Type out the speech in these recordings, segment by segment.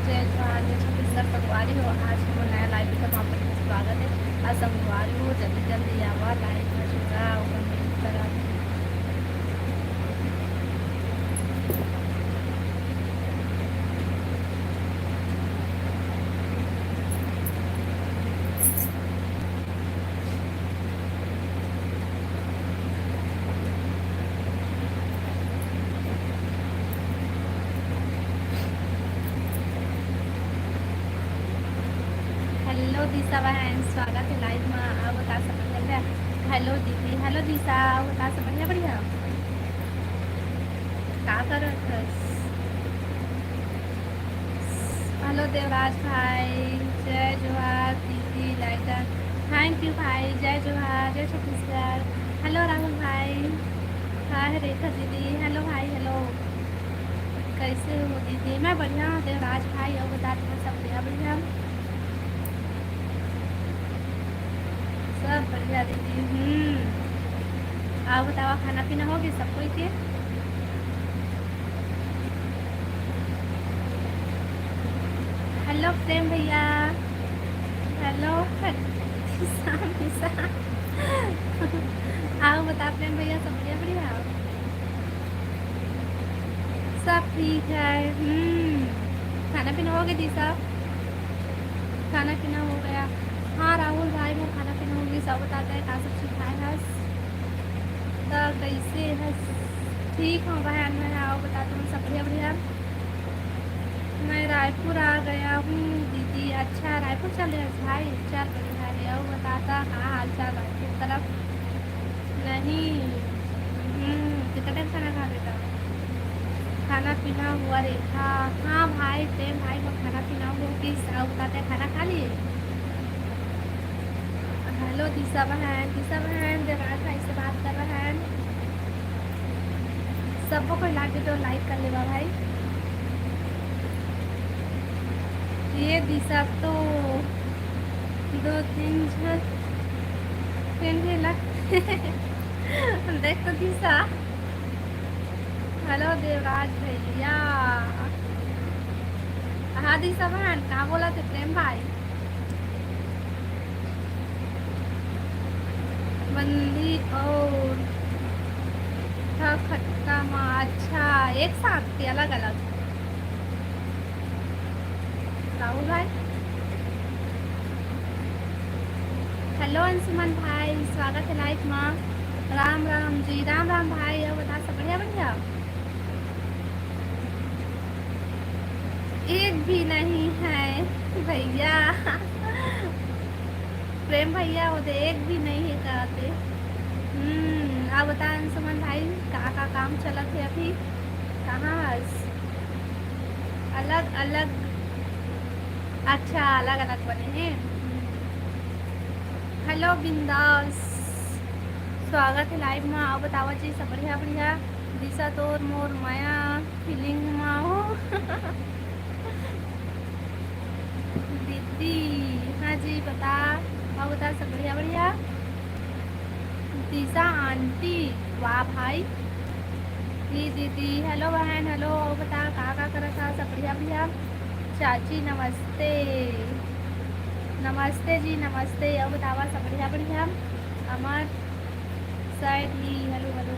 जय जोहार जय छत्तीसगढ़ संगवारी हो। आज हम नया लाइव का वहाँ पर स्वागत है। आज संगवारी हो जल्दी जल्दी आवा लाइव में जुड़ा कमेंट करा। हेलो दिशा बहन, स्वागत है लाइव में। आओ बता सब बढ़िया। हेलो दीदी, हेलो दिशा, आओ बता सब बढ़िया बढ़िया। क्या कर रहे थे? हेलो देवराज भाई, जय जोहार दीदी लाइटर। थैंक यू भाई, जय जोहार जय छत्तीसगढ़। हेलो राहुल भाई, हाय रेखा दीदी, हेलो भाई हेलो। कैसे हो दीदी? मैं बढ़िया हूँ देवराज भाई, और बता तुम्हें सब बढ़िया बढ़िया? सब बढ़िया दीदी। आओ बताओ, खाना पीना हो गया सब कोई के? हेलो प्रेम भैया, हेलो निशा निशा। आओ बता प्रेम भैया, सब बढ़िया बढ़िया? सब ठीक है। खाना पीना हो गया दिशा? खाना पीना हो गया? हाँ राहुल भाई, वो खाना पीना हो गया। सब बताता है का सब सिखाए हस तो कैसे हस? ठीक हूँ बहन, मैं आओ बता तुम सब बढ़िया बढ़िया? मैं रायपुर आ गया हूँ दीदी। अच्छा रायपुर चले हस भाई, चल बढ़िया है। और बताता कहाँ हाल चाल रायपुर तरफ? नहीं। कितना टाइम खाना खा लेता? खाना पीना हुआ रेखा? हाँ भाई प्रेम भाई, वो खाना पीना हो किस बताते हैं, खाना खा लिए? हेलो दिशा बहन, दिशा बहन देवराज भाई से बात कर रहा है। सबको कोई लाके तो लाइक कर लेगा भाई। ये दिशा तो दो तीन फिर भी लग देख तो दिशा। हेलो देवराज भैया। हाँ दिशा बहन, कहाँ बोला थे प्रेम भाई? बंदी और खट्टा माँ? अच्छा एक साथ के अलग अलग? राहुल भाई, हेलो अंशुमन भाई, स्वागत है लाइफ माँ। राम राम जी, राम राम भाई, और बता सब बढ़िया बढ़िया? एक भी नहीं है भैया। प्रेम भैया वो एक भी नहीं है कहते। आप बता अंशुमन भाई, कहाँ का काम चलत है अभी? कहाँ हस? अलग अलग? अच्छा अलग अलग बने हैं। हेलो बिंदास, स्वागत है लाइव में। आओ बतावा जी सब बढ़िया बढ़िया? दिशा तोर मोर माया फीलिंग में हो। दीदी हाँ जी बता, आओ बता सब बढ़िया बढ़िया? दिशा आंटी, वाह भाई। जी दीदी, हेलो बहन, हेलो। आओ बता कहाँ करा था, सब बढ़िया बढ़िया? चाची नमस्ते, नमस्ते जी नमस्ते। अब बतावा सब बढ़िया बढ़िया? अमर साइड ही, हेलो हेलो।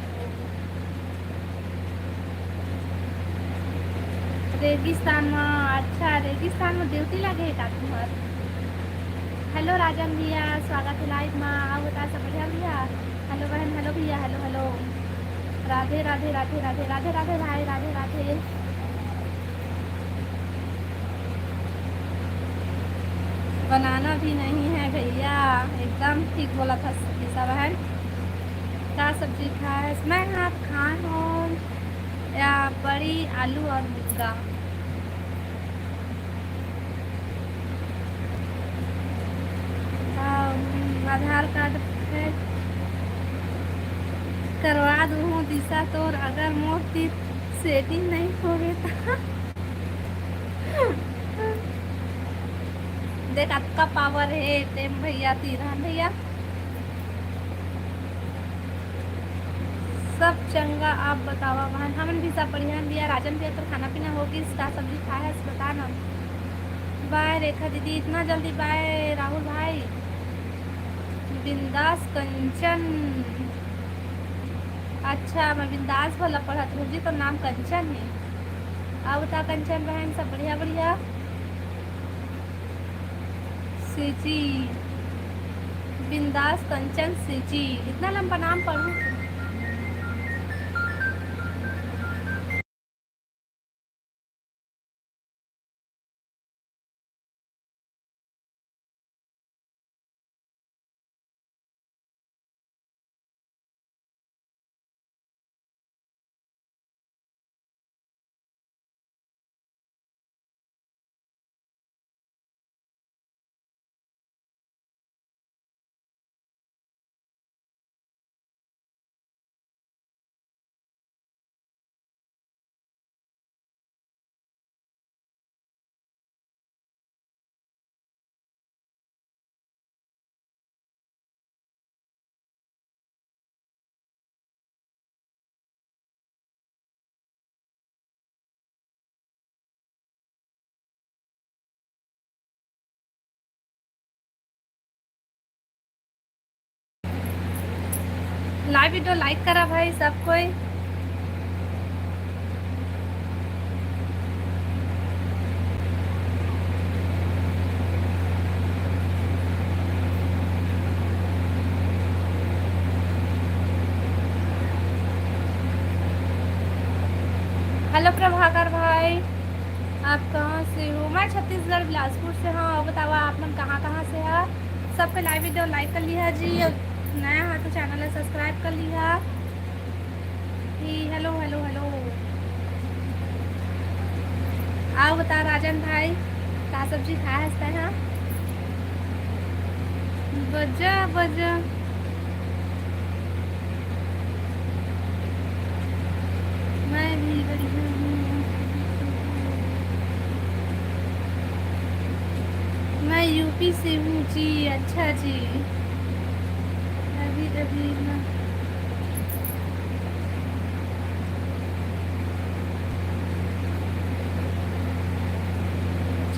रेगिस्तान में? अच्छा रेगिस्तान में ड्यूटी लगे का तुम्हार? हेलो राजन भैया, स्वागत है लाइव में। आओ बता सब बढ़िया भैया? हेलो बहन, हेलो भैया, हेलो हेलो। राधे राधे राधे राधे राधे राधे भाई, राधे राधे। बनाना भी नहीं है भैया, एकदम ठीक बोला था दिशा बहन। क्या सब्जी खाए? मैं हाँ खान और या बड़ी आलू और मुर्गा। आधार कार्ड है करवा दूँ दिशा तोर, अगर मोर सेटिंग नहीं होवे तो। देख आपका पावर है टेम भैया, तीरहन भैया, सब चंगा। आप बतावा बहन? हमन भी सब बढ़िया दिया। राजन भैया तो खाना पीना होगी, इसका सब्जी खाया है बता ना? बाय रेखा दीदी, इतना जल्दी बाय राहुल भाई। बिंदास कंचन, अच्छा मैं बिंदास वाला पढ़ा तुझे तो नाम कंचन है। अब बता कंचन बहन, सब बढ़िया बढ़िया। सिची, बिंदास कंचन सिची, इतना लंबा नाम पढ़ूं। लाइव वीडियो लाइक करा भाई सब कोई। हेलो प्रभाकर भाई, आप कहाँ से हो? मैं छत्तीसगढ़ बिलासपुर से हूँ। और बताओ आप लोग कहाँ कहाँ से है? सबके लाइव वीडियो लाइक कर लिया जी, नया है तो चैनल है सब्सक्राइब कर लिया जी। हेलो हेलो हेलो, आओ बता राजन भाई, क्या सब्जी खाया हंसते हैं? बजा बजा, मैं भी बढ़िया हूँ। मैं यूपी से हूँ जी। अच्छा जी, अभी अभी मैं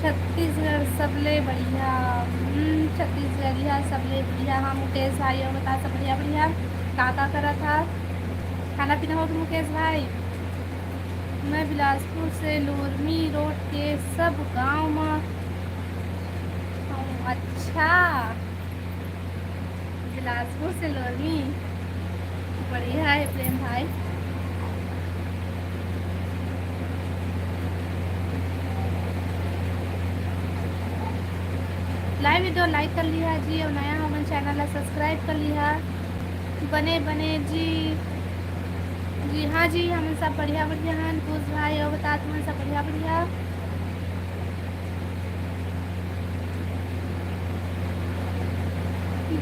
छत्तीसगढ़ सबले बढ़िया। छत्तीसगढ़िया सबले बढ़िया। हाँ मुकेश भाई, और बता सब बढ़िया बढ़िया। का करा था? खाना पीना हो गया मुकेश भाई? मैं बिलासपुर से लोरमी रोड के सब गांव में हूँ। अच्छा, बिलासपुर से लोरमी, बढ़िया है प्रेम भाई। लाइव वीडियो लाइक कर लिया जी, और नया हमारे चैनल है सब्सक्राइब कर लिया। बने बने जी। जी हाँ जी, हम सब बढ़िया बढ़िया हैं। कुछ भाई और बता, तुम्हें सब बढ़िया बढ़िया?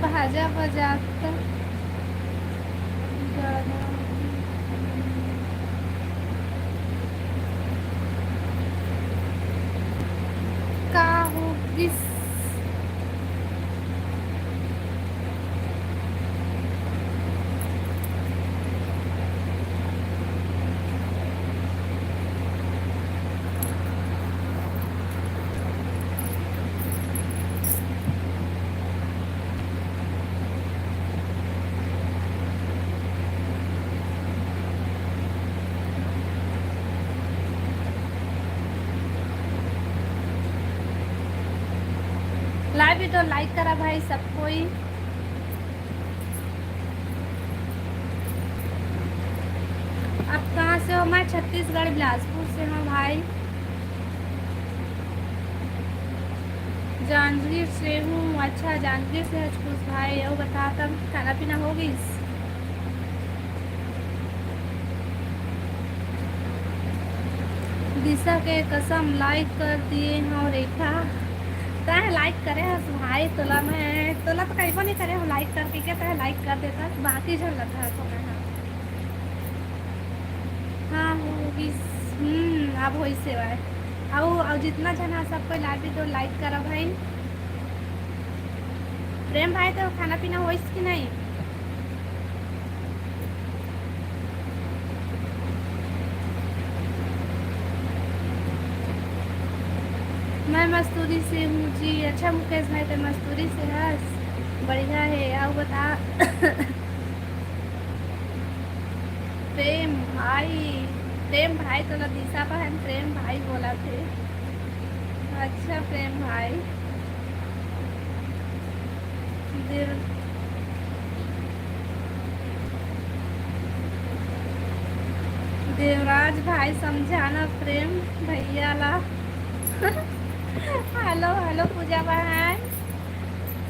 भाजा बजा का हो किस लाइव वीडियो लाइक करा भाई सब कोई। आप कहाँ से हो? मैं छत्तीसगढ़ बिलासपुर से हूँ भाई। जांजगीर से हूँ। अच्छा, जांजगीर से है कुछ भाई। और बता, तब खाना पीना हो गई? दिशा के कसम लाइक कर दिए हैं रेखा। तय लाइक करे हस भाई, तोला में तोला तो कहीं नहीं करे हो लाइक करके, क्या तय लाइक कर देता बाकी झल रहा है तो मैं। हाँ होगी। अब हो सेवा है। और जितना जना सबको लाइक भी तो लाइक करो भाई। प्रेम भाई, तो खाना पीना हो कि नहीं? मैं मस्तूरी से हूँ जी। अच्छा मुकेश भाई तो मस्तूरी से हस बढ़िया है। आओ बता। प्रेम भाई, प्रेम भाई तो लतीसा बहन प्रेम भाई बोला थे। अच्छा प्रेम भाई। देव देवराज भाई समझाना प्रेम भैया ला। हेलो हेलो पूजा बहन,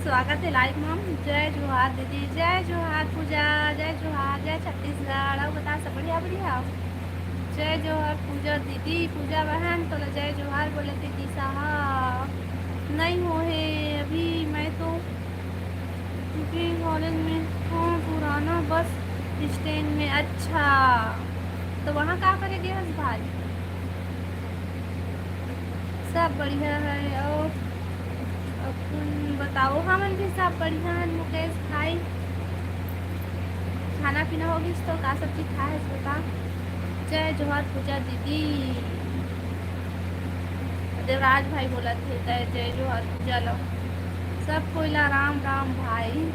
स्वागत है लाइव मम। जय जोहार दीदी, जय जोहार पूजा, जय जोहार, जय छत्तीसगढ़। अब बता सब बढ़िया बढ़िया। जय जोहार पूजा दीदी, पूजा बहन तो जय जोहार बोले थे कि साहब नहीं हो है अभी। मैं तो भी कॉलेज में हूँ, पुराना बस स्टैंड में। अच्छा तो वहाँ क्या करेंगे हस भाई? सब बढ़िया है। और अपन बताओ। हाँ मन भी सब बढ़िया है मुकेश भाई। खाना पीना होगी तो का सब्जी खाए है बता। जय जोहार पूजा दीदी। देवराज भाई बोला थे जय जय जोहार पूजा लो। सब कोयला राम राम भाई।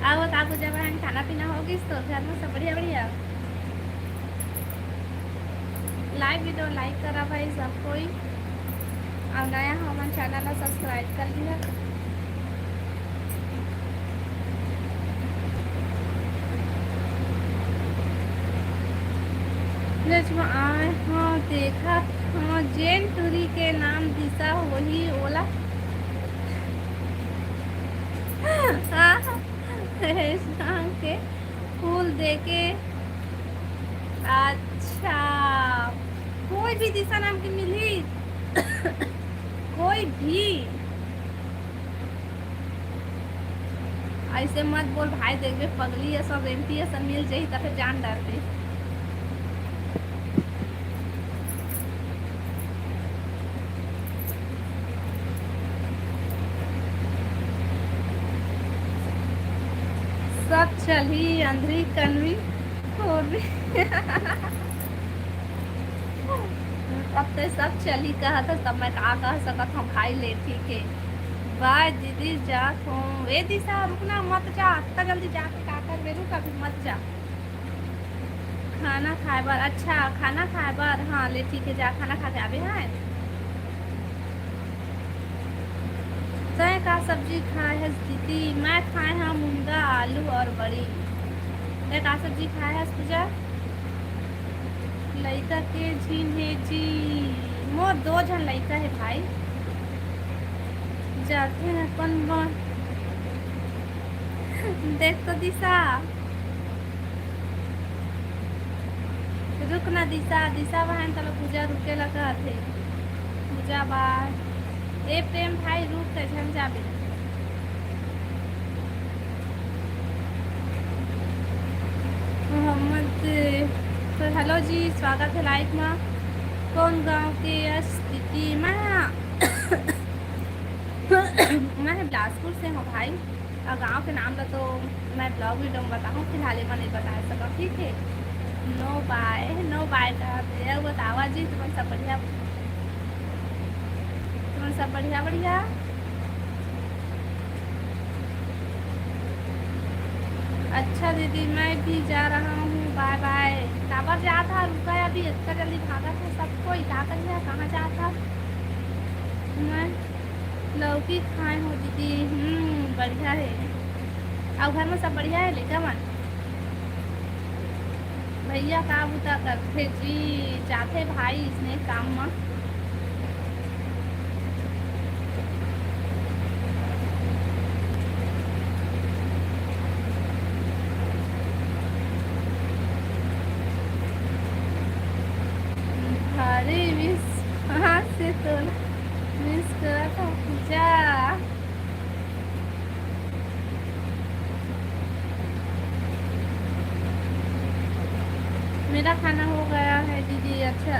आओ का पूजा बहन, खाना पीना होगी तो घर में सब बढ़िया बढ़िया। लाइव वीडियो लाइक करा भाई सब कोई। और नया हो हमारे चैनल सब्सक्राइब कर लिया। आए हाँ देखा। हाँ जैन टूरी के नाम दिशा वही ओला। हाँ शाम के फूल देके। अच्छा कोई भी दिशा नाम की मिली? कोई भी ऐसे मत बोल भाई, देखबे पगली है सब रेंटी है सब मिल जाही तो फिर जान डाल दे। सब चली अंधरी कनवी और भी। अब तो सब चली कहा था तब मैं कह सकत हम भाई ले ठीक है। बाय दीदी जात हूँ। ए दिशा रुकना मत जा, इतना जल्दी जाके का कर बेरू कभी मत जा। खाना खाए बार? अच्छा खाना खाए बार, हाँ ले ठीक है जा खाना खा के आवे हैं। तय का सब्जी खाए है दीदी? मैं खाए हाँ मूंगा आलू और बड़ी। तय का सब्जी खाए है पूजा? लड़का के झीन है जी। मोर दो जन लड़का है भाई। जाते हैं अपन देख तो दिशा रुक ना दिशा, दिशा बहन चलो पूजा रुके लगा थे। पूजा बाय। ए प्रेम भाई रुक के झन जाबे। मोहम्मद तो हेलो जी, स्वागत है लाइव में। कौन गांव के स्थिति? मैं मैं बिलासपुर से हूँ भाई। और गांव के नाम तो मैं ब्लॉग वीडियो में बताऊँ, फिलहाल मैं नहीं बता सकता ठीक है। नो बाय का बतावा जी। तुम सब बढ़िया, तुम सब बढ़िया बढ़िया। अच्छा दीदी मैं भी जा रहा हूँ, बाय बाय। टावर जा था रुका है अभी, इतना जल्दी भागा था सबको क्या करिए कहाँ जा था। मैं लौकी खाए हूँ दीदी। बढ़िया है। और घर में सब बढ़िया है लेकर मन? भैया का बुता करते जी? जाते भाई इसने काम में। अरे मिस हाँ से तो मिस करा था पूजा। मेरा खाना हो गया है दीदी। अच्छा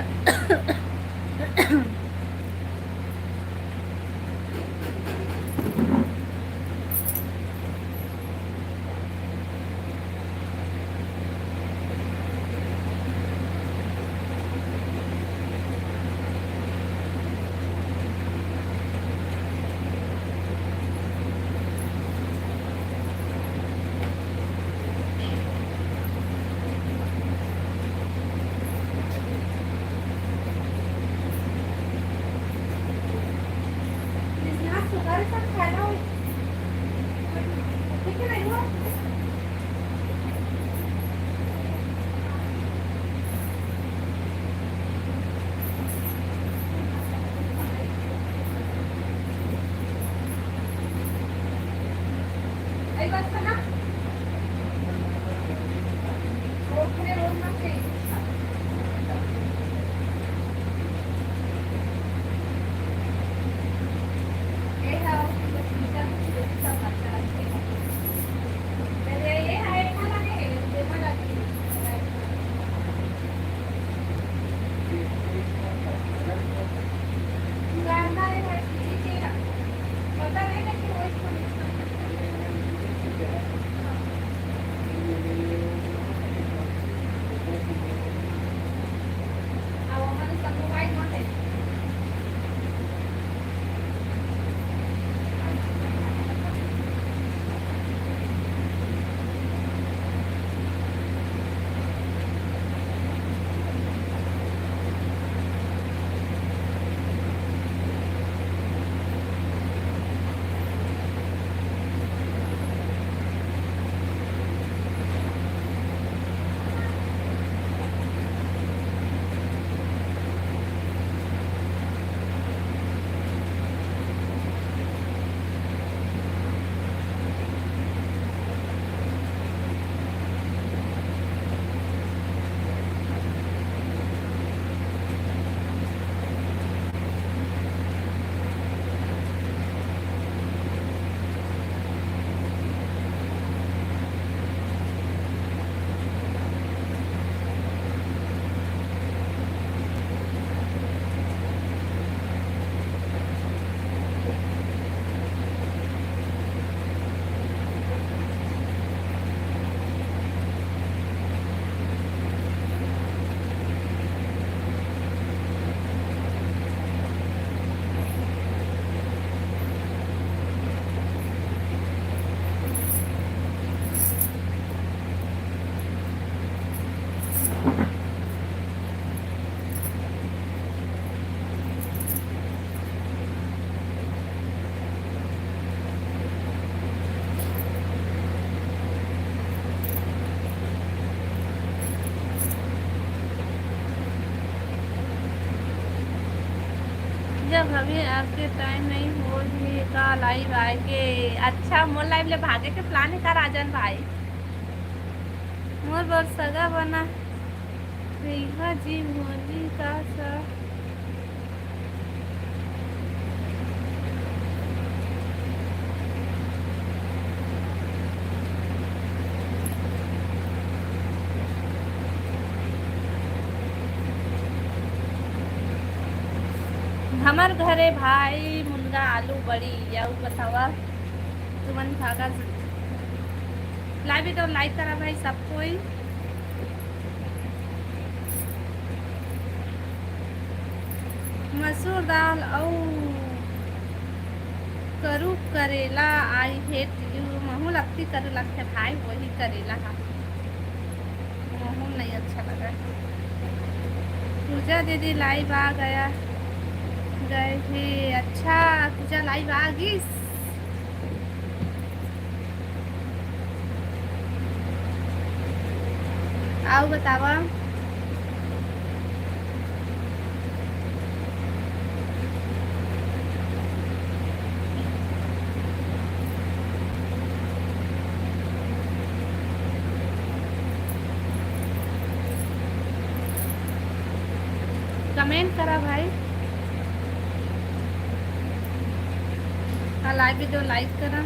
जब अभी आपके टाइम नहीं हो ही का लाइव आए के अच्छा मोर लाइव ले भागे के प्लान कर राजन भाई मोर बर सगा बना रेखा जी मोली का सा हमार घरे भाई मुनगा आलू बड़ी या बतावा तुमन भागा लाइव तो लाइक करा भाई सब कोई मसूर दाल और करू करेला आई हेट यू महू लगती करू लगते भाई वही करेला का महू नहीं अच्छा लगा पूजा दीदी लाइव आ गए थे अच्छा पूजा लाइव आ गई आओ बतावा कमेंट करा भाई लाइव वीडियो लाइक करा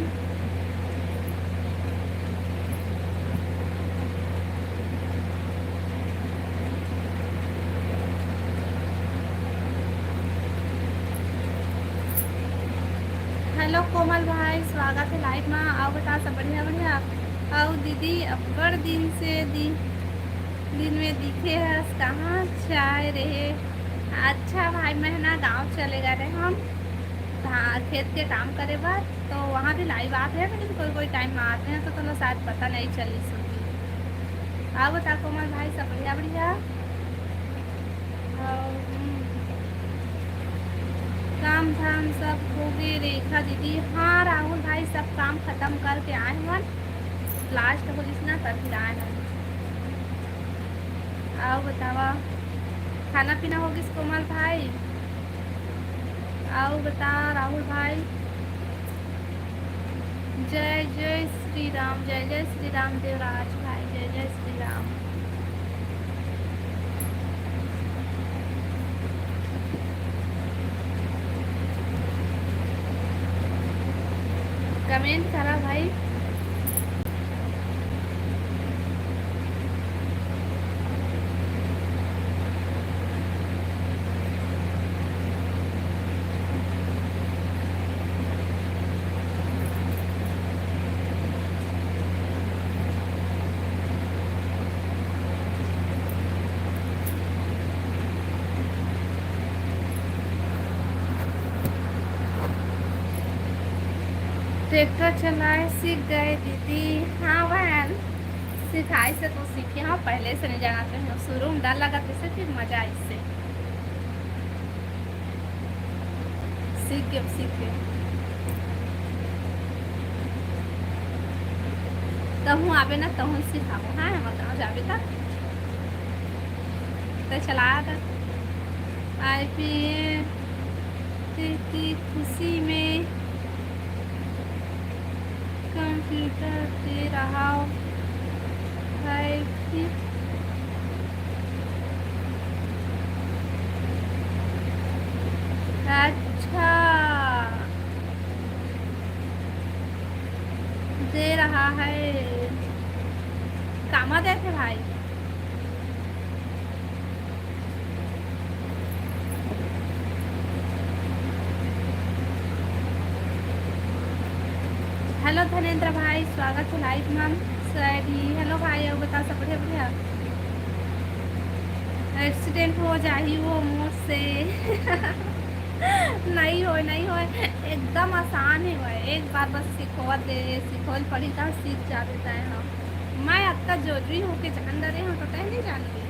हेलो कोमल भाई स्वागत है लाइव में आओ बता सब बढ़िया बढ़िया आओ दीदी अब्बड़ दिन से दिन में दिखे है कहाँ चाय रहे अच्छा भाई मैं ना गांव चले गए रहे हम खेत के काम करे बाद तो वहाँ भी लाइव आते हैं लेकिन कोई कोई टाइम में आते हैं तो थोड़ा शायद पता नहीं चली सुनी आओ बता कोमल भाई सब बढ़िया बढ़िया काम धाम सब हो गए रेखा दीदी हाँ राहुल भाई सब काम खत्म करके आए हम लास्ट को जिसना कर फिर आए हम आओ बतावा खाना पीना हो किस कोमल भाई आओ बता राहुल भाई जय जय श्री राम देवराज भाई जय जय श्री राम कमेंट करा भाई ट्रैक्टर चलाए सीख गए दीदी हाँ बहन सिखाई से तो सीखे हाँ पहले से नहीं जानते हैं शुरू में डर लगा तो फिर मजा आई से सीख गए तहूँ आवे ना तहूँ सिखाओ हाँ हम गाँव जावे तक तो चलाया था आई की खुशी में कंप्यूटर दे रहा है कि अच्छा दे रहा है कामा देते भाई हेलो धनेन्द्र भाई स्वागत है लाइव मैम सैडी हेलो भाई अब बता सब बढ़िया बढ़िया एक्सीडेंट हो जाही वो मुझसे नहीं हो एकदम आसान ही है एक बार बस सिखोल पड़ी था सीख जा देता है हम मैं अब तक जोड़ी होके जान रहे हूँ तो नहीं जान रही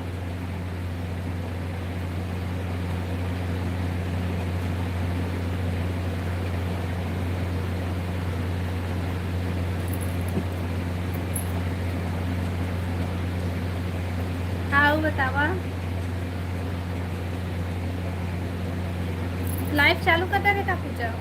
बतावा लाइव चालू कर दे बेटा पूजा।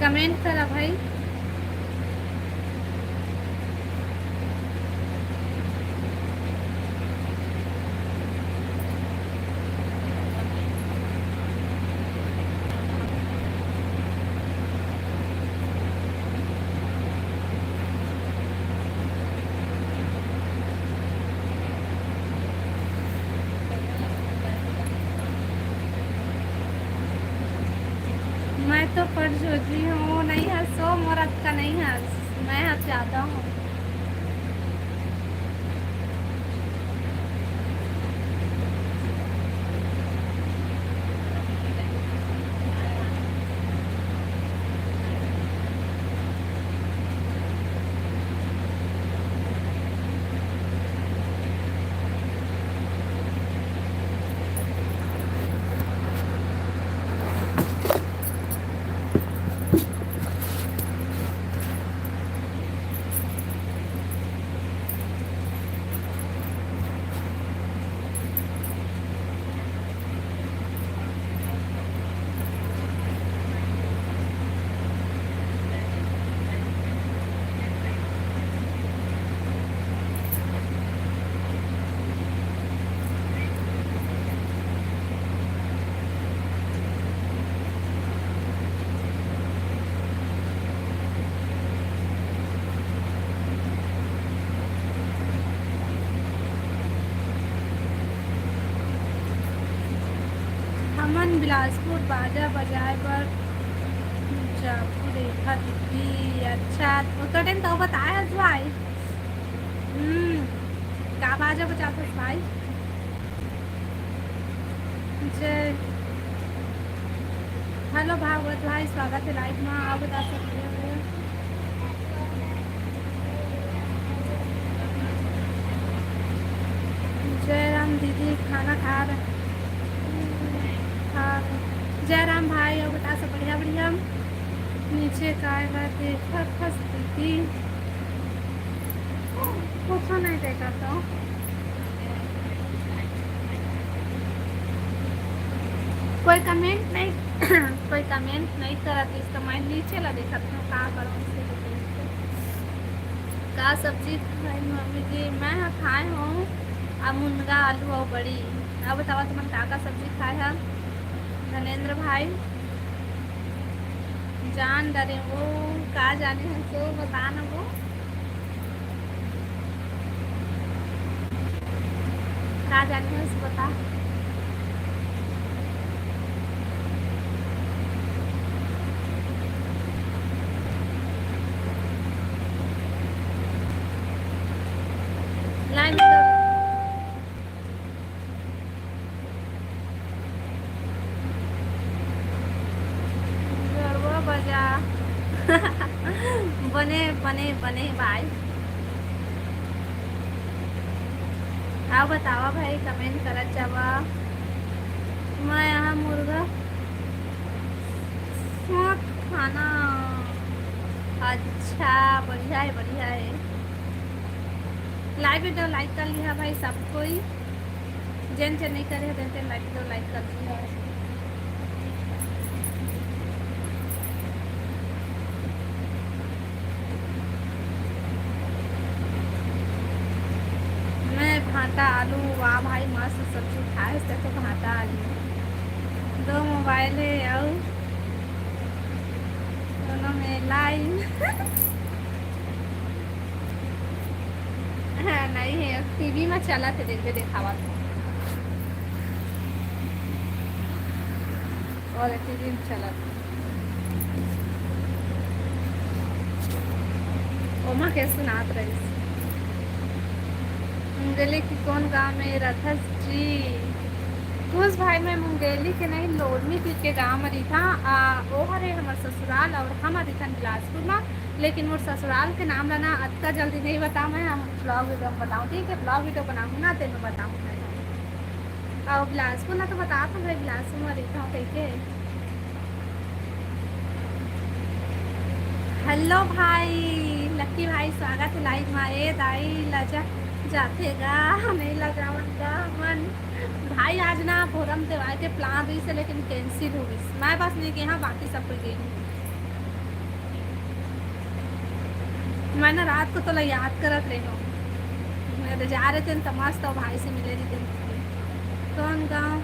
कमेंट करा भाई। मैं तो पढ़ सोची हूँ, नहीं हंसो मोर का नहीं हंस, मैं हंस जाता हूँ। हमन बिलासपुर बाजा बजाए पर जापू देखा दीदी। अच्छा तो टाइम तो बताया भाई। का बाजा बजाते भाई। जय हेलो भागवत भाई, स्वागत है लाइव में। आप बता सकते हो। जय राम दीदी, खाना खा रहे। हाँ जय राम भाई, और बता सब बढ़िया बढ़िया। नीचे काय बात देखा फंस दीदी, कुछ नहीं देखा तो। कोई कमेंट नहीं कोई कमेंट नहीं करा तो इसका मैं नीचे ला देखा था कहाँ करूँ का सब्जी खाई मम्मी जी। मैं खाए हूँ अब मुनगा आलू और बड़ी। अब बताओ तुम का सब्जी खाए है। धनेन्द्र भाई जान डरे वो का जाने हैं तो बता ना वो का जाने है उसको बता। लाइन गरबा बजा बने बने बने भाई। आप बतावा भाई, कमेंट करा जावा। मैं यहाँ मुर्गा खाना। अच्छा बढ़िया है बढ़िया है। लाइव वीडियो लाइक कर लिया भाई सब कोई। जिन से नहीं करे देते लाइक तो लाइक कर लिया। मैं भाटा आलू, वाह भाई मस्त सब्जी खाए तो भाटा आलू। 2 मोबाइल है और दोनों में लाइन नहीं है, टीवी में चला थे देखते देखावा था और टीवी में चला था। ओमा के सुनात रही मुंगेली की कौन गाँव में रथस जी खुश भाई मैं मुंगेली के नहीं लोडमी पीट के गाँव में रही था वो हरे हमार ससुराल और हम रही था बिलासपुर में लेकिन मोर ससुराल के नाम लाना अतना जल्दी नहीं बताऊँ मैं हम ब्लॉग वीडियो में बताऊँ ठीक है ब्लॉग वीडियो बनाऊँ ना तेन बताऊँ मैं और बिलासपुर ना तो बता तो भाई बिलासपुर में रही था कहीं के हेलो भाई लक्की भाई स्वागत है लाइव में ए दाई लजा जातेगा नहीं लजाऊंगा मन भाई आज ना फोरम त्योहार के प्लान रही से लेकिन कैंसिल हो गई मैं बस नहीं गई हाँ बाकी सब कोई गई मैंने रात को तो याद करत रही हूँ मैं जा रहे थे तो मस्त और भाई से मिले रही थे कौन गाँव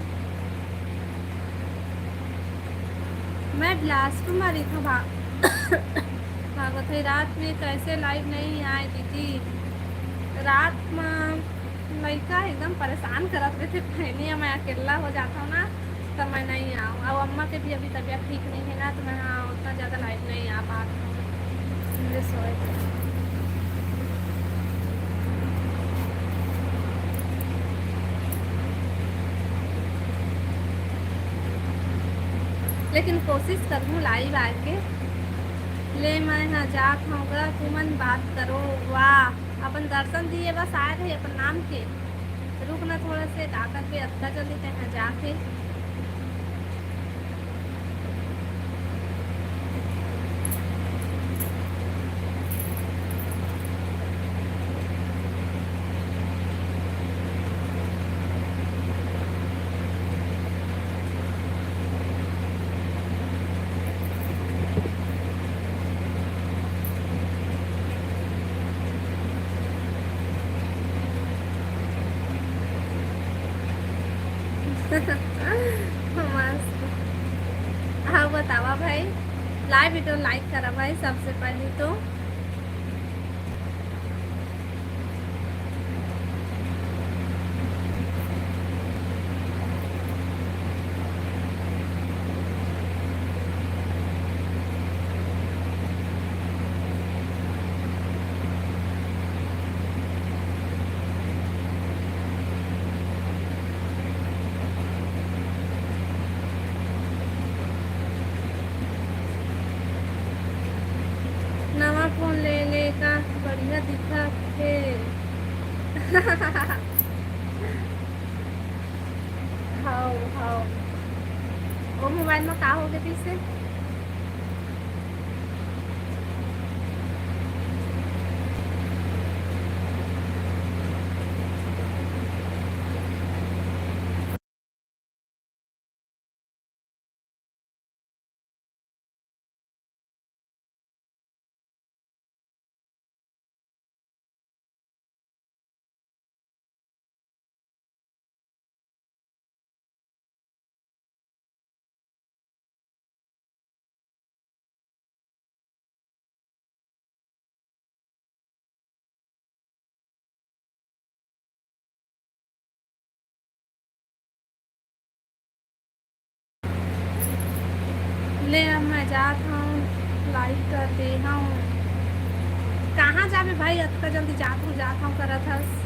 मैं बिलासपुर में रही थी भागवत है रात में कैसे लाइव नहीं आए दीदी रात में लड़का एकदम परेशान करत रहे थे पहले मैं अकेला हो जाता हूँ ना तो मैं नहीं आऊँ और अम्मा के भी अभी तबीयत ठीक नहीं है ना तो मैं हाँ उतना ज़्यादा लाइव नहीं आ पा रही हूँ मुझे सोए थे लेकिन कोशिश करूँ लाइव आके ले मैं ना जात होगा तुमन बात करो वाह अपन दर्शन दिए बस आए थे अपन नाम के रुकना थोड़ा से ताकत पे अच्छा जल्दी तक जाके मस्त हाँ बतावा भाई लाइव वीडियो लाइक करा भाई सबसे पहले तो नवा फोन ले लेगा बढ़िया दिखा है हाँ हाँ वो मोबाइल में का हो गया पीछे ले अब मैं जाता हूँ लाइक कर दे हूँ कहाँ जावे भाई अतना जल्दी जाता हूँ करत हस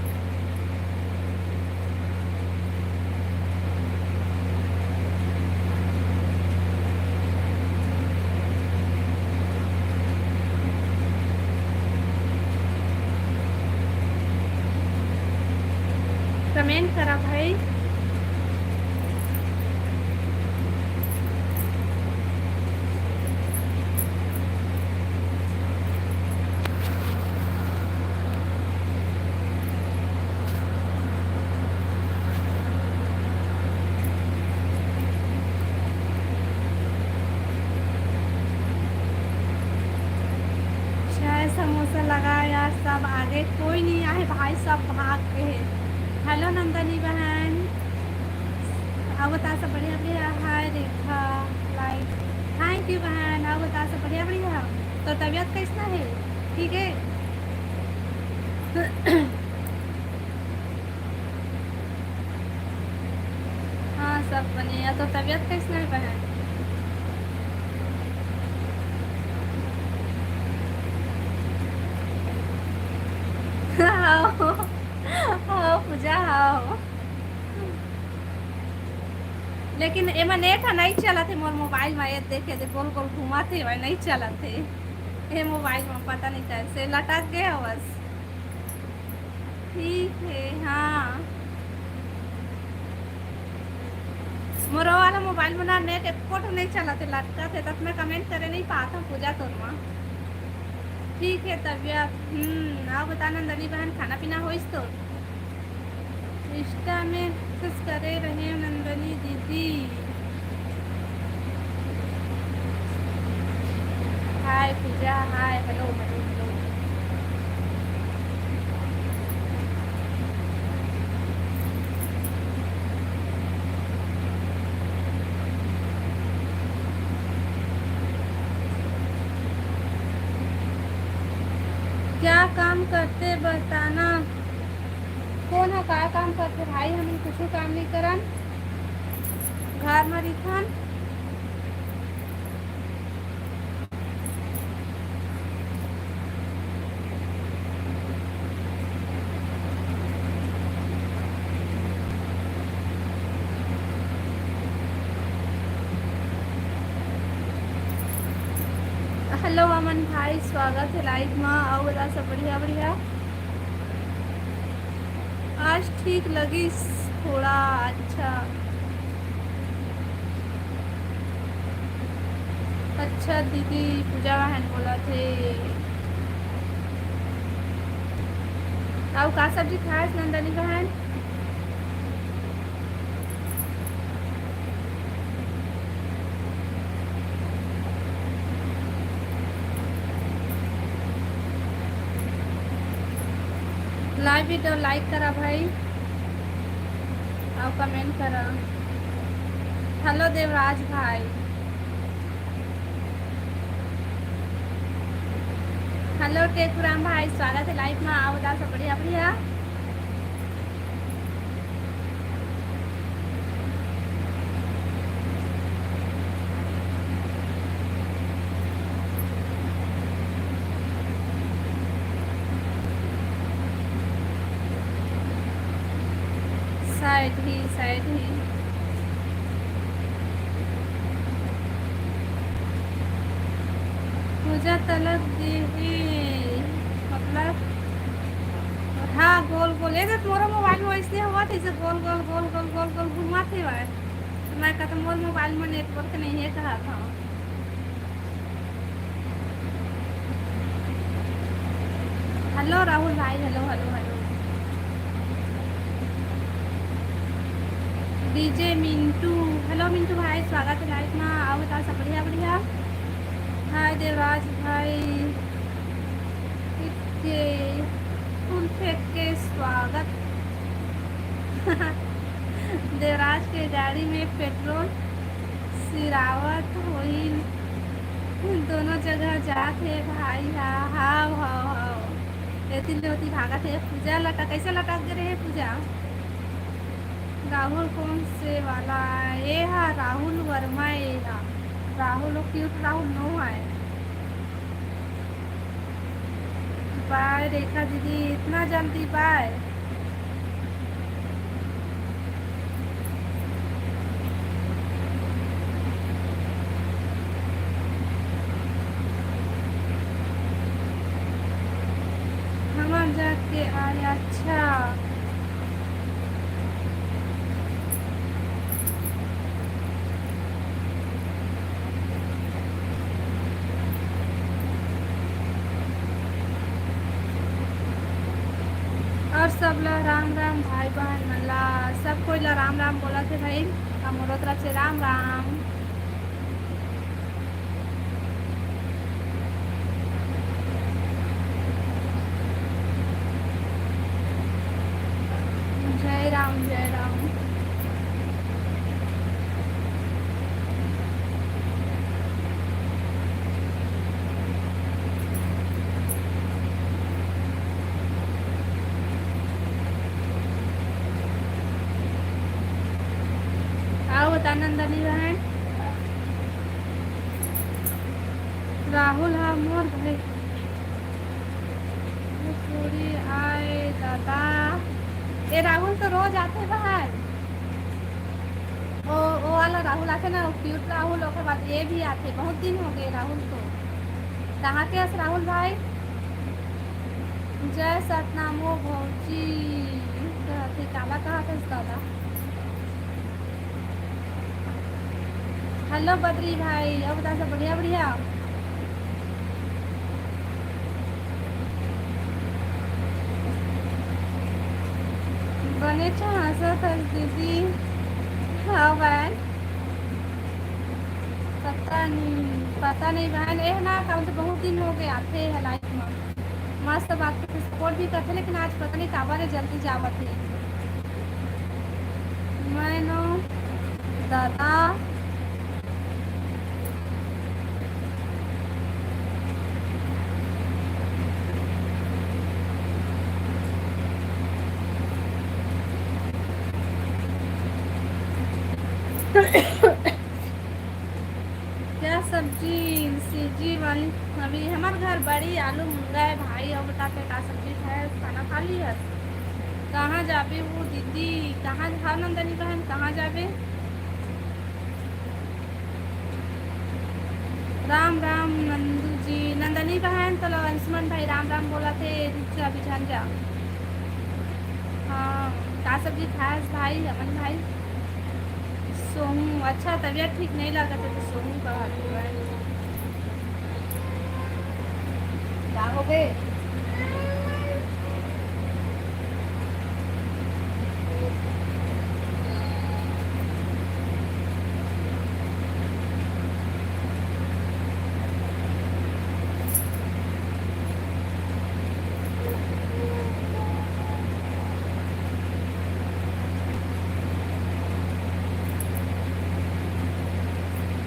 कमेंट करा भाई समोसा लगा यार सब आगे कोई नहीं आए भाई सब भाग के हैं हेलो नंदनी बहन अब बता सब बढ़िया बढ़िया हाय रेखा लाइक थैंक यू बहन अब बता सब बढ़िया बढ़िया तो तबीयत कैसा है ठीक है हाँ सब बढ़िया तो तबीयत कैसा है बहन हो। लेकिन एमा नेट नहीं चला थे मोर मोबाइल में, ये देखे थे गोल गोल घुमा थे वह नहीं चला थे ये मोबाइल में, पता नहीं कैसे लटक गया बस। ठीक है हाँ, मोरो वाला मोबाइल में ना नेट फोटो नहीं चला थे, लटका थे तब मैं कमेंट करे नहीं पाता पूजा तो माँ। ठीक है तबियत आप बता नंदनी बहन खाना पीना हो इस तो इंस्टा में कुछ करे रहे नंदनी दीदी। हाय पूजा, हाय हेलो हेलो हेलो। क्या काम करते बताना, कौन है क्या काम करते भाई, हम कुछ काम नहीं करन घर में रिखन। हेलो अमन भाई, स्वागत है लाइव में। आओ बता सब बढ़िया बढ़िया। आज ठीक लगी थोड़ा अच्छा। अच्छा दीदी पूजा बहन बोला थे। अब का सब्जी खाए नंदनी बहन। लाइव वीडियो लाइक करा भाई और कमेंट करा। हेलो देवराज भाई। हेलो टेकुराम भाई, स्वागत है लाइव में। आओ बता सब बढ़िया बढ़िया। शायद ही पूजा तलक दी मतलब। हाँ गोल गोल ये तुम्हारा मोबाइल में ऐसे हुआ था, गोल गोल गोल गोल गोल गोल घुमा थे वह, तो मैं कहता मोर मोबाइल में नेटवर्क नहीं है कहा था। हेलो राहुल भाई, hello hello hello. DJ Mintu, hello Mintu भाई, स्वागत है लाइव में। आओ बता सब बढ़िया बढ़िया। हाय देवराज भाई के फुल फेंक के स्वागत। देवराज के गाड़ी में पेट्रोल सिरावत हुई, दोनों जगह जाते भाई। हाँ हाँ हाँ हाँ लेती लेती भागा थे। पूजा लटक कैसे लटक गए रहे पूजा। राहुल कौन से वाला ये है, राहुल वर्मा ये है। राहुल क्यूट राहुल नो है। बाय रेखा दीदी, इतना जल्दी बाय। हम जाके आए अच्छा। और सब ला राम राम भाई बहन मल्ला, सब कोई ला राम राम बोला थे भाई। हमारो तरफ से राम राम। जय राम जय राम। आओ बता नंदनी बहन। राहुल हाँ मोर भाई थोड़ी आए दादा ये राहुल तो रोज आते बाहर। वो वाला राहुल आते ना, वो क्यूट राहुल, और बाद ये भी आते, बहुत दिन हो गए राहुल को। कहाँ के हस राहुल भाई? जय सतनाम हो भौजी। कहते काला कहाँ थे दादा। हेलो बद्री भाई, अब बता सब बढ़िया बढ़िया। बने हंसत हस दीदी। हाँ बहन। पता नहीं बहन, ए ना काम तो बहुत दिन हो गए आते है लाइफ में। मस्त बात सपोर्ट भी करते, लेकिन आज पता नहीं काबर है जल्दी जावत है। मैं नो दादा। क्या सब्जी? सीजी वाली। अभी हमारे घर बड़ी आलू मुंगा है भाई, और बता के का सब्जी है, खाना खा ली है। कहाँ जाबे वो दीदी? कहाँ हाँ नंदनी बहन, कहाँ जाबे? राम राम नंदू जी। नंदनी बहन तो अंशुमन भाई राम राम बोला थे, रिक्शा अभी झंझा। हाँ। का सब्जी खाया भाई अमन भाई? सोहू। अच्छा, तबीयत ठीक नहीं लगा था तो सोहू का है। क्या हो गए?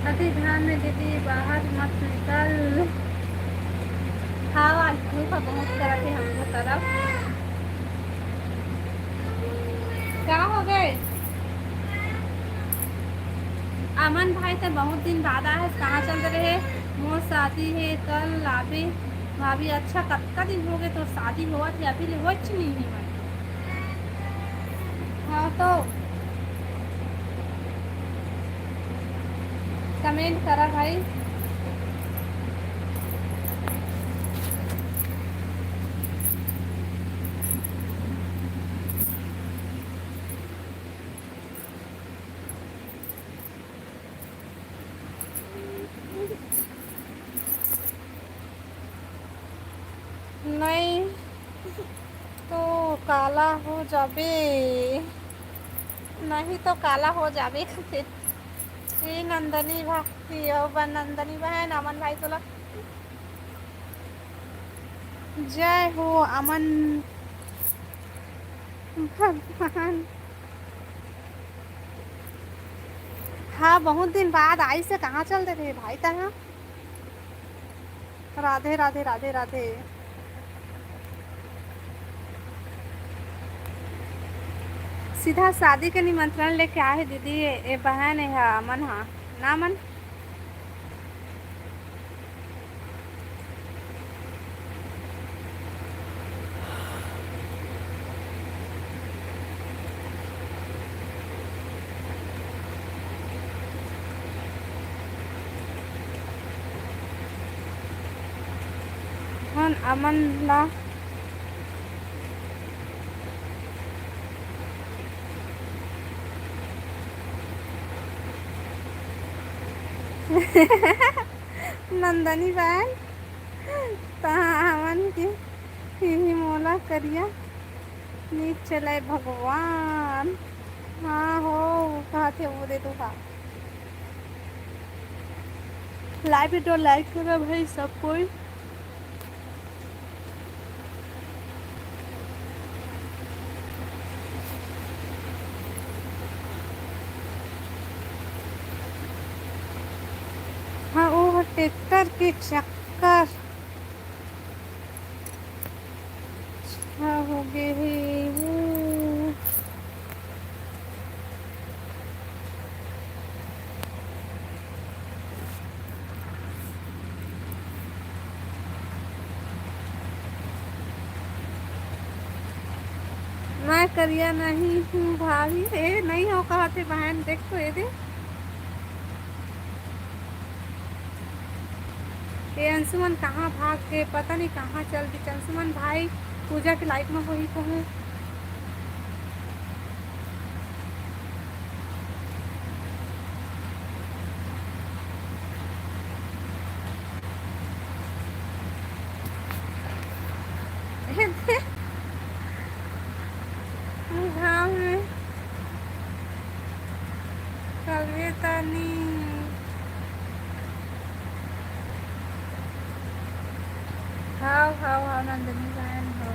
अति ध्यान में दीदी, बाहर मत निकल। हाँ आज धूप बहुत तरह थे हम लोग तरफ। क्या हो गए? अमन भाई तो बहुत दिन बाद आए, कहाँ चल रहे? मोर शादी है कल आबे। भाभी अच्छा कत्ता दिन हो गए तो शादी हुआ थी, अभी ले होच नहीं है मैं। हाँ तो कमेंट करा भाई। नहीं तो काला हो जाबे। नहीं तो काला हो जाबे फिर। ये नंदनी भाई और नंदनी बहन अमन भाई तो जय हो अमन भगवान। हाँ बहुत दिन बाद आई से कहाँ चलते थे भाई तरह। राधे राधे राधे राधे। सीधा शादी के निमंत्रण लेके आए दीदी, ये बहन है अमन। हाँ ना अमन। हाँ अमन ला। नंदनी बहन तहाँ अमन की ही मोला करिया नीच चले भगवान। हाँ हो कहा थे वो दे दूँगा। लाइव वीडियो लाइक करो भाई सब कोई। हाँ वो ट्रैक्टर के चक्कर हाँ हो गए है वो। मैं करिया नहीं हूँ भाभी, ए नहीं हो कहा थे बहन, देख तो ये दे। ये अंशुमन कहाँ भाग के पता नहीं कहाँ चल दी। अंशुमन भाई पूजा के लाइफ में वही को है। घाव में कलवे तनी हाव हाव हाव नंदिनी बहन हो।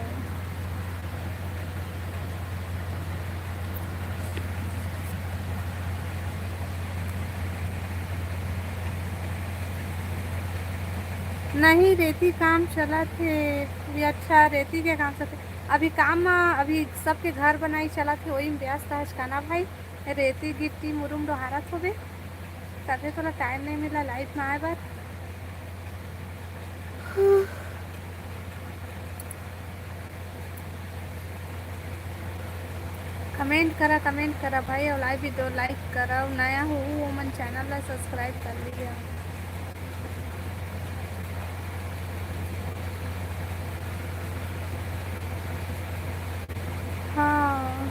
नहीं रेती काम चला थे भी। अच्छा रेती के काम चलते अभी काम अभी सबके घर बनाई चला थे वही में व्यस्त है काना भाई। रेती गिट्टी मुरुम डोहारत होबे तभी थोड़ा टाइम नहीं मिला लाइफ में आए बार। कमेंट करा भाई और लाइव भी दो लाइक करा। नया हो वो मन चैनल ला सब्सक्राइब कर लीजिए। हाँ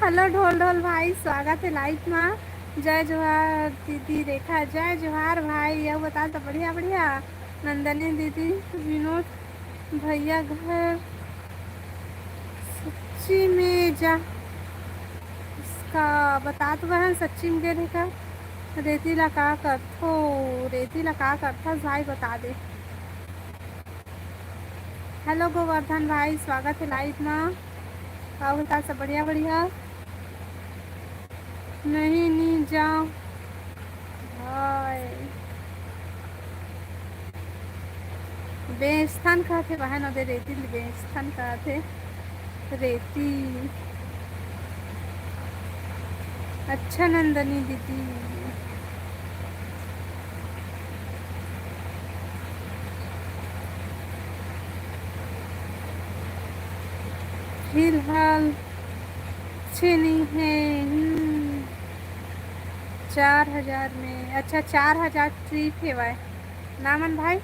हेलो ढोल ढोल भाई स्वागत है लाइफ में। जय जोहार दीदी रेखा, जय जोहार भाई। यह बता तो बढ़िया बढ़िया। नंदनी दीदी, विनोद भैया घर सच्ची में जा इसका बता तो बहन सच्ची में गए का रेती ला का करथो। रेती ला का करथा भाई बता दे। हेलो गोवर्धन भाई स्वागत है लाइव में। का बता सब बढ़िया बढ़िया। नहीं नहीं जाओ भाई बेस्थान कहा थे बहन उधर रेती बेस्थान कहा थे रेती। अच्छा नंदनी दीदी फिलहाल अच्छे नहीं है। 4000 में अच्छा 4000 ट्रिप है भाई नामन भाई।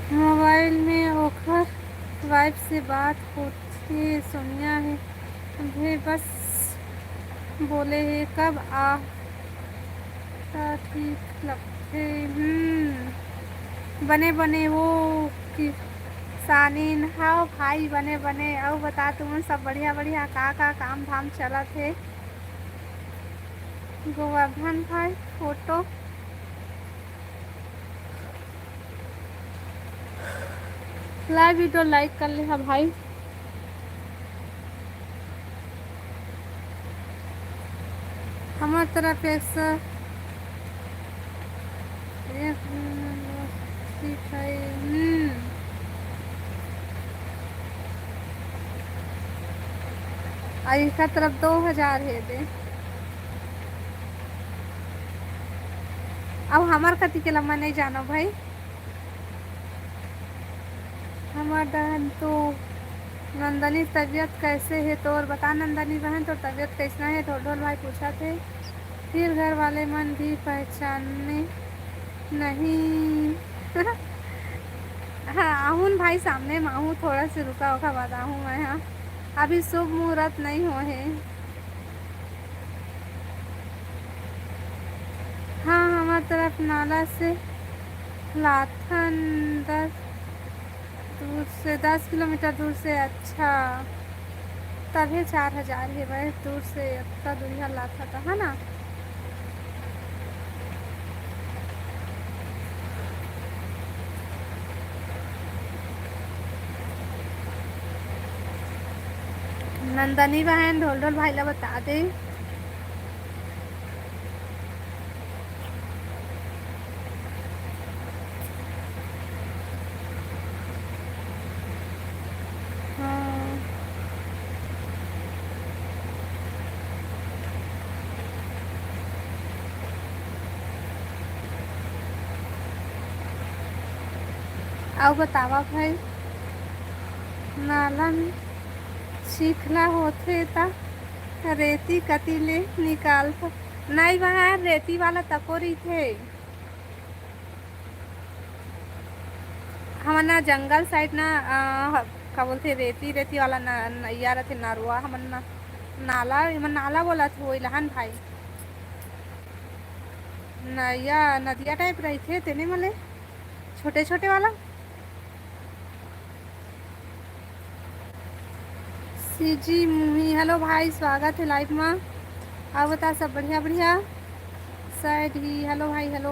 मोबाइल में ओखर वाइफ से बात होती सोनिया है वे बस बोले है कब आ ठीक लगते। बने बने वो कि सानीन हाँ भाई बने बने। और बता तुम सब बढ़िया बढ़िया का काम धाम चला थे। गोवर्धन भाई फोटो लाइव वीडियो लाइक कर ले हाँ भाई। हमारे तरफ एक आई का तरफ 2000 है दे। अब हमार कति के लम्बा नहीं जानो भाई। हमार बहन तो नंदनी तबीयत कैसे है तो और बता नंदनी बहन तो तबीयत कैसा है। ढोल ढोल भाई पूछा थे फिर घर वाले मन भी पहचानने नहीं। हाँ आहून भाई सामने में आहूँ थोड़ा सा रुका होगा बाद आहूँ मैं। हाँ अभी शुभ मुहूर्त नहीं हो है। हाँ हमारी तरफ नाला से लाथन 10 किलोमीटर दूर से। अच्छा तभी 4000 है भाई दूर से इतना दूरिया लाथा था है ना। नंदनी बहन ढोल ढोल भाई ला बता दे आओ बतावा भाई, नाला में सीखला होथे ता रेती कती ले निकाल तो नहीं बाहर रेती वाला तकोरी थे। हम ना जंगल साइड ना का बोलते रेती रेती वाला ना नैया रहते नरुआ हमन ना नाला हमन नाला बोला थे वही लहन भाई नैया नदिया टाइप रही थे तेने मले छोटे छोटे वाला। सीजी मुही हेलो भाई स्वागत है लाइव में। आप बता सब बढ़िया बढ़िया शायद ही हेलो भाई हेलो।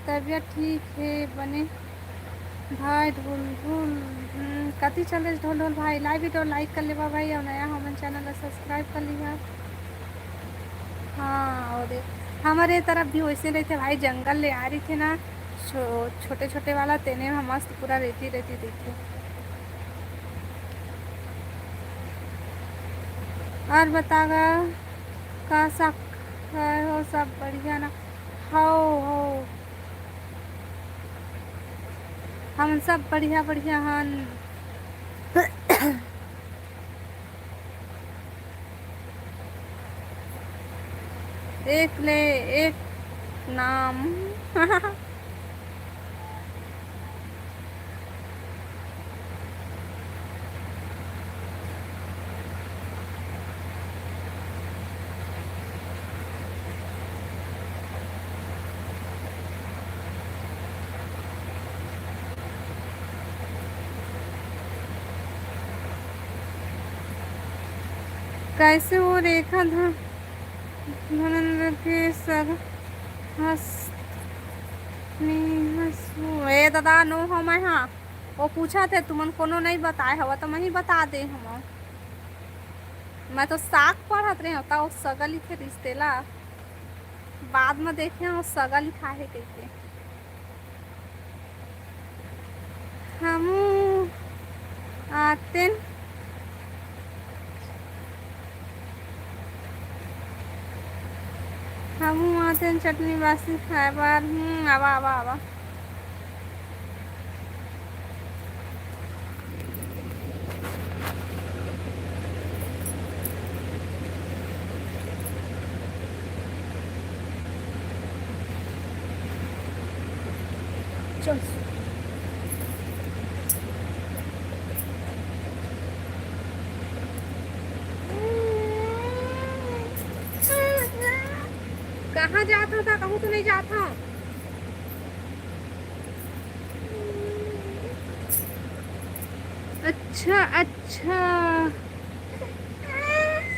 तबीयत ठीक है बने भाई ढोल ढोल कति चले ढोल ढोल भाई लाइव वीडियो लाइक कर लेवा भाई और नया हमन चैनल सब्सक्राइब कर लिया। हाँ और देख हमारे तरफ भी वैसे रहते भाई जंगल ले आ रही थे ना छोटे छोटे वाला तेने में मस्त पूरा रेती रेती देखे। और बतागा का सब हो सब बढ़िया ना। हो हम सब बढ़िया बढ़िया हन। एक ले एक नाम कैसे वो रेखा धनंजय के सर ए दादा नो हो मैं हाँ वो पूछा थे तुमन कोनो नहीं बताए हवा तो मैं ही बता दे हम मैं तो साग पढ़त रहे होता वो सगल ही थे रिश्तेला बाद में देखे वो सगल ही खाए कैसे हम आते हम आते चटनी बासी खाए बार आवा आवा आवा चल कहाँ जाता था कहूँ तो नहीं जाता। अच्छा अच्छा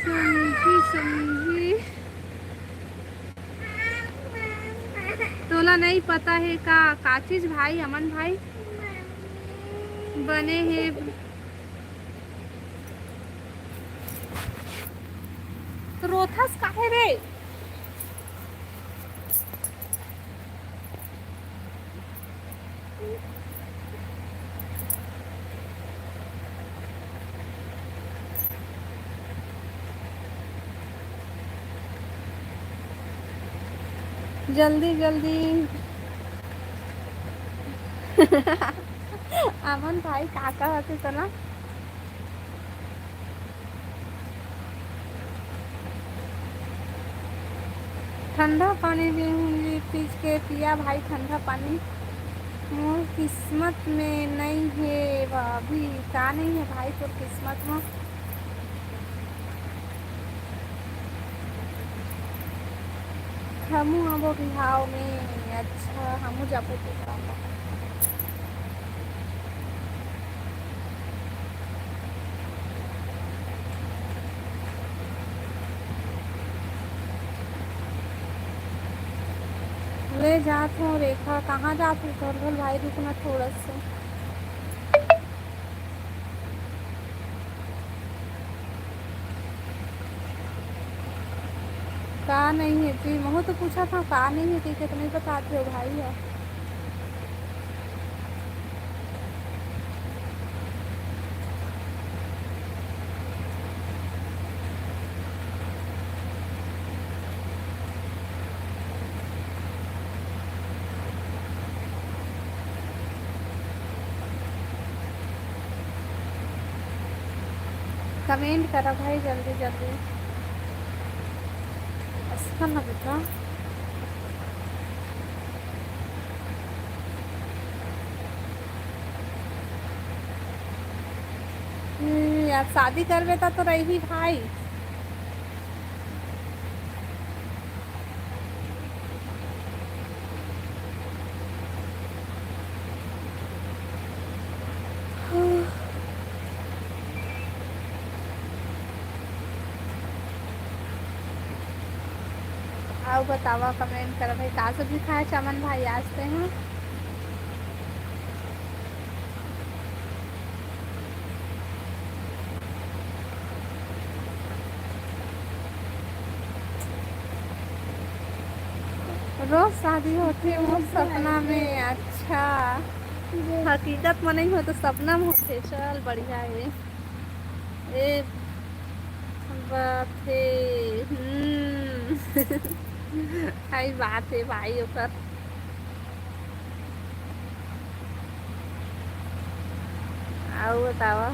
समझी समझी तोला नहीं पता है का चीज भाई अमन भाई बने हैं तो रोथस काहे रे। जल्दी जल्दी अमन भाई काका होते तो ना ठंडा पानी भी पीस के पिया भाई ठंडा पानी मोर किस्मत में नहीं है भाभी का नहीं है भाई तो किस्मत में हमू अब बिहाव में अच्छा हमू जाबो तो ले जात हूँ रेखा कहाँ जात हूँ ढोल भाई रुकना थोड़ा सा का नहीं है जी मैं तो पूछा था का नहीं है ठीक है तो नहीं बताते हो भाई है कमेंट करो भाई जल्दी जल्दी। ऐसे करना बेटा। यार शादी कर बेटा तो रही भाई। आओ बतावा कमेंट करो भाई का सब्जी खाए चमन भाई आज से हैं। रोज शादी होती है वो सपना में अच्छा। हकीकत में नहीं हो तो सपना में होते चल बढ़िया है। ए बात है। आई बात है भाई ओकर। आओ बतावा।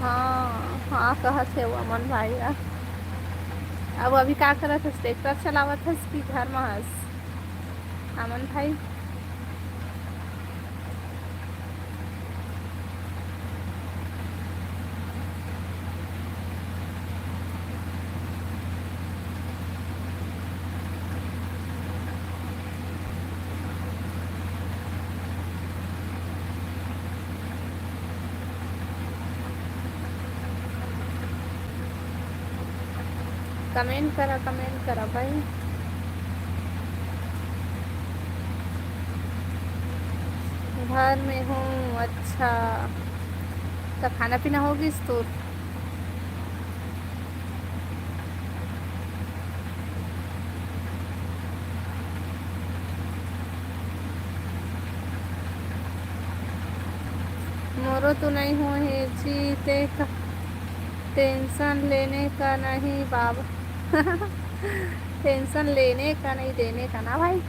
हाँ हाँ कहत है वो अमन भाई यार। अब अभी का करत हस ट्रैक्टर चलावत हस कि घर में हस अमन भाई। कमेंट करा भाई। घर में हूँ अच्छा। तो खाना पीना होगी तो। मोरो तो नहीं हुए है जीते का। टेंशन लेने का नहीं बाबा। टेंशन लेने का नहीं देने का ना भाई।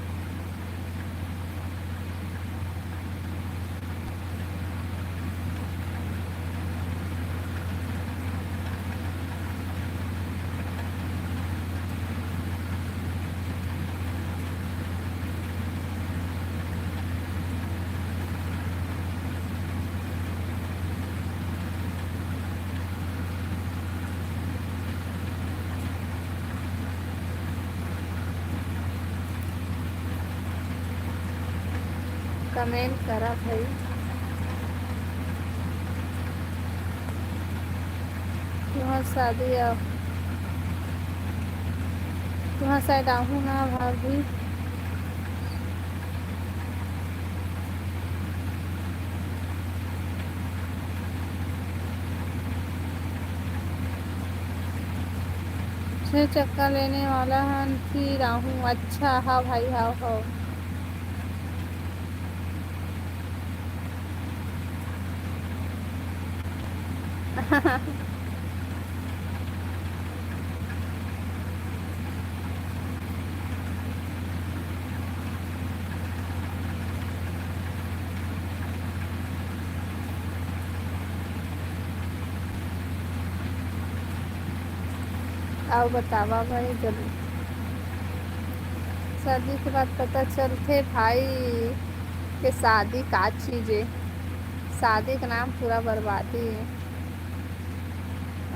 कमेंट करा भाई। तुम्हारा शादी अब तुम्हारा शायद आहू ना भाभी। छह चक्का लेने वाला हन फिर आहू अच्छा हाँ भाई हाँ हो। आओ बतावा भाई जल्दी। शादी के बाद पता चलते भाई कि शादी का चीज है। शादी का नाम पूरा बर्बादी है।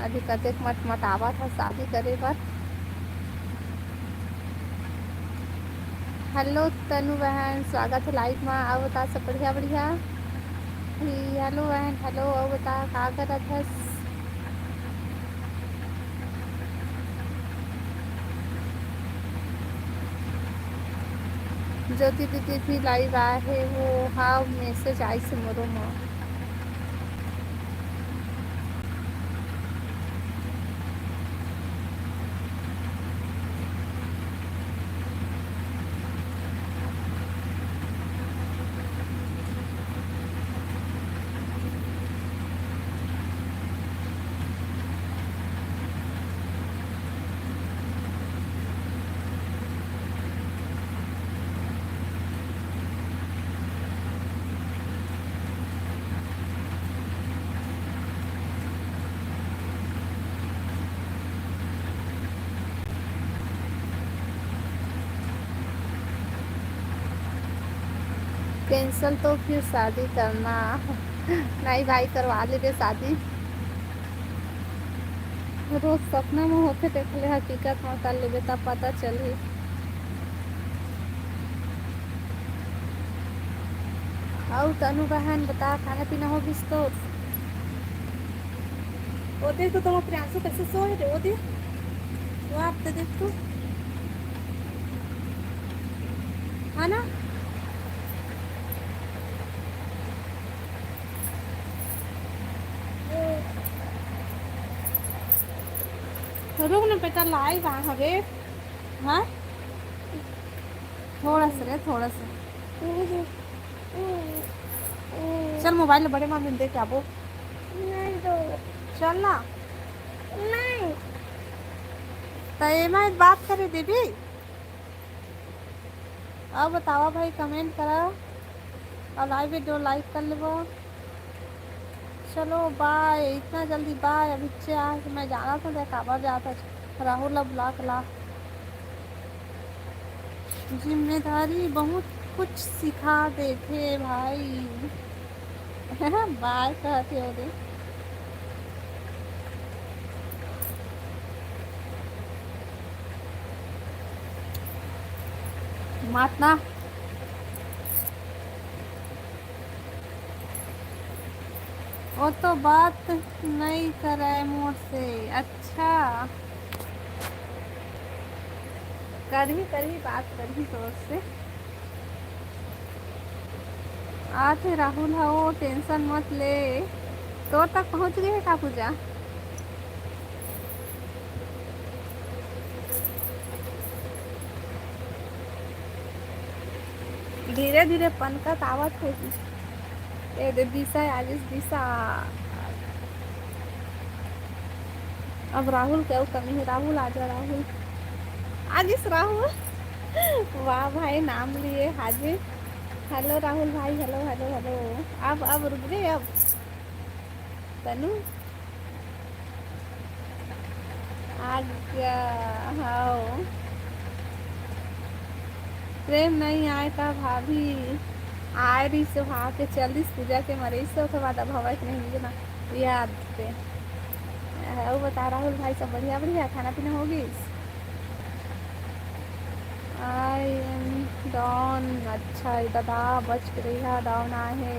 अभी कतेक मत मतावा था शादी करे पर। हेलो तनु बहन स्वागत है लाइव में आओ बता सब बढ़िया बढ़िया। हेलो बहन हेलो आओ बता का करत है। ज्योति दीदी भी लाइव आए है वो हाँ मैसेज आई से मोरो में। कैंसल तो फिर शादी करना। नहीं भाई, करवा ले शादी। रोज सपना में होके देख ले, हकीकत में कर लेबे तब पता चली। और तनु बहन बता, खाना पीना हो गइस तो? वो देख तो तुम प्रियांशु कैसे सोए रे, वो देख, वो आप तो देख तो, है ना। रुक ना बेटा, लाई वहाँ हवे। हाँ, थोड़ा सा रे, थोड़ा सा। चल मोबाइल बड़े मामी दे के आबो। चल ना। नहीं, तो ये मैं बात करे दीदी। अब बतावा भाई, कमेंट करा और लाइव वीडियो लाइक कर लेबो। चलो बाय, इतना जल्दी बाय। अभी से आज मैं जाना था, देखा काबर जाता राहुल अब ब्लॉक ला। जिम्मेदारी बहुत कुछ सिखा देते भाई। बाय कहते हो रे। मत ना। वो तो बात नहीं करे मोर से। अच्छा, करही बात करही तो से। आते राहुल हो, टेंशन मत ले। तो तक पहुंच गए का पूजा? धीरे धीरे पनकत आवत है। ए दे दिशा, आज दिशा। अब राहुल क्या कमी है? राहुल आजा, राहुल आज इस राहुल। वाह भाई, नाम लिए हाजिर। हेलो राहुल भाई, हेलो हेलो हेलो। अब रुक गए अब। तनु आ गया। हाँ, प्रेम नहीं आए था भाभी। आए रही से वहाँ के चलिस पूजा के मरे से के बाद अब हवा के नहीं मुझे ना याद पे। वो बता राहुल भाई, सब बढ़िया बढ़िया, खाना पीना होगी? I am down. अच्छा दादा बच के रही है, डाउन आए है।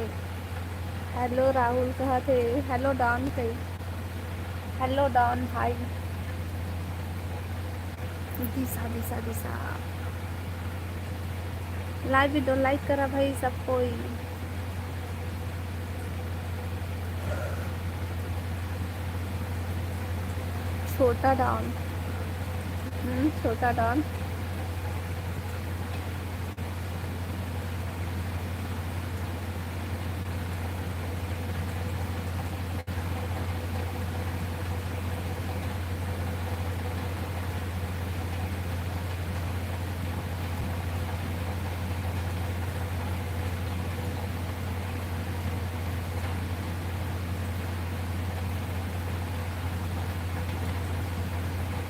हेलो राहुल कहते, हेलो डाउन कही। हेलो डाउन भाई। दिशा दिशा दिशा, लाइव वीडियो लाइक करा भाई सब कोई। छोटा डाउन। छोटा डाउन।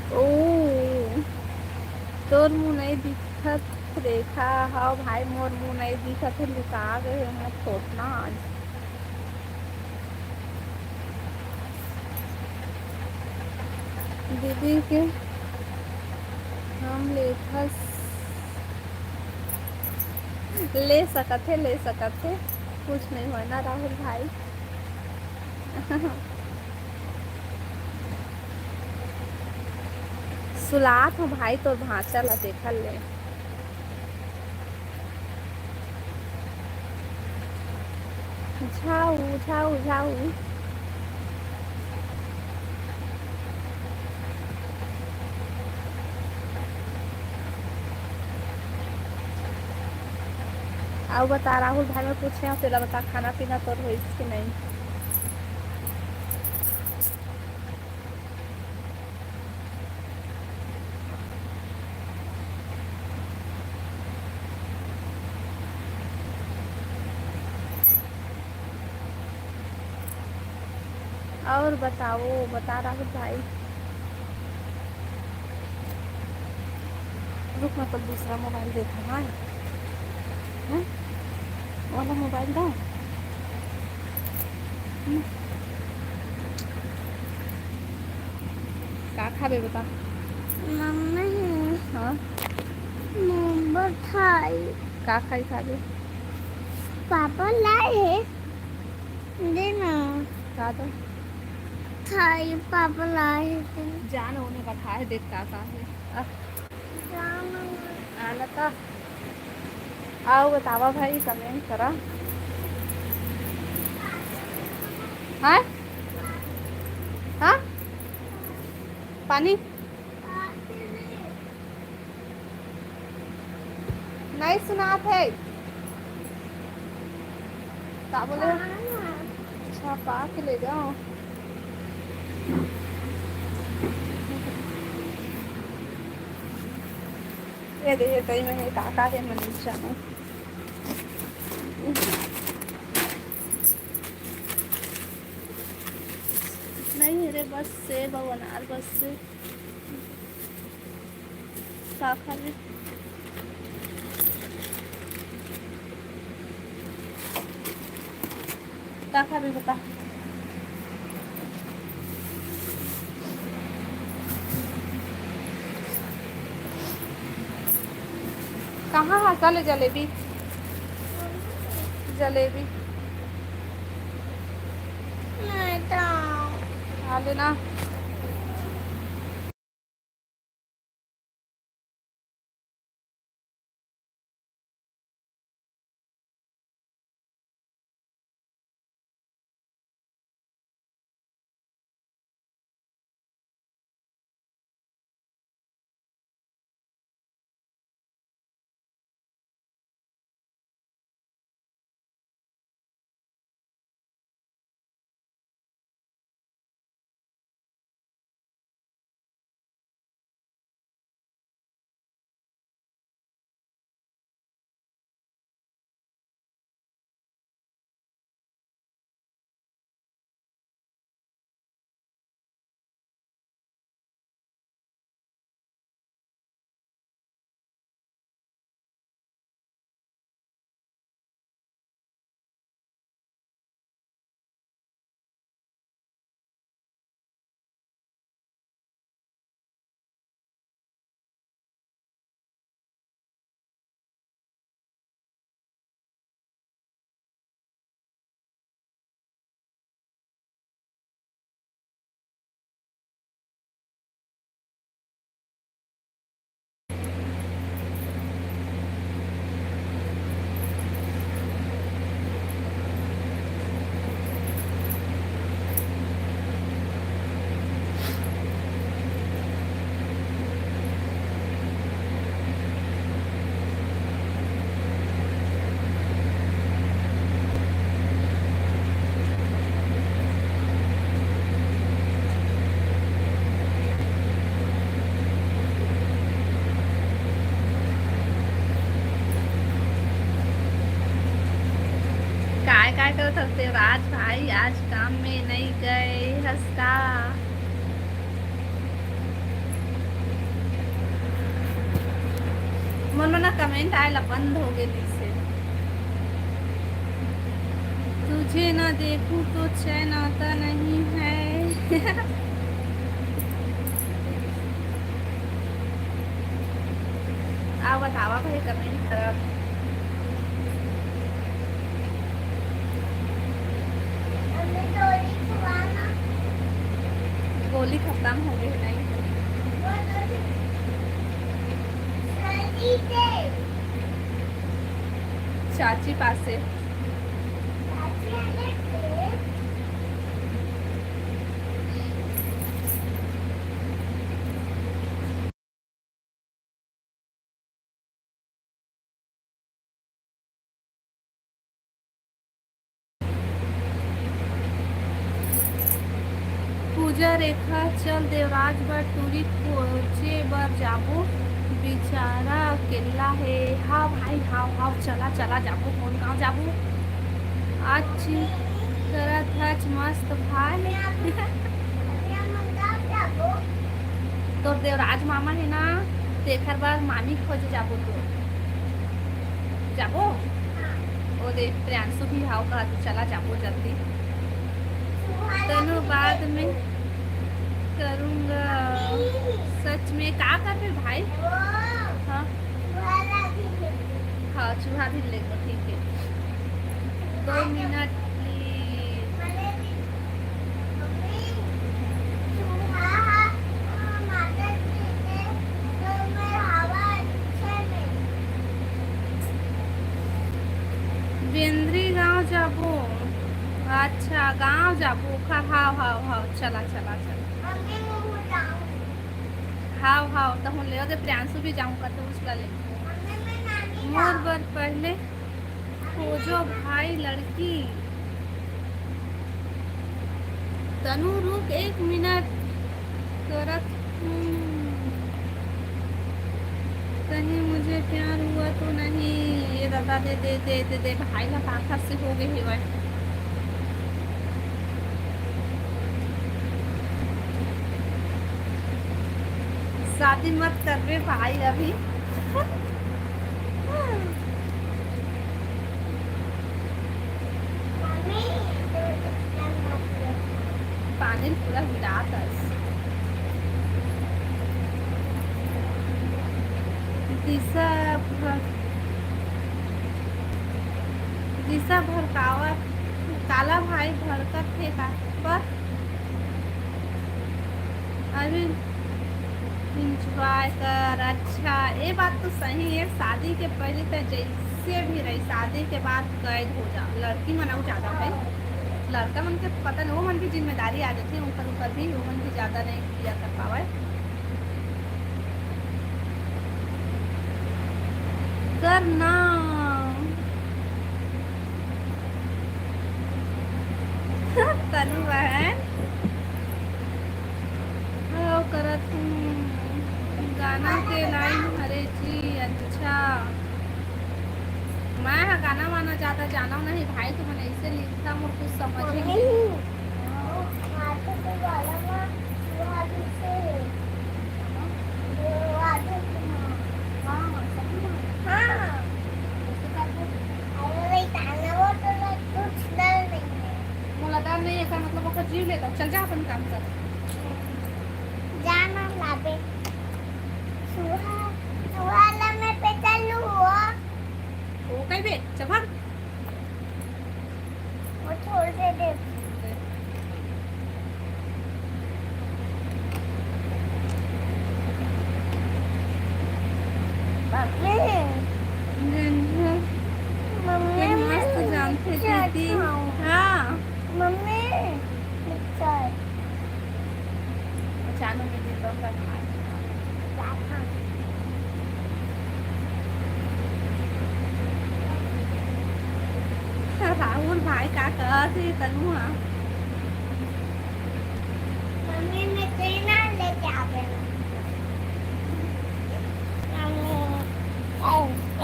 ओ, तोर मुँह नहीं दिखत रेखा। हाँ भाई, मोर मुँह नहीं दिखत है, लुका गए मुँह छोटना आज। दीदी के हम ले सकत है, ले सकत है। कुछ नहीं हो ना राहुल भाई। सुलात हो भाई, तो भाषा ला देखल ले। झाऊ झाऊ झाऊ। अब बता राहुल भाई, मैं पूछे फिर बता, खाना पीना तो हो इसकी नहीं? और बताओ, बता राहुल भाई। रुक, मैं तो दूसरा मोबाइल देखा है। वाला मोबाइल दो। का खाबे बता। मम्मी हाँ मोमो खाई। का खाई खाबे। पापा लाए देना का दो खाई पापा लाए थे। जान होने का था है देख का है जाना आना था। आओ बतावा भाई कमेंट करा। हाँ हाँ पानी नहीं सुना थे। का बोले अच्छा पा के ले जाओ। ये दे कहीं में काका है मनीषा में। नहीं रे बस से भवनार बस से काका में काका भी बता। कहाँ हाँ चले जलेबी जलेबी नहीं तो खा लेना। काय करत सकते हो आज भाई आज काम में नहीं गए हंसता। मन ना कमेंट आयला बंद हो गए से। तुझे ना देखूं तो चैन आता नहीं है। आओ बतावा भाई कमेंट कर। हमें डोरी खुआना गोली खत्म हो गई नहीं। सही से चाची पास से पूजा रेखा चल देवराज बर टूरी खोजे बर जाबो बेचारा अकेला है। हाँ भाई हाँ हाँ चला चला जाबो कौन गाँव जाबो आज करत हच मस्त भाई। तो देवराज मामा है ना तेखर बाद मामी खोजे जाबो तो जाबो वो दे प्रियांशु भी हाव कहा तो चला जाओ जल्दी। तनु बाद में करूँगा। सच में क्या कर रहे भाई? हाँ हाँ चूहा भी लेगा ठीक है। 2 मिनट प्लीज। बेंद्री गांव जाबो। अच्छा गांव जाबो खा हाव हाव हाव चला चला चला। हाव हाव तो हम ले प्रियांशु भी जाऊँगा तो उसका ले मोर बर पहले खोजो भाई लड़की। तनु रुक 1 मिनट करत हूँ। कहीं मुझे प्यार हुआ तो नहीं? ये दादा दे दे दे दे दे भाई ला पाखा से हो गए है। शादी मत कर रहे भाई अभी। पानी पूरा गिरा था। दिशा भड़कावा काला भाई भड़कत थे का पर अभी इंजॉय कर। अच्छा ये बात तो सही है। शादी के पहले तो जैसे भी रही शादी के बाद कैद हो जा। लड़की मना ज़्यादा है लड़का मन के पता नहीं वो मन की जिम्मेदारी आ जाती है ऊपर भी वो मन की ज़्यादा नहीं किया कर पावा करना। तनु बहन हाँ करत हूँ गाना के लाइन हरे जी। अच्छा मैं गाना वाना ज़्यादा जाना नहीं भाई तो मैंने ऐसे लिखता हूँ कुछ समझ ही नहीं। मुलाकात नहीं ऐसा मतलब वो जीव लेता चल जा अपन काम कर जाना लाबे सुहाला में पे चलू हुआ वो कहीं बे चल भाग। वो छोड़ दे मम्मी मस्त जानते दीदी। हाँ मम्मी मिक्सर चानू में दिन का राहुल भाई का कहते तनु हाँ मम्मी मैं ट्रेन लेके आवे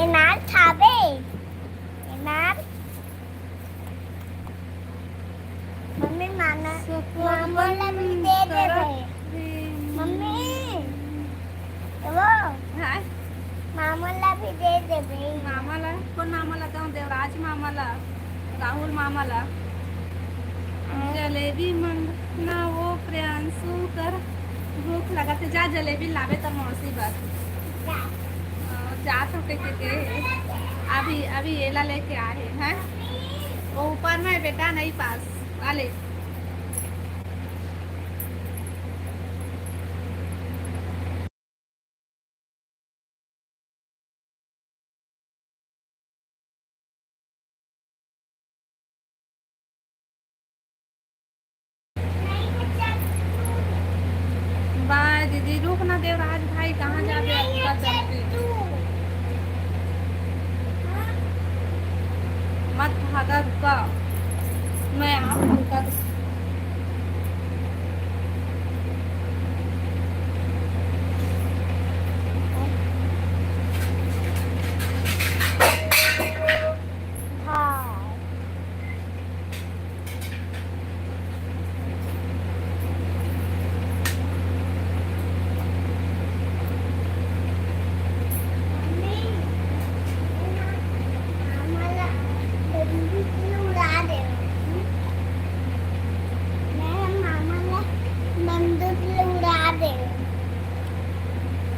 इनार खाबे इनार मम्मी मामा मामा भी दे दे भाई मम्मी वो हाँ मामा भी दे दे भाई मामाला कौन मामाला तो देवराज मामाला राहुल मामाला जलेबी मंगना वो प्रियांशु कर भूख लगा तो जा जलेबी लावे तो मौसी बस जा तो के अभी अभी एला लेके आए हैं वो ऊपर में बेटा नहीं पास वाले बाय दीदी रुक ना देवराज भाई कहाँ जा रहे आपका चलते मत भागा रुका मैं आपका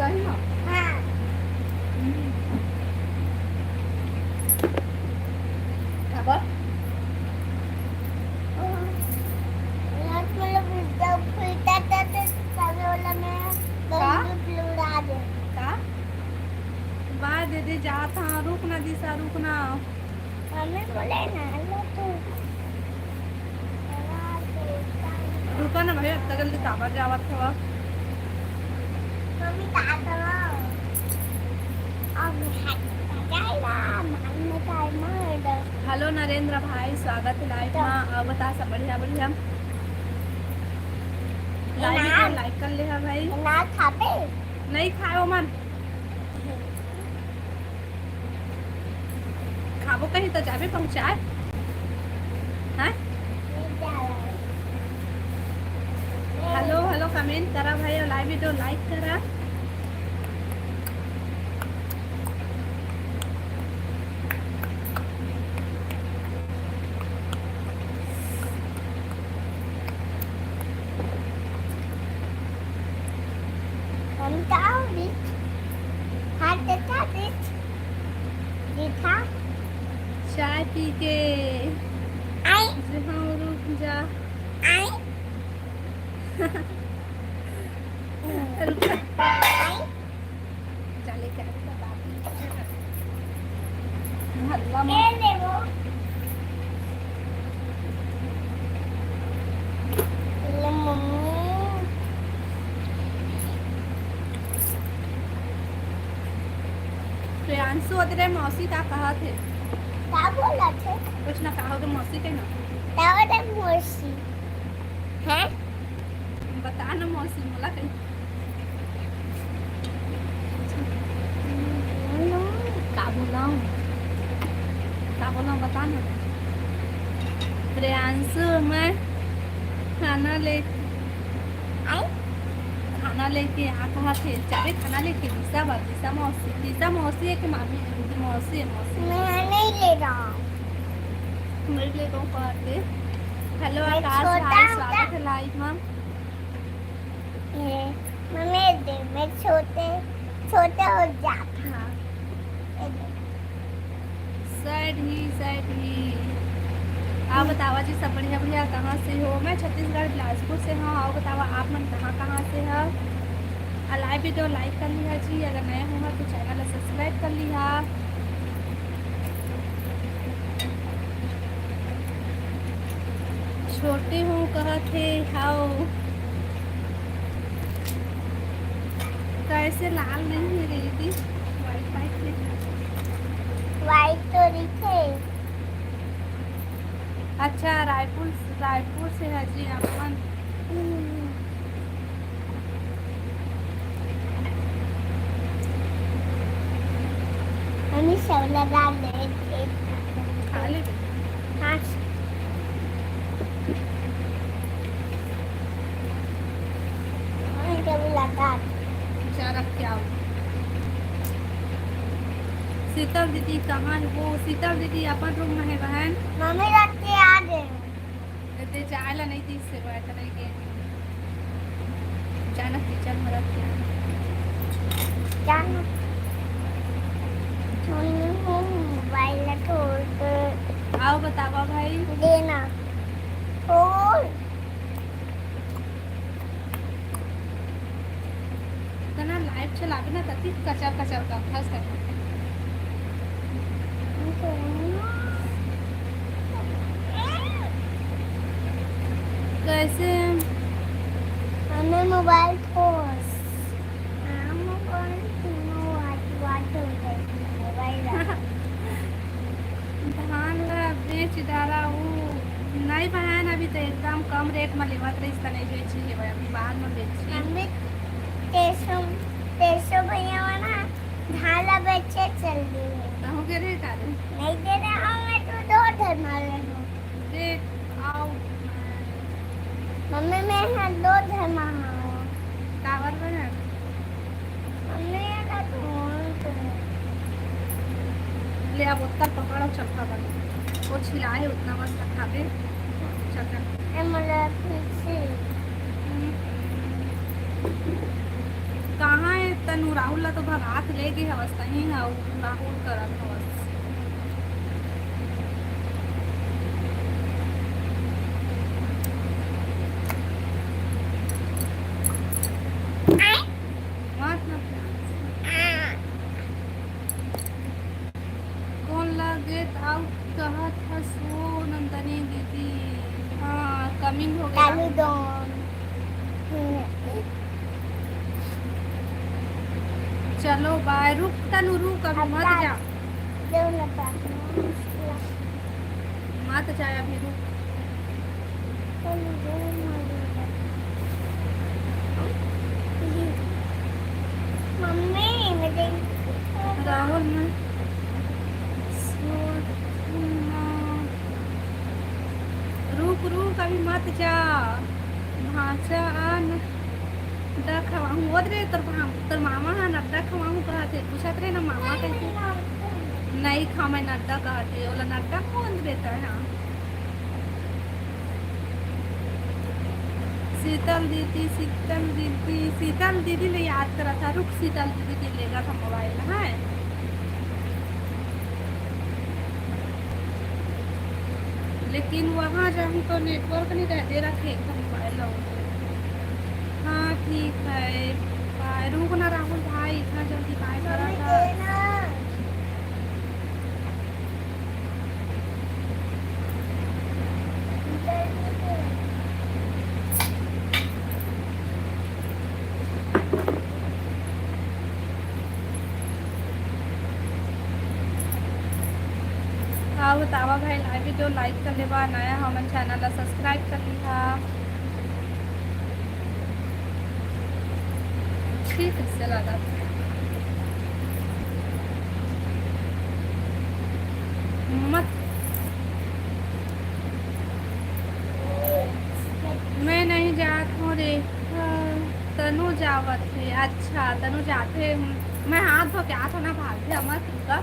सही ना हाँ खबर नट मतलब जब फूलता था तो सामने वाला में का? बंदूक उड़ा दे का बाय दीदी जात हाँ रुक ना दिशा रुक ना मम्मी बोले ना लो तू रुका ना भैया इतना जल्दी काबर जावत हवा मम्मी का करो अब हाथ जाएगा मारने का मार हेलो नरेंद्र भाई स्वागत है लाइव में अब बता सब बढ़िया बढ़िया लाइव को लाइक कर ले भाई ना खाते नहीं खाओ मन खाबो कहीं तो जाबे पहुंचाए हैं हेलो हेलो कमेंट करा भाई और लाइव वीडियो लाइक करा हम ताऊ दिख हाथ देखा दिख दिखा चाय पी के आई जहाँ रुक जा आई रुक आई चले क्या हल्ला ले ले वो ले मम्मी प्रियांशु तेरे मौसी का कहा थे क्या बोला थे कुछ ना कहा तो मौसी के ना ताऊ मोसी हैं बता ना मौसी बोला कहीं का बोला बता ना प्रियांशु मैं खाना लेके आ कहा थे चाहे खाना लेके दिशा मौसी है कि मामी मौसी है मौसी मैं नहीं ले रहा मेरे लिए तो कहते हेलो मैं आकाश छोटा भाई हूँ स्वागत है लाइव में ये मम्मी दे मैं छोटे छोटे हो जाता हाँ ये दे। सैड ही आप बतावा जी सब बढ़िया बढ़िया कहाँ से हो मैं छत्तीसगढ़ बिलासपुर से हूँ आओ बतावा आप मन कहाँ से है लाइव वीडियो लाइक कर लिया जी अगर नया होगा तो चैनल सब्सक्राइब कर लिया छोटे हूँ कहा थे हाओ कैसे लाल नहीं है दीदी वाइट तो दिखे अच्छा रायपुर से है जी अपन मम्मी सब लगा ले खा ले हाँ सब लगा बेचारा क्या हो शीतल दीदी कहाँ है वो शीतल दीदी अपन रूम में है बहन मम्मी रख के आ गए कहते जायला नहीं थी इससे बैठ रही के अचानक किचन में रख के जाना मोबाइल छोड़ आओ बतावा भाई देना और तना लाइव चलावे ना तभी कचर का फंस कर कैसे हमें मोबाइल फोन धान ला बेच डाला वो नहीं बहन अभी तो एकदम कम रेट में लेवत रही इसका नहीं बेची है भाई अभी बाद में बेची हमें 300 भैया ना ढाला बच्चे चल रही है कहूँ के रे का रे नहीं दे रहा हूँ मैं तो 2 धर्मा ले लूँ देख आओ मम्मी मैं यहाँ 2 धर्मा हूँ कावर बना मम्मी यहाँ तो ले अब उत्तर पकड़ो चक्का बना वो छिलाए उतना बस रखा दे चक्का मतलब फिर से कहाँ है तनु राहुल ला तो भगात ले गई हवस तही हाउ राहुल करत हवस मत न कौन लगे आउ कहत हसो नंदनी दीदी हाँ कमिंग हो गया चलो बाय रुक तनु रुक अभी मत जा मत जाए अभी रुक मम्मी मुझे राहुल में रुक रुक अभी मत जा भाषा आन अड्डा खवाऊँ बोल रहे तोर मामा है न अड्डा खवाऊँ कहते पूछत रहे ना मामा कैसे नहीं खा मैं नड्डा कहते बोला नड्डा कौन देता है हाँ शीतल दीदी ने याद करा था रुक शीतल दीदी के लेगा था मोबाइल है लेकिन वहाँ जाऊँ तो नेटवर्क नहीं दे रखे एकदम मोबाइल हाँ ठीक है बाय रुक ना राहुल भाई इतना जल्दी बाय करा था हाँ बतावा भाई लाइव वीडियो लाइक कर लेवा नया हमन चैनल ला सब्सक्राइब कर लिहा ठीक है चला था मत मैं नहीं जात हूँ रे तनु जावत है अच्छा तनु जाते मैं हाथ धो के आता ना भाग गया मत का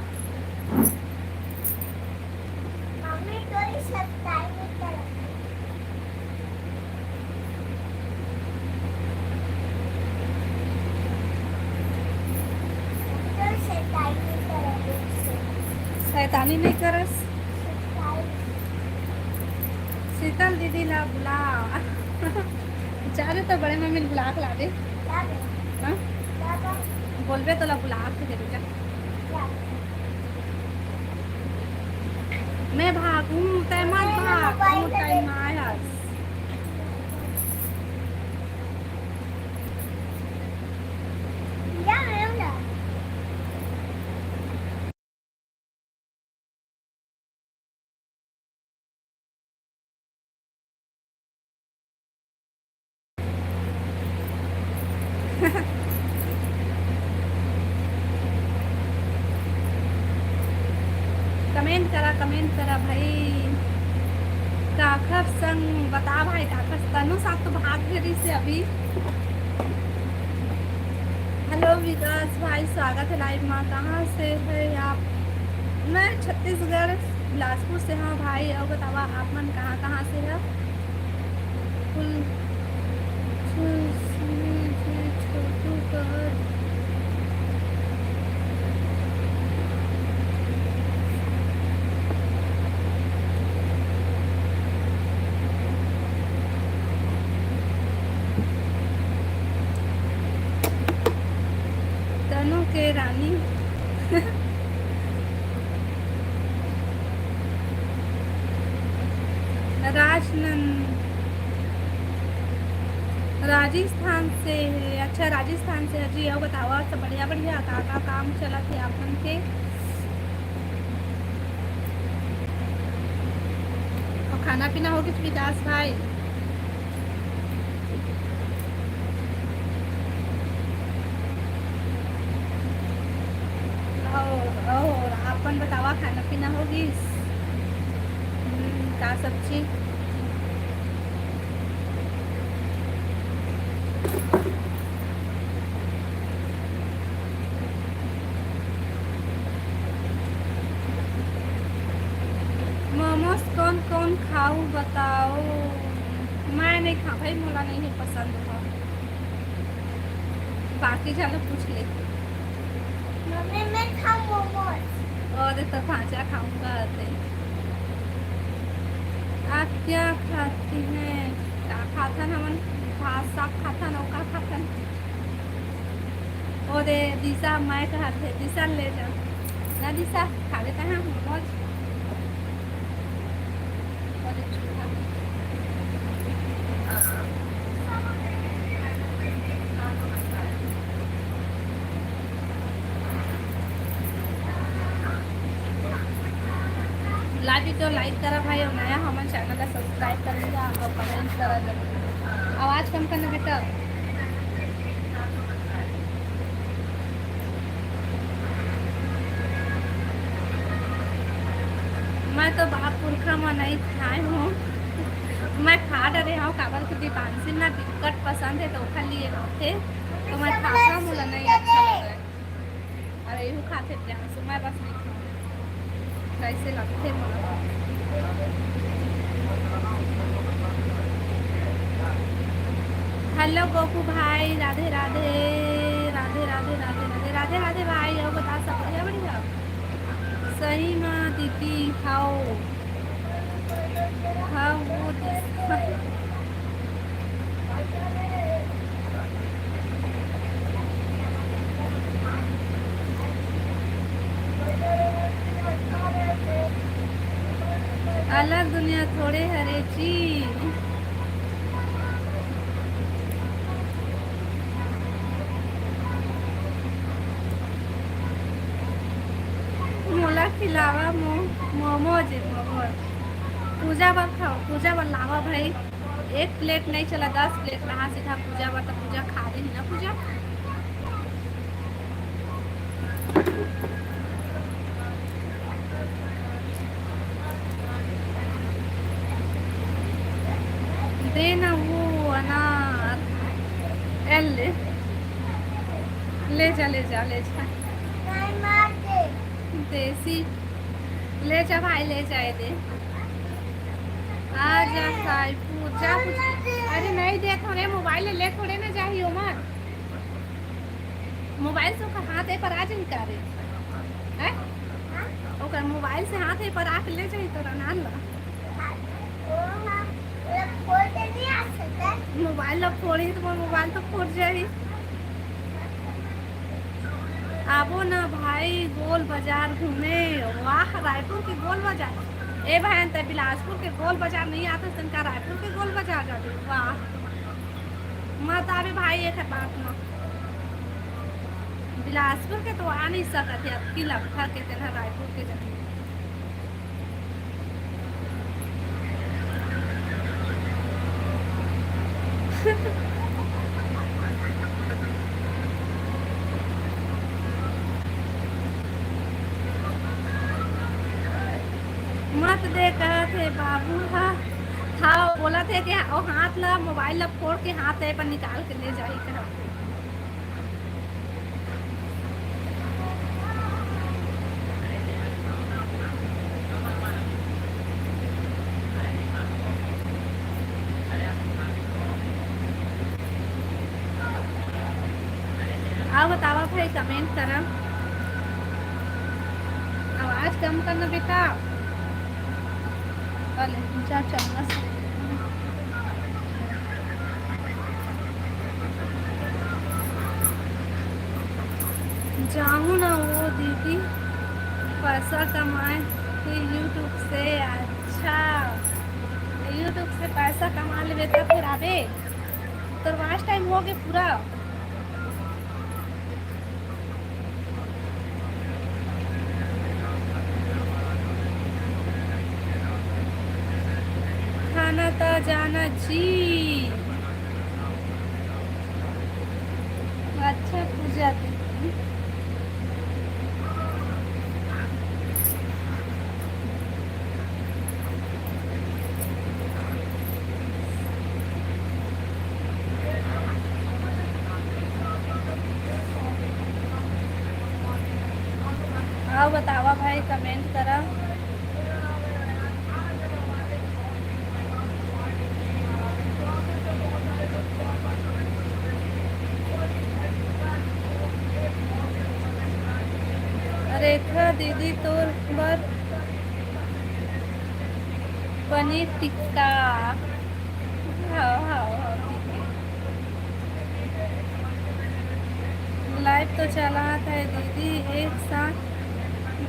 शैतानी नहीं करस शीतल दीदी ला बुला चाहे तो बड़े मम्मी बुला के ला दे हाँ? बोलबे तो ला बुला के दे जा मैं भागूं तय मत भाग टाइम आया कमेंट करा भाई काखर संग बता भाई काखर तनु साथ तो भाग रही से अभी हेलो विकास भाई स्वागत है लाइव में कहाँ से है आप मैं छत्तीसगढ़ बिलासपुर से हाँ भाई और बतावा आप मन कहाँ से है छोटू कर के रानी राजस्थान से है अच्छा राजस्थान से जी आओ बताओ सब बढ़िया बढ़िया का काम चला थे आपन के और खाना पीना हो गया विकास भाई और आपन बतावा खाना पीना होगी का सब्जी मोमोज कौन खाऊं बताओ मैं नहीं खा भाई मोला नहीं है पसंद था बाकी चलो पूछ ले। मम्मी मैं खाऊं मोमोज। और तो भाजा खाऊंगा ते। आप क्या खाती हैं? क्या खाता ना मन? भात साग खाता ना का खाता और दिशा मैं कहते दिशा ले जा ना दिशा खा लेता है मोमोज और चूल्हा लाइक तो लाइक करा भाई और नया हमारे चैनल का सब्सक्राइब कर लिया और कमेंट करा जरूर। आवाज़ कम करना बेटा। मैं तो बाप पुरखा में नहीं खाए हूँ। मैं खा डरे हूँ काबर की दीपांशी ना टिकट पसंद है तो खा लिए थे तो मैं खाता मुझे नहीं अच्छा लग रहा है। अरे यू खाते ध्यान से मैं बस नहीं खाऊँ कैसे लगते मुझे। हेलो गोपू भाई राधे राधे राधे राधे राधे राधे राधे राधे भाई और बता सब बढ़िया बढ़िया सही माँ दीदी खाओ खाओ वो अलग दुनिया थोड़े हरे जी। मोला खिलावा मोमोज मोमोज पूजा बर खाओ पूजा बर लावा भाई। एक प्लेट नहीं चला 10 प्लेट रहा सीधा पूजा बर तो पूजा खा रही ना पूजा। देना वो अनार एल ले जा ले जा ले जा देसी ले जा भाई ले जाए दे आ जा साईपुर जा अरे नहीं देखो रे मोबाइल ले थोड़े ना चाहिए उमर मोबाइल से हाथ पर आज निकाल रहे हैं ओकर मोबाइल से हाथ पर आके ले जाए तो नान ला मोबाइल ला फोड़ी तो मोबाइल तो फूट जाए। आबो ना भाई गोल बाजार घूमे। वाह रायपुर के गोल बाजार ए बहन ते बिलासपुर के गोल बाजार नहीं आता तनका रायपुर के गोल बाजार जाते। वाह मत आवे भाई एक बात में बिलासपुर के तो आ नहीं सकते अब की लगता के तना रायपुर के जगह मत दे कहे थे बाबू हाँ बोला थे कि ओ हाथ ला मोबाइल ला फोड़ के हाथ पर निकाल के ले जाई कर आओ बतावा भाई कमेंट करा आवाज कम करना बेटा। जा चलना जाऊँ ना वो दीदी पैसा कमाए थे यूट्यूब से। अच्छा यूट्यूब से पैसा कमा ले तो फिर आबे तो वाच टाइम हो गए पूरा। खाना तो जाना जी। अच्छा पूजा आओ बतावा भाई कमेंट करा। रेखा दीदी तोर बर पनीर टिक्का। हाँ हाँ हाँ ठीक है। लाइव तो चला था दीदी, एक साथ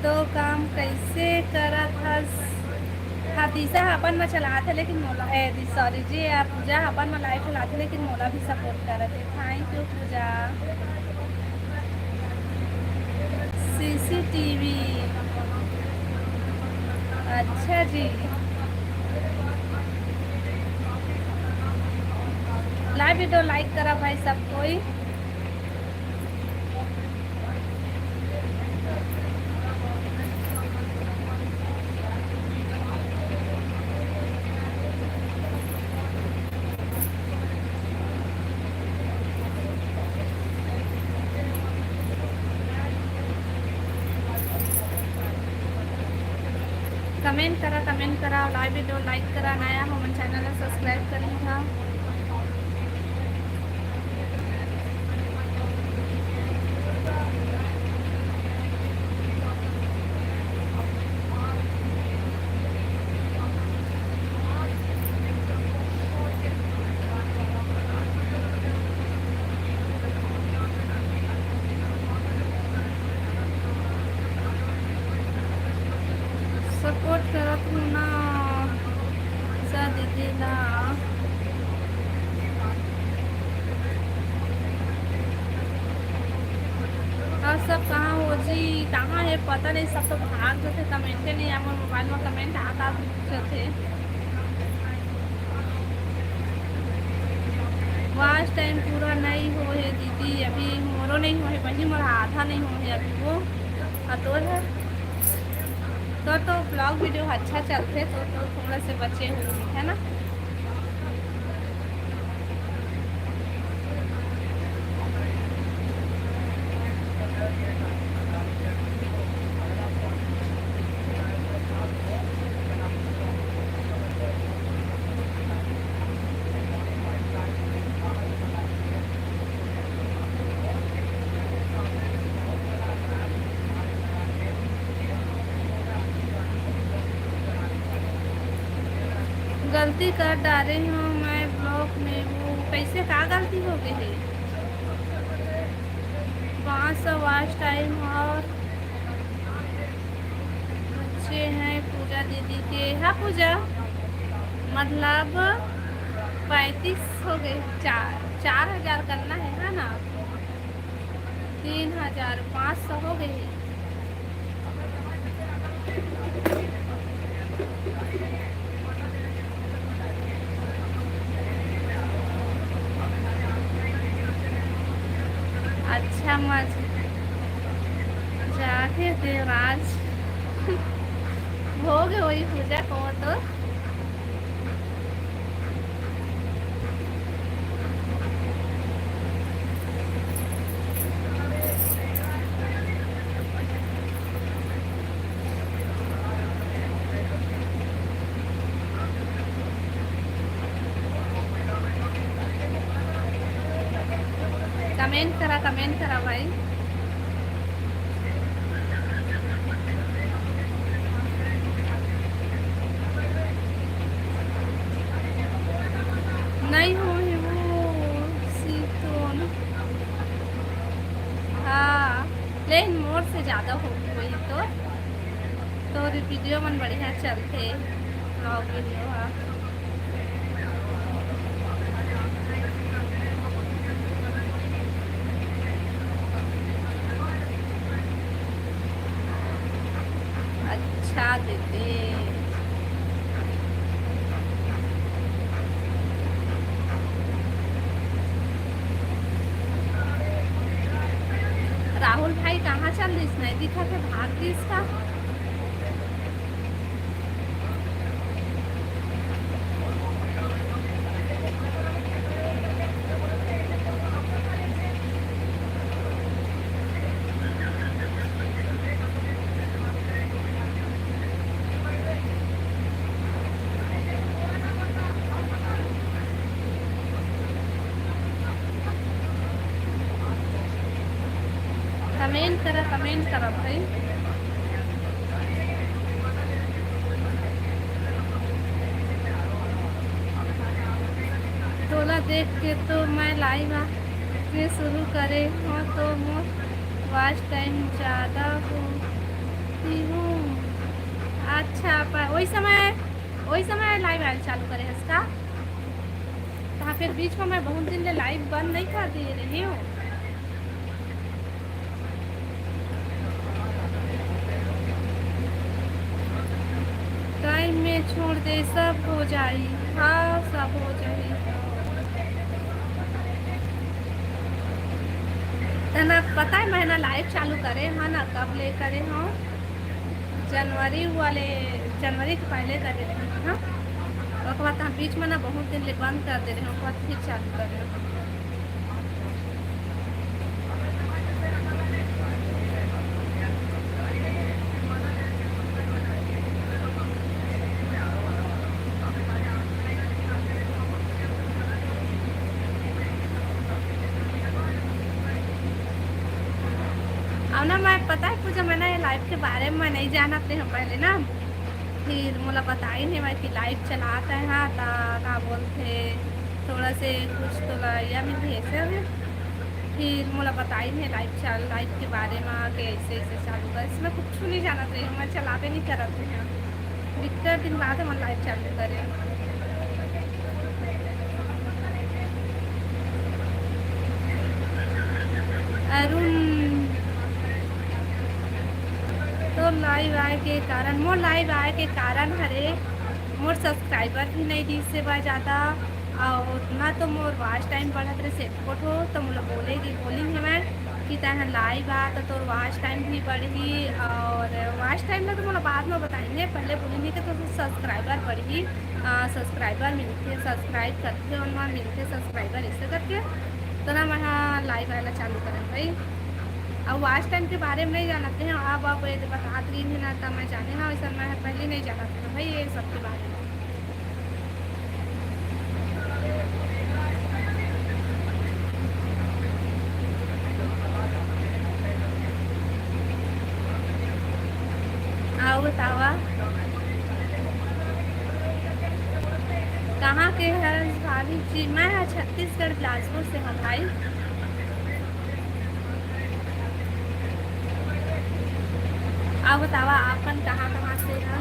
दो काम कैसे करत हस। हाँ तीसरा अपन में चलाते थे लेकिन मोला सॉरी जी आप पूजा अपन में लाइव चलाते लेकिन मोला भी सपोर्ट करत है। Thank you Pooja. सीसीटीवी। अच्छा जी। लाइव वीडियो लाइक करा भाई सब कोई। कमेंट करा लाइव वीडियो लाइक करा, नया हो मन चैनल सब्सक्राइब करी था। सपोर्ट करत हूँ ना सा दीदी ना। और सब कहाँ हो जी, कहाँ है पता नहीं, सब तो भाग जाते कमेंट नहीं आए मोबाइल में कमेंट आता थे। वाच टाइम पूरा नहीं हो है दीदी, अभी मोरो नहीं हो है वही मोरा आधा नहीं हो है अभी वो तो है। तो ब्लॉग वीडियो अच्छा चलते तो थोड़ा से बचे हुए है ना। गलती कर डाले हूँ मैं ब्लॉग में, वो कैसे क्या गलती हो गई है। 500 वॉच टाइम और अच्छे हैं पूजा दीदी के। हाँ पूजा मतलब 35 हो गए, 4,000 करना है ना। 3,500 हो गए। अच्छा मज जाके देवराज हो गए वही पूजा को तो। कमेंट करा भाई। नहीं हो वो सीतोन। हाँ लेकिन मोर से ज़्यादा हो गई तो वीडियो मन बढ़िया चलते ब्लॉग वीडियो। हाँ अच्छा दीदी। राहुल भाई कहाँ चल रही, नहीं दिखा था, भाग गई इसका। कमेंट करा भाई। देख के तो मैं लाइव आके शुरू करे हो तो मोर वॉच टाइम ज़्यादा होती हूँ। अच्छा पर वही समय लाइव आयल चालू करे है इसका। तो फिर बीच में मैं बहुत दिन ले लाइव बंद नहीं कर दे रही हूँ। टाइम में छोड़ दे सब हो जाई। हाँ सब हो जाई। तना पता है महीना लाइव चालू करे हाँ ना कब ले करे हाँ जनवरी वाले जनवरी के पहले करे रहे हाँ। उसके बाद हम बीच में ना बहुत दिन ले बंद कर दे रहे हैं उसके बाद फिर चालू कर रहे हैं। अब ना मैं पता है पूजा मैंने ये लाइव के बारे में नहीं जाना थे हम पहले ना फिर मुझे बताई नहीं मैं कि लाइव चलाता है हाँ का बोलते थोड़ा से कुछ तो या में भी ऐसे है फिर मुझे बताई नहीं लाइव के बारे में कि ऐसे ऐसे चालू कर इसमें कुछ नहीं जाना थे मैं चलावे नहीं करते हैं विक्टर दिन बाद हम लाइव चालू करें। अरुण तो लाइव आए के कारण मोर लाइव आए के कारण हरे मोर सब्सक्राइबर भी नहीं दी से बढ़ जाता और ना तो मोर वॉच टाइम बढ़त रहे सेट हो तो मुझे बोली है मैं कि तरह लाइव आ तो तोर वॉच टाइम भी बढ़ी और वॉच टाइम में तो मुझे बाद में बताएंगे पहले बोलेंगे कि तो सब्सक्राइबर बढ़ी सब्सक्राइबर मिलते सब्सक्राइब करते और वहाँ मिलते सब्सक्राइबर ऐसे करके तो ना मैं लाइव आना चालू करें भाई। अब वॉच टाइम के बारे में नहीं जानते हैं अब ये बता दी है ना तब मैं जाने हाँ वैसा मैं पहले नहीं जाना था भाई ये सब के बारे में। आओ बतावा कहाँ के है भाभी जी। मैं छत्तीसगढ़ बिलासपुर से हूँ भाई। आप बतावा आपन कहाँ से है।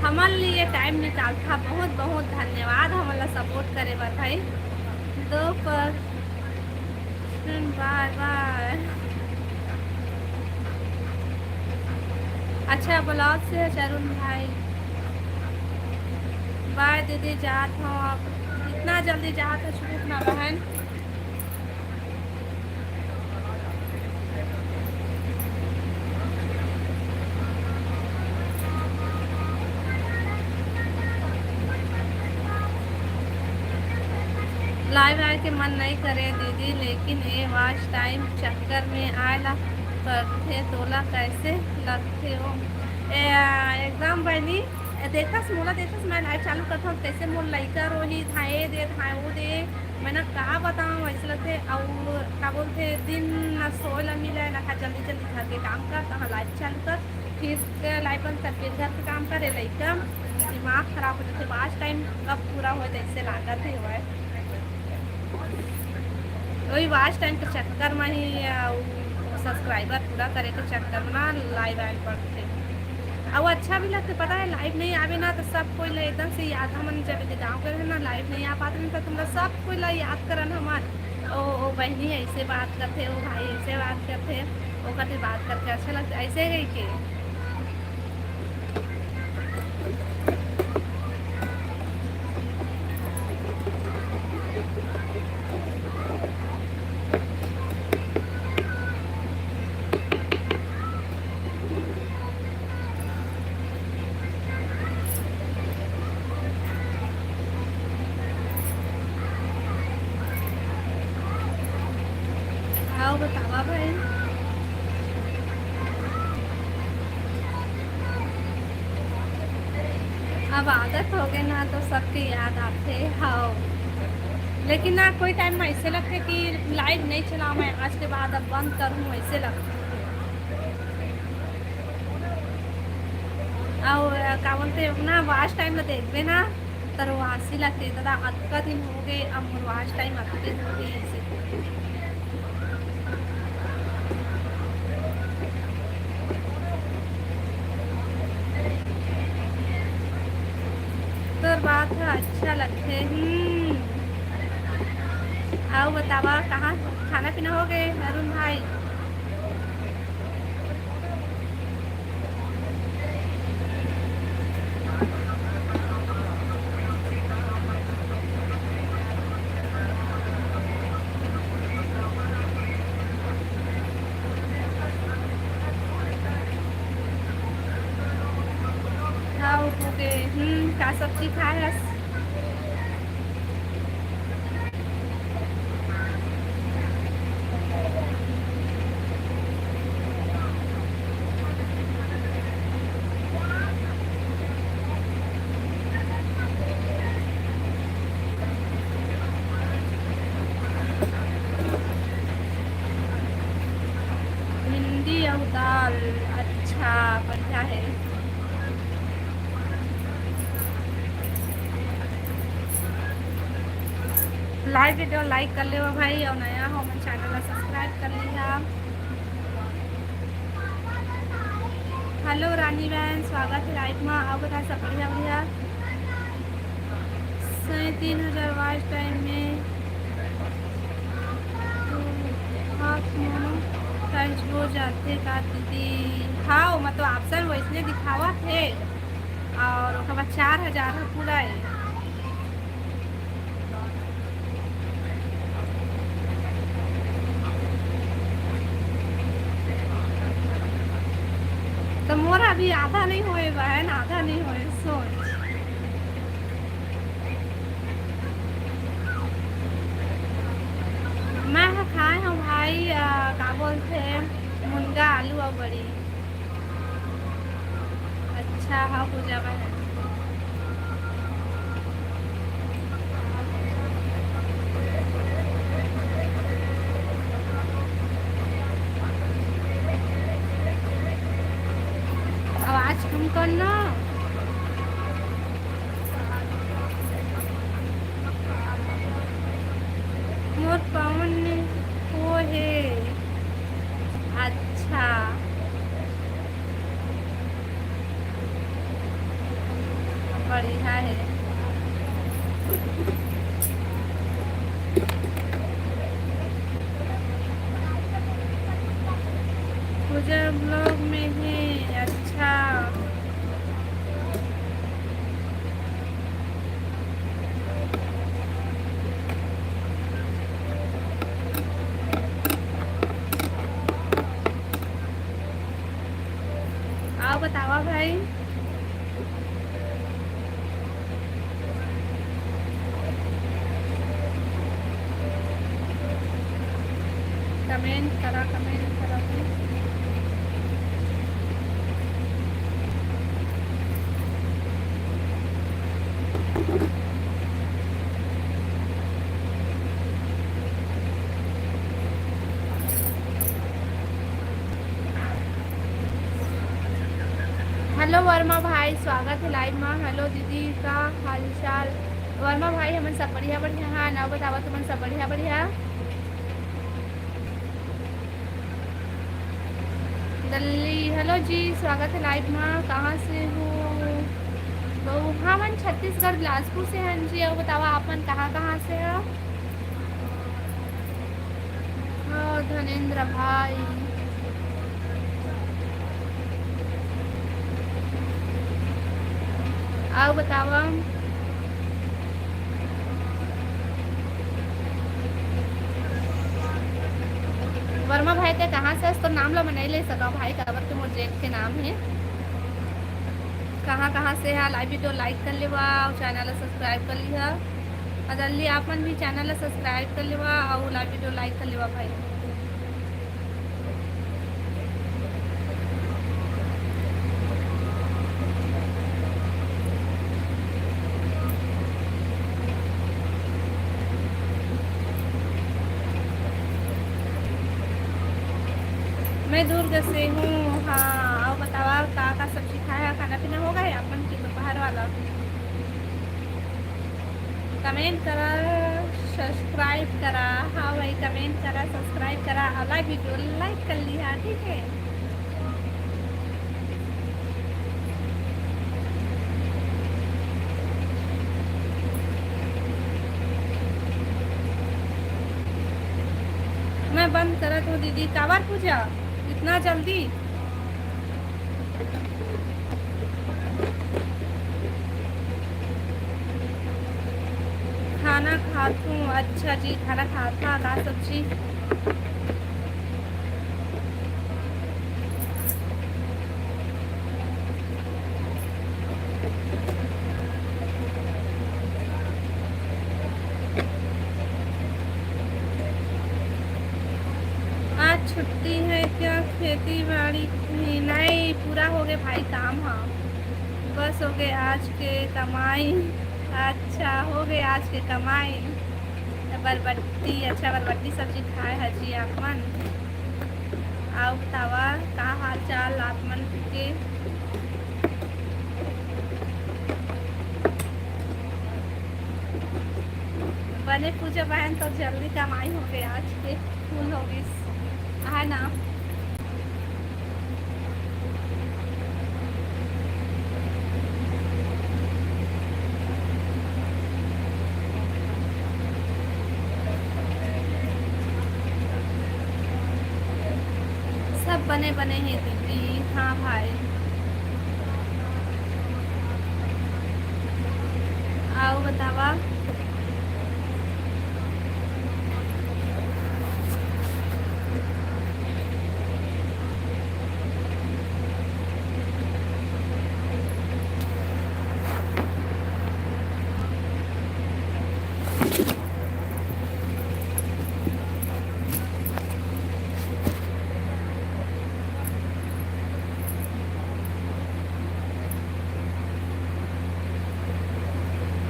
हमारे लिए टाइम निकाल था बहुत बहुत धन्यवाद हमारा सपोर्ट करे बर भाई। दो पर बाय बाय। अच्छा ब्लॉग से चरुण भाई बाय दीदी जात हूँ अब इतना जल्दी जात है छूट ना बहन। लाइव आए के मन नहीं करे दीदी लेकिन ये वॉच टाइम चक्कर में आयला करते तोला कैसे लगते हो एकदम बहनी देखस मोला देखस मैं लाइव चालू करता हूँ कैसे मोल लइका रोही थाए दे थाए वो दे मैंने कहा बताऊँ ऐसे लगते और क्या बोलते दिन न सोए ला मिले ना खा जल्दी जल्दी घर के काम कर तो लाइव चालू कर फिर लाइव बंद कर फिर घर के काम करे लइका दिमाग खराब हो जाते वॉच टाइम कब पूरा हो जाए इससे लागत ही हुआ है वही वॉच टाइम के चक्कर में ही सब्सक्राइबर पूरा करे के चक्कर में ना लाइव आए पड़ते और अच्छा भी लगता पता है लाइव नहीं आवे ना तो सब कोई एकदम से याद हमन जब गाँव के ना लाइव नहीं आ पाते तो तुम सब कोई याद करन हमार ओ बहनी ऐसे बात करते ओ भाई ऐसे बात करते वो करते बात करके अच्छा लगता ऐसे गई के आओ बतावा भाई। अब आदत हो गई ना तो सबकी याद आते हाँ लेकिन ना कोई टाइम में ऐसे लगते कि लाइव नहीं चला, मैं आज के बाद अब बंद करूँ ऐसे लगता। और क्या बोलते हैं ना, वाच टाइम में देखते ना तर वो हंसी लगती दादा अक्का दिन हो गए अब वाच टाइम अक्के हो गए ऐसे। तो बात है अच्छा लगते। आओ बतावा कहाँ खाना पीना हो गए अरुण भाई? आओ हो गए। क्या सब्जी खाए है? भिंडी और दाल। अच्छा बढ़िया है। लाइव वीडियो लाइक कर ले भाई और नया हो मैं चैनल सब्सक्राइब कर लिया। हेलो रानी बहन स्वागत है लाइव में। आओ बता सब बढ़िया बढ़िया। 3000 वाच टाइम में टच हो जाते का दीदी? हाँ मतलब ऑप्शन वैसने दिखावा थे और ओकर बाद 4000 पूरा है। तो मोरा अभी आधा नहीं होए बहन, आधा नहीं होए सोच। मैं खाए हूँ भाई क्या बोलते हैं मुनगा आलू और बड़ी। अच्छा हाँ पूजा बहन। आवाज कम करना। मोर पवन वो है। अच्छा बढ़िया है। पूजा ब्लॉग में है। अच्छा आओ बतावा भाई। कमेंट करा कमेंट करा। हेलो वर्मा भाई स्वागत है लाइव में। हेलो दीदी का हालचाल? वर्मा भाई हमन सब बढ़िया बढ़िया। हाँ ना बतावा तुमन सब बढ़िया बढ़िया। दिल्ली हेलो जी स्वागत है लाइव में। कहाँ से हो? तो हाँ मन छत्तीसगढ़ बिलासपुर से हैं जी। और बतावा आप मन कहाँ से हो? हाँ धनेन्द्र भाई। आओ बतावा। वर्मा भाई ते कहाँ से? तो नाम ला मैं नहीं ले सका भाई काबर के मोर जेठ के नाम है। कहाँ से है? लाइव वीडियो लाइक कर लेवा और चैनल सब्सक्राइब कर लिया। और जल्दी आप मन भी चैनल सब्सक्राइब कर लेवा और लाइव वीडियो लाइक कर लेवा भाई। मैं दुर्ग से हूँ। हाँ, और बतावा का सब्जी खाया, खाना पीना हो गया अपन की दोपहर वाला? कमेंट करा, सब्सक्राइब करा। हाँ भाई, कमेंट करा, सब्सक्राइब करा और लाइक वीडियो लाइक कर लिया, ठीक है। मैं बंद करत हूँ दीदी, काबर पूजा इतना जल्दी? खाना खाती हूँ। अच्छा जी, खाना खाता का सब्जी? आज छुट्टी है क्या? खेती बाड़ी नहीं, पूरा हो गए भाई काम। हाँ, बस हो गए आज के कमाई। अच्छा, हो गए आज के कमाई। बरबट्टी, अच्छा बरबट्टी सब्जी खाए हजी आपमन। आओ बतावा का हाल चाल आपमन के? बने पूजा बहन तो जल्दी कमाई हो गई आज के, फुल हो गई है ना। सब बने बने हैं दीदी। हाँ भाई, आओ बतावा।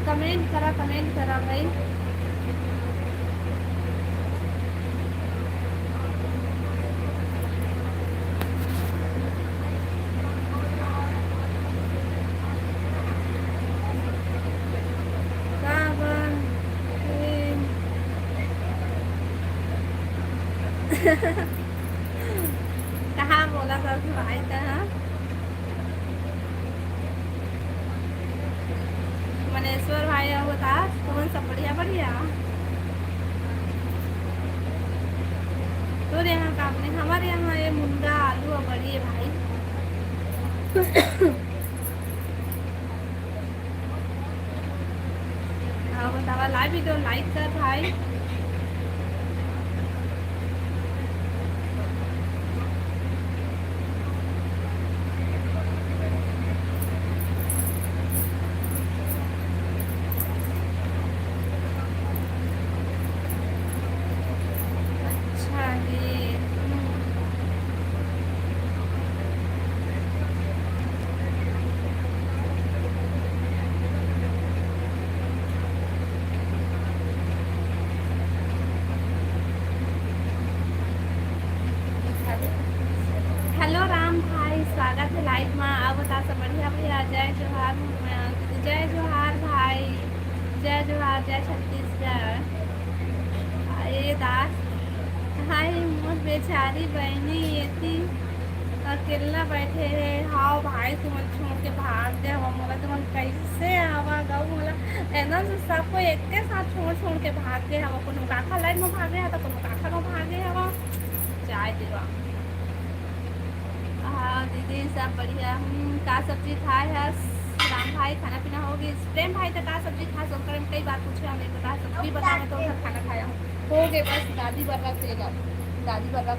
कमेंट करा भाई। कहाँ बोला था भाई था? मनेश्वर भाई आओ बता, कौन सा बढ़िया बढ़िया तो यहाँ का आपने? हमारे यहाँ ये मुंगा आलू और बड़ी है भाई। हाँ बतावा, लाइव वीडियो लाइक कर भाई। अच्छा जी। हेलो राम भाई, स्वागत है लाइव में। आप बता सब बढ़िया भैया? जय जोहार, जय जोहार भाई, जय जोहार, जय छत्तीसगढ़। ये दास हाय, मोर बेचारी बहनी ये थी अकेला बैठे है। हाँ भाई, तुम छोड़ के भाग दे हवा मोला, तुम कैसे हवा गाँव मोला एना से सबको एक के साथ छोड़ छोड़ के भाग गए हवा। कोनो काका लाइन में भागे है तो कोनो काका में भागे हवा। चाय देवा। हाँ दीदी सब बढ़िया। का सब्जी खाए है राम भाई? खाना पीना होगी। प्रेम भाई तो का सब्जी खा सो कर कई बार पूछे हमें तो का सब्जी बता, मैं तो उधर खाना खाया हूँ। हो गए बस, दादी बर्रा से ला, दादी बर्रा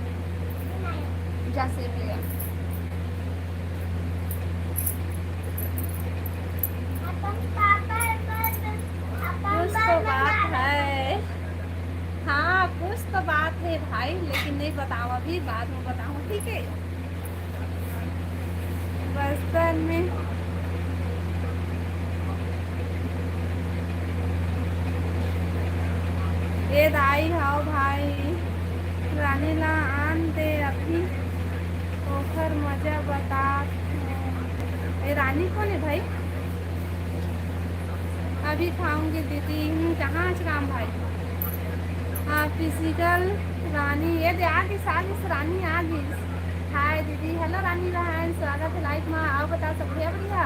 जा से लिया। कुछ तो बात है। हाँ कुछ तो बात है भाई, लेकिन नहीं बताओ अभी, बाद में बताऊँ, ठीक है। बर्तन में ये दाई हाओ भाई, रानी ला आन दे अभी ओखर मजा बता। ये रानी कौन है भाई? अभी खाऊंगी दीदी। कहाँ है राम भाई? हाँ फिजिकल रानी ये दे आ गई, साजिश रानी आ गई। हाय दीदी, हेलो रानी बहन, स्वागत है लाइफ में। आओ बता सब बढ़िया बढ़िया।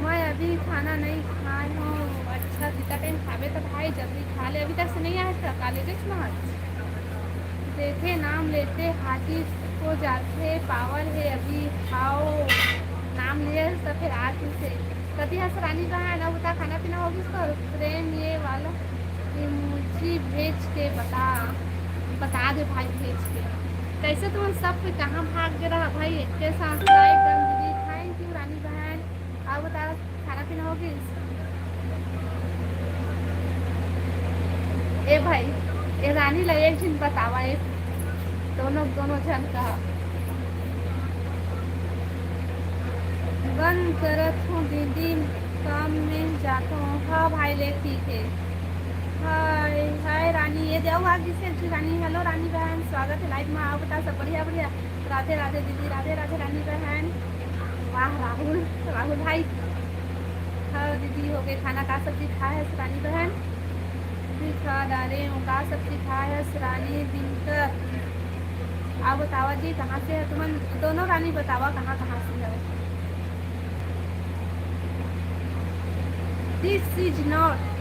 मैं अभी खाना नहीं खाई हूँ। अच्छा जितना टाइम खावे तो भाई जल्दी खा ले। अभी तक से नहीं आया था काले देख ना देखे नाम लेते हाथी को जाते पावर है अभी खाओ। नाम लिए तो फिर आती से कभी हंसरानी का है ना बता। खाना पीना होगी उसको प्रेम ये वाला इमोजी भेज के बता दे भाई भेज के। कैसे तुम सब पे कहाँ भाग के रहा भाई? एक के साथ एकदम दीदी थैंक यू रानी बहन। अब बता खाना पीना होगी? ए भाई ए रानी ला एक दिन बतावा एक दोनों जन का बंद करत हूँ दीदी काम में जाता हूँ। हाँ भाई ले ठीक है। हाय हाय रानी ये देव आ किसे अच्छी रानी। हेलो रानी बहन, स्वागत है लाइव में। आओ बता सब बढ़िया बढ़िया। राधे राधे दीदी, राधे राधे रानी बहन। वाह राहुल भाई। हाँ दीदी हो गए खाना का सब्जी खाए है रानी बहन? खा डाले हूँ का सब्जी खाए है रानी दिनकर। आप बतावा जी कहाँ से है तुम दोनों? रानी बतावा कहाँ कहाँ से है? This is not.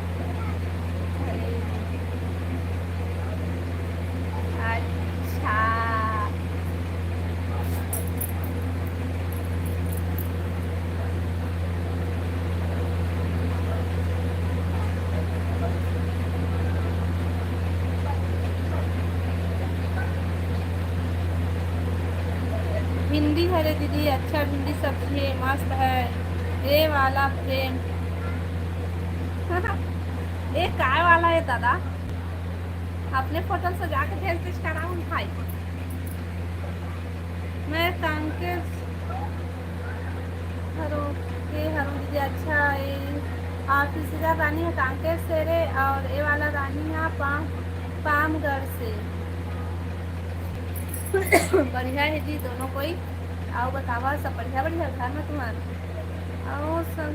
अच्छा भिंडी है रे दीदी। अच्छा भिंडी सब्जी है मस्त है। ये वाला फ्रेम ये काय वाला है दादा? अपने फोटो से जाके भेज कराऊँ भाई? मैं कांके हरो दीदी। अच्छा ये आप तीसरा रानी है कांकेर से रे और ये वाला रानी है पामगढ़ से। बढ़िया है जी दोनों कोई। आओ बतावा सब बढ़िया बढ़िया घर में तुम्हारा। आओ सब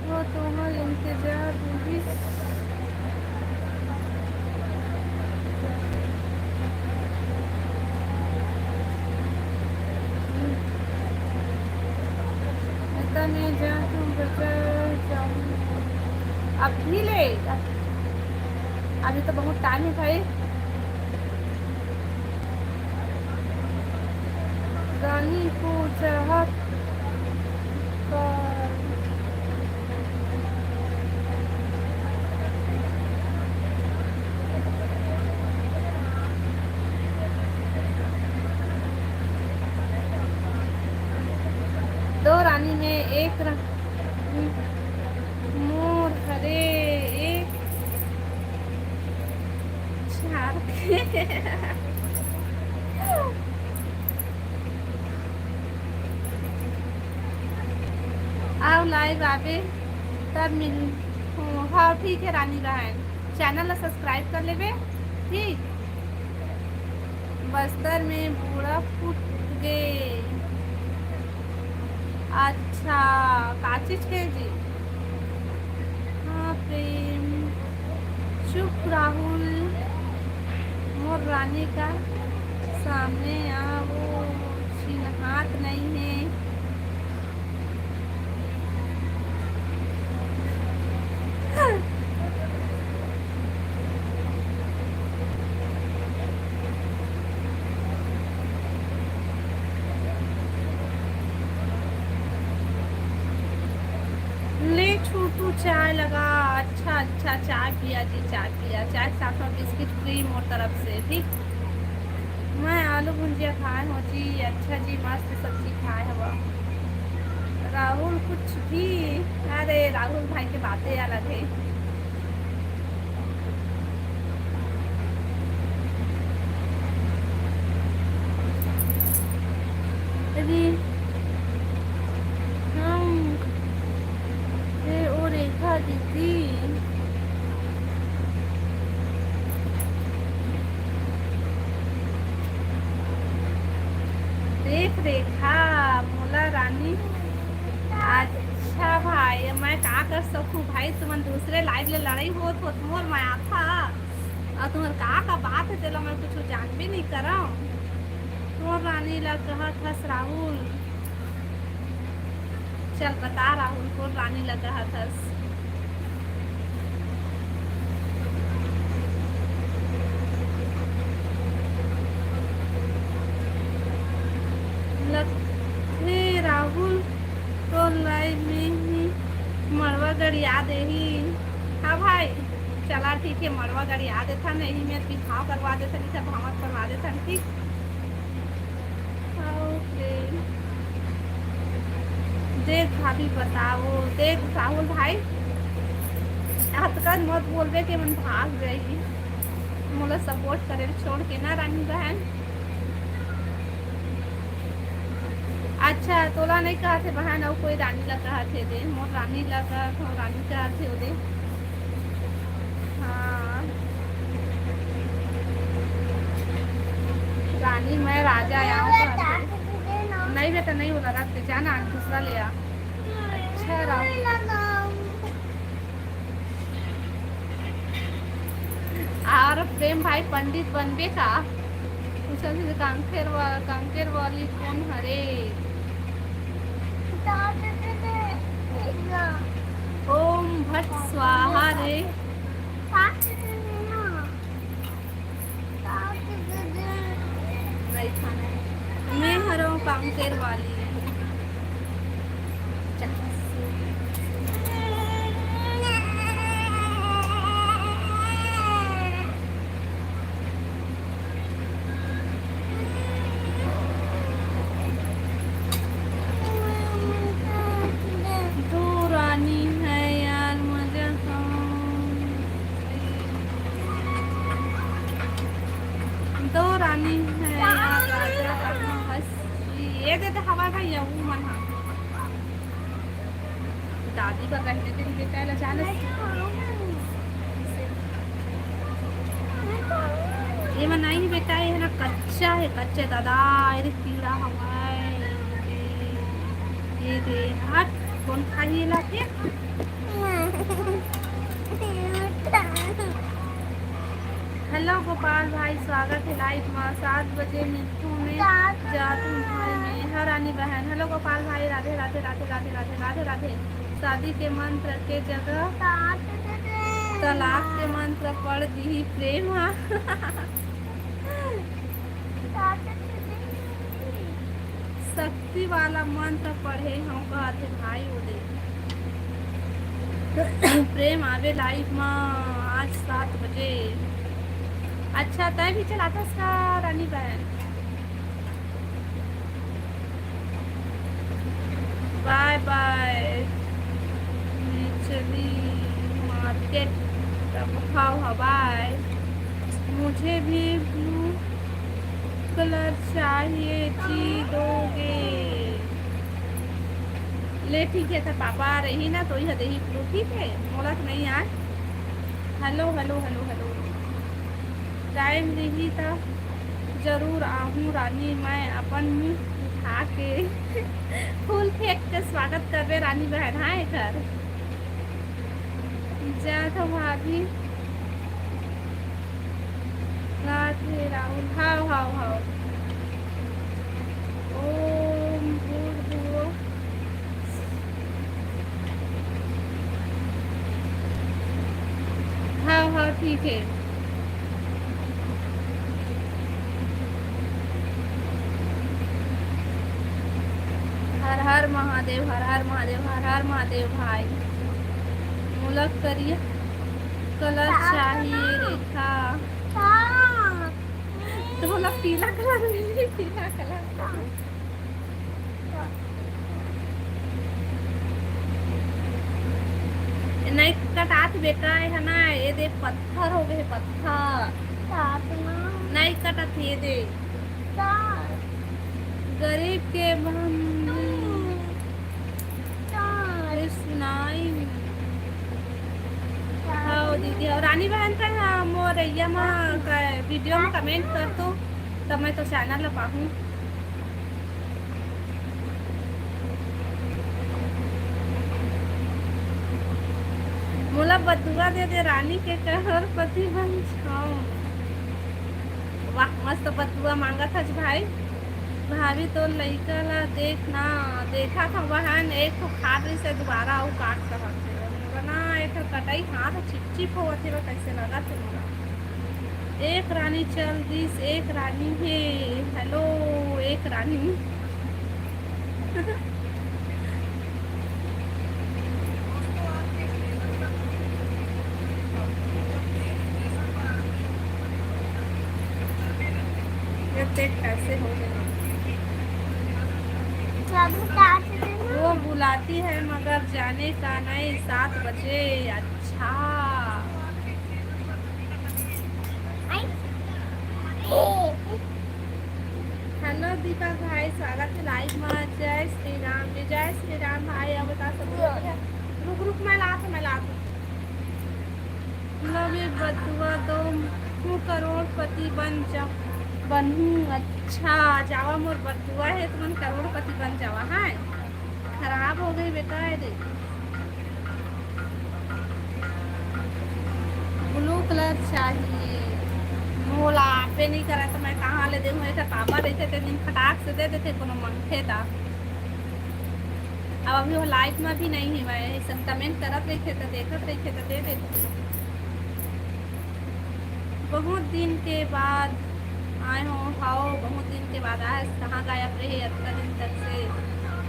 वो तुम्हारा इंतजार भी। नहीं जा तुम अभी ले अभी तो बहुत टाइम है भाई। रानी को चाहत दो रानी में एक मोर हरे एक चार आओ लाइव आवे तब मिल। हाँ ठीक है रानी बहन, चैनल सब्सक्राइब कर लेवे ठीक। बस्तर में बूढ़ा फूट गए। अच्छा का चीज के जी? हाँ प्रेम चुप राहुल मोर रानी का सामने आ वो हाथ नहीं है। छोटू चाय लगा। अच्छा चाय पिया जी, चाय पिया। चाय साथ में बिस्किट फ्री मोर तरफ से ठीक। मैं आलू भुजिया खाए हो जी। अच्छा जी मस्त सब्जी खाए हवा। राहुल कुछ भी? अरे राहुल भाई की बातें अलग है। अरे रेखा दीदी देख रेखा मोला रानी। अच्छा भाई मैं का कर सकूँ भाई, तुमन दूसरे लाइव ले लड़ाई हो तो मोर माया था और तुम्हार का बात है तेला मैं कुछ जान भी नहीं करा। मोर रानी ला कहत हस राहुल, चल बता राहुल को रानी ला कहत हस। लगथे राहुल तो लाइव में ही मरवा गड़िया दे ही। हाँ भाई चला ठीक है, मरवा गड़िया देता नहीं मैं बिहाव करवा देता, नहीं तो भावत करवा देता ठीक। ओके देख भाभी बताओ, देख राहुल भाई हथकन मत बोलबे कि मन भाग गई, मोला सपोर्ट करे छोड़ के ना रानी बहन। अच्छा तोला नहीं कहा थे बहन और कोई रानी ला कहा थे दे, मोर रानी ला कहा था रानी कहा थे दे। हाँ रानी मैं राजा आया हूँ। नहीं बेटा नहीं बोला रख दे, जाना दूसरा ले आ। अच्छा राहुल और प्रेम भाई पंडित बनबे का पूछा थी कांकेर वाली कौन हरे। ओम भट्ट स्वाहा रे। मैं हरों कांकेर वाली। तो रानी है यार मजा दो रानी है यार राजा हंसी ये देते हवा भाई वो मन दादी का कहते थे बेटा लचाना ये मनाई ही बेटा, ये है ना कच्चा है कच्चे दादा ये कीड़ा हवाए ये दे हट कौन खाई लाके। हेलो गोपाल भाई स्वागत है लाइव में 7 बजे मिठू में जातू भाई में। हाँ रानी बहन हेलो गोपाल भाई राधे राधे राधे राधे राधे राधे राधे। शादी के मंत्र के जगह तलाक के मंत्र पढ़ दी प्रेम। शक्ति वाला मंत्र पढ़े हम कहते भाई वो दे। प्रेम आवे लाइव में आज 7 बजे। अच्छा तय भी चलाता इसका रानी बहन। बाय बाय चली मार्केट तब हाँ बाय। मुझे भी ब्लू कलर चाहिए जी दोगे। ले ठीक है तो पापा आ रही ना तो यह दे ब्लू ठीक है मोला तो नहीं यार। Hello hello hello hello time रही था जरूर आऊँ रानी, मैं अपन मुँह उठा के फूल फेंक के स्वागत कर रहे रानी बहन। हाँ घर जा तो भाभी राधे राहुल। हाँ हाँ हाँ ओम भूर्भुवः हाँ हाँ ठीक है। हर हर महादेव हर हर महादेव हर हर महादेव भाई। मुलक करिए कलर चाहिए रेखा तो बोला पीला कलर नहीं पीला कलर नहीं कटात बेटा है ना ये दे पत्थर हो गए पत्थर नहीं कटत ये दे गरीब के सुनाई। हाँ दीदी और रानी बहन का मोरैया में वीडियो में कमेंट कर दो तब मैं तो चैनल पाऊँ। मोला बदुआ दे दे रानी के करोड़पति बन जाऊं। वाह मस्त बदुआ मांगा था भाई। भाभी तो लइका ला देख ना देखा था बहन एक तो खा रही से दोबारा आऊ काट रहा थे बना एक कटाई हाथ चिप चिप हो थे कैसे लगा थे मोला। एक रानी चल दिस एक रानी है। हेलो एक रानी ये देख कैसे हो गया। वो बुलाती है मगर जाने का नहीं 7 बजे। अच्छा हेलो दीपक भाई स्वागत है लाइव में। जय श्री राम जय श्री राम भाई। अब बता सकते रुक रुक मैं ला लव ये बदुआ दो तू करोड़पति बन जा बनूं। अच्छा जावा मोर बदुआ है तो मन करोड़पति बन जावा। हाँ खराब हो गई बेटा है देख ब्लू कलर चाहिए। मोला पे नहीं करा तो मैं कहाँ ले दूँ। ऐसा पापा रहते थे दिन फटाक से दे देते कोनो मंगते था। अब अभी वो लाइफ में भी नहीं है। मैं ऐसा कमेंट करत रही थे तो देखत रही थे तो दे देते। बहुत दिन के बाद आए हो हाओ बहुत दिन के बाद आए। कहाँ गायब रहे इतना दिन तक से।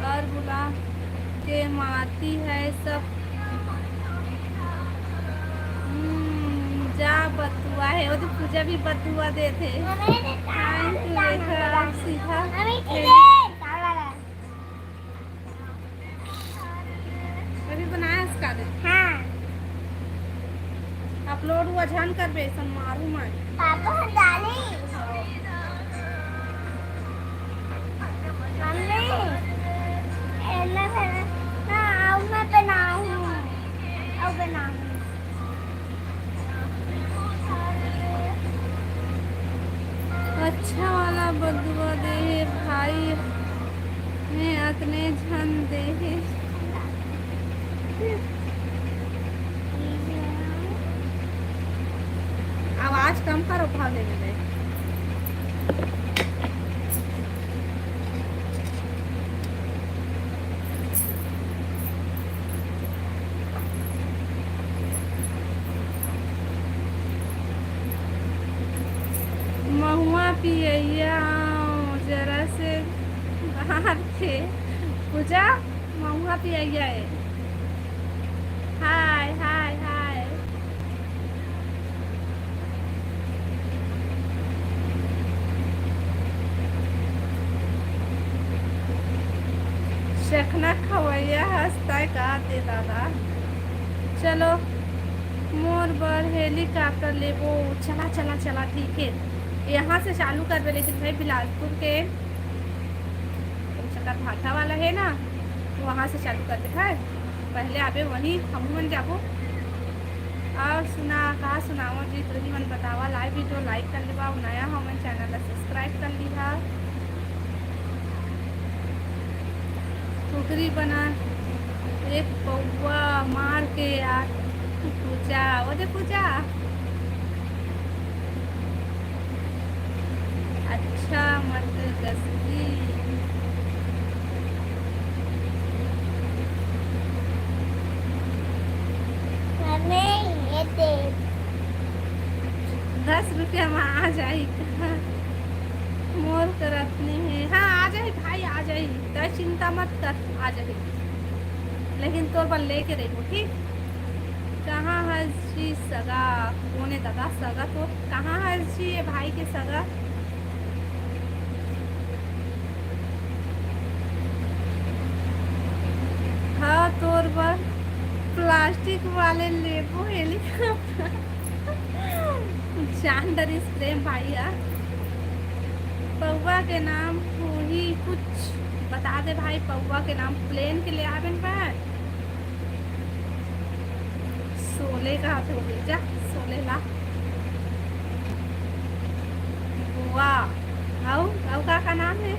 और बुला के मारती है सब। जा बदुआ है वो तो पूजा भी बदुआ देते। सीधा अभी बनाया इसका दे। हाँ अपलोड हुआ झन कर बेसन मारू मैं पापा डाली अच्छा वाला बदुआ दे भाई मैं अतने झन दे। आवाज कम करो भाव लेने में। महुआ पिया जरा से बाहर थे पूजा महुआ पिया है। हाय हाय हाय चखना खवैया हंसता का दे दादा। चलो मोर बर हेलीकॉप्टर ले वो चला चला चला ठीक है यहाँ से चालू कर दे। लेकिन भाई बिलासपुर के भाटा वाला है ना तो वहाँ से चालू कर दे है। पहले आवे वहीं हम मन जाबो। और सुना कहा सुनाओ जी तो मन बतावा। लाइव वीडियो लाइक कर लेवा नया हमें चैनल सब्सक्राइब कर लीहा। टोकरी बना एक पौवा मार के यार पूजा वो दे पूजा। अच्छा मत गस्ती ये 10 रुपया में आ जाए मोर करतनी है। हाँ आ जाए भाई आ जाए तो चिंता मत कर आ जाए। लेकिन तोर पर लेके रही ठीक। कहाँ है जी सगा कोने दादा सगा तो कहाँ है जी ये भाई के सगा। हाँ तोर पर प्लास्टिक वाले लेबो हेलीकॉप्टर जानवर स्प्रे भाई यार। पौवा के नाम ही कुछ बता दे भाई। पौवा के नाम प्लेन के ले आवे पर 16 का हाथ हो गई जा 16 लाख बुआ। आओ का नाम है।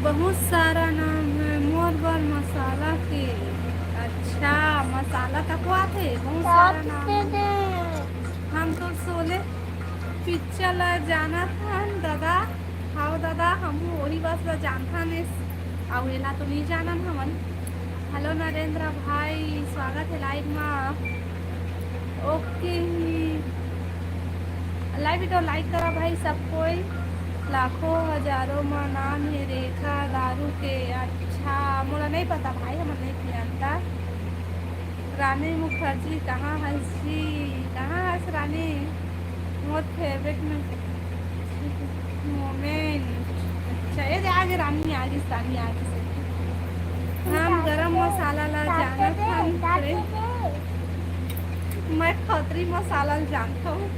बहुत सारा नाम है मोर बर मसाला के। अच्छा मसाला तकवा थे बहुत सारा नाम है। हम तो सोले पिक्चर जाना था दादा। हाँ दादा हम वही बस ला जानता ने अवेला तो नहीं जाना हमन। हेलो नरेंद्र भाई स्वागत है लाइव में। ओके लाइव वीडियो लाइक करा भाई सब कोई। लाखों हजारों में नाम है रेखा दारू के। अच्छा मुझे नहीं पता भाई हम नहीं जानता। रानी मुखर्जी कहाँ हंस जी कहाँ हंस रानी मोर फेवरेट में मोमेंट। अच्छा ये आगे रानी आगे सानी आगे से हम गरम मसाला ला जाना था। मैं खतरी मसाला जानता हूँ।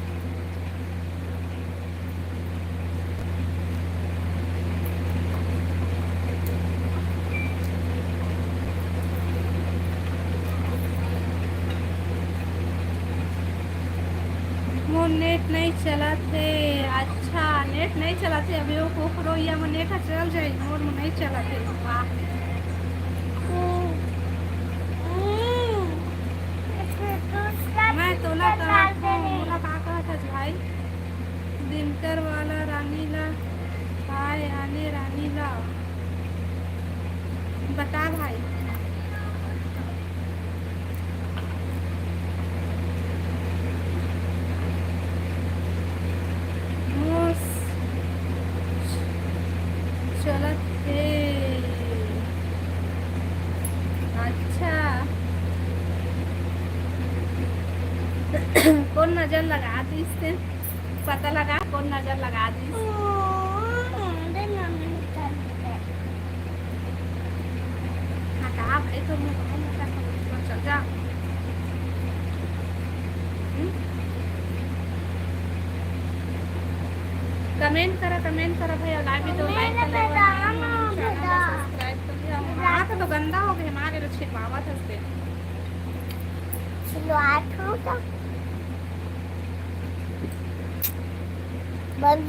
वो नेट नहीं चला थे। अच्छा नेट नहीं चला थे अभी वो कोकरो या में नेट चल जाए मोर में नहीं चला थे। वाह मैं तोला कहा था मोला का कहा था भाई दिनकर वाला रानी ला भाई आने रानी ला बता भाई। चलत थे। अच्छा कौन नजर लगा दी इससे पता लगा कौन नजर लगा दी। हटा भाई तो मोबाइल में चल जा। कमेंट करा भैया लाइव वीडियो लाइक कर ले सब्सक्राइब कर लिया। हाथ तो गंदा हो गया हमारे तो छिपावा था उससे। चलो आठ होगा बंद।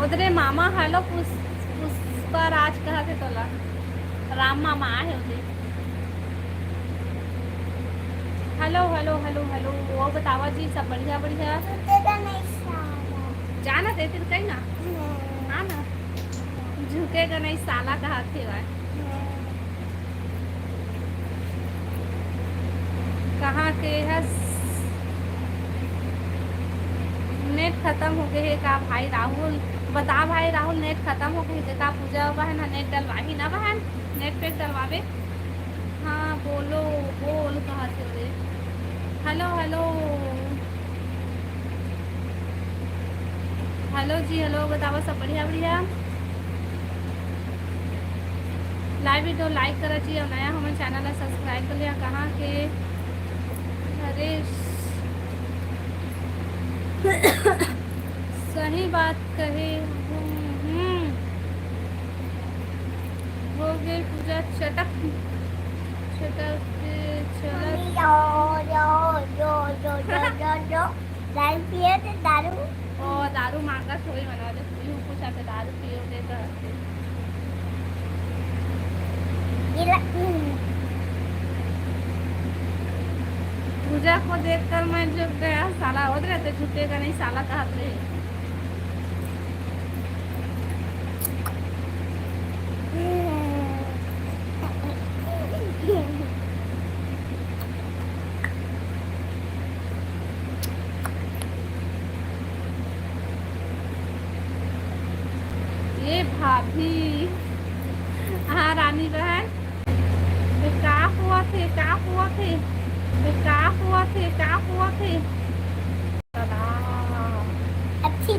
उधरे मामा हेलो पुष्पा राज कहा थे तोला राम मामा आए उधर। हेलो हेलो हेलो हेलो वो बतावा जी सब बढ़िया बढ़िया जाना देते कहीं ना। हाँ ना झुकेगा नहीं साला कहा थे भाई। कहाँ के है नेट खत्म हो गए है का भाई राहुल बता भाई राहुल नेट खत्म हो गई है का पूजा हुआ है ना नेट डलवा ही ना बहन नेट पे डलवावे। हाँ बोलो बोल कहा थे। हेलो हेलो हेलो जी हेलो बताओ सब बढ़िया बढ़िया। लाइव वीडियो लाइक करा चाहिए और नया हमारे चैनल है सब्सक्राइब कर लिया। कहाँ के हरीश सही बात कहे हो गई पूजा चटक चटक दारू ओ दारू मांगा थोड़ी बना दे पूछा था दारू पियोगे तो पूजा को देखकर मैं जब गया साला हो रहे थे झुकेगा नहीं साला कहा थे। ये भाभी हाँ रानी बहन का हुआ थे का हुआ थे का हुआ थे का हुआ थे अच्छी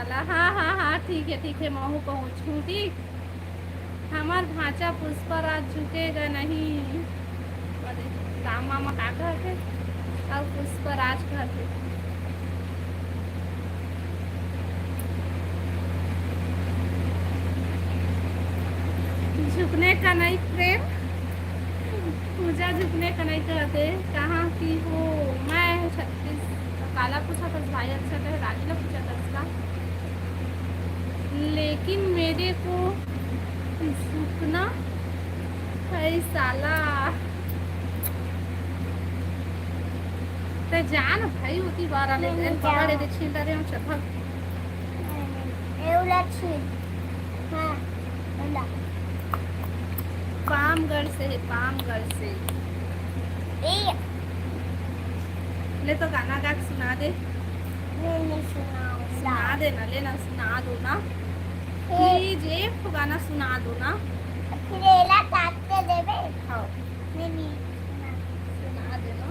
वाला। हाँ हाँ हाँ ठीक है महू पहुँचूँ ठीक। हमार भांचा पुष्पराज झुकेगा नहीं। अरे राम मामा का घर थे और पुष्पराज घर थे। झुकने का नहीं प्रेम, पूजा झुकने का नहीं कहते। कहाँ की हो? मैं छत्तीस। काला पूछा था भाई, अच्छा कहे राजीला पूछा था इसका। लेकिन मेरे को झुकना है साला। ते जान भाई होती बार आले नहीं, नहीं, पकड़े जाओ। दे छीन रहे हम चपल। एवढा छीन हाँ एवढा पामगढ़ से है, पामगढ़ से। ए ले तो गाना गा के सुना दे। मैं नहीं सुनाऊंगा सुना दे ना, लेना सुना दो ना ए प्लीज, एक तो गाना सुना दो ना। फिरेला काटते देवे हाँ मैं नहीं सुना सुना दे ना,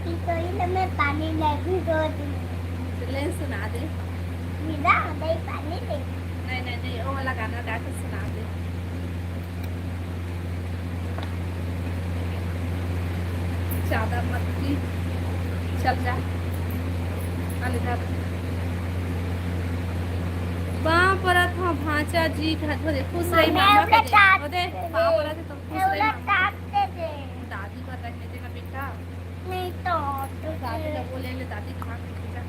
कि कोई ना मैं पानी लगी दो दिन ले सुना दे। मेरा दही पानी दे नहीं नहीं नहीं, वो वाला गाना गा के सुना दे। ज्यादा मत की, चल जा इधर। वहाँ पर था भांचा जी घर धोरे खुश रही मामा के दे दे। वहाँ पर थे तो खुश रही एवढा मामा। काटते दे दादी पर रहने देना बेटा। नहीं तो दादी का बोले ले, दादी खा के जा।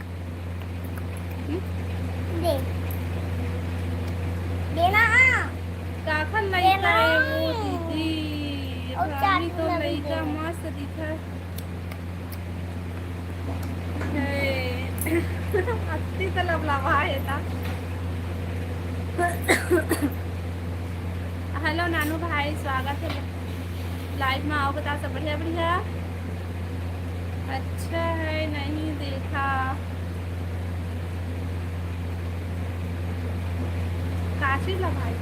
दे देना काखन लइका है वो दीदी, और रानी चाटू तो लगी लइका दे। मस्त दिखा है। अत्ती तो लबलबा है ता। हेलो नानू भाई, स्वागत है लाइव में। आओ बता सब बढ़िया बढ़िया। अच्छा है, नहीं देखा। काशी ला भाई।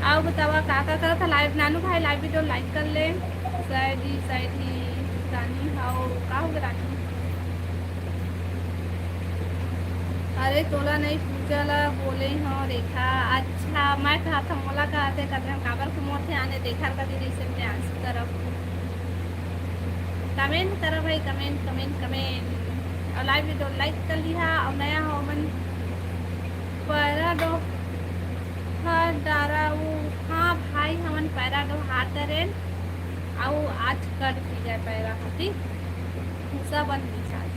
आओ बतावा का करा था लाइव। नानू भाई लाइव वीडियो लाइक कर ले। साइड ही रानी आओ का हो रानी। अरे तोला नहीं पूजा ला बोले हाँ रेखा। अच्छा मैं कहा था मोला कहते कहते हम काबर को मोथे आने देखा कर दी से मैं आंसर तरफ कमेंट करो भाई, कमेंट कमेंट कमेंट। और लाइव वीडियो लाइक कर लिया। और नया हो मन पैरा दो हाथ डारा वो। हाँ भाई हमन पैरा दो हाथ डरेन आओ आज कर दी जाए पैरा होती भूसा बन दी आज।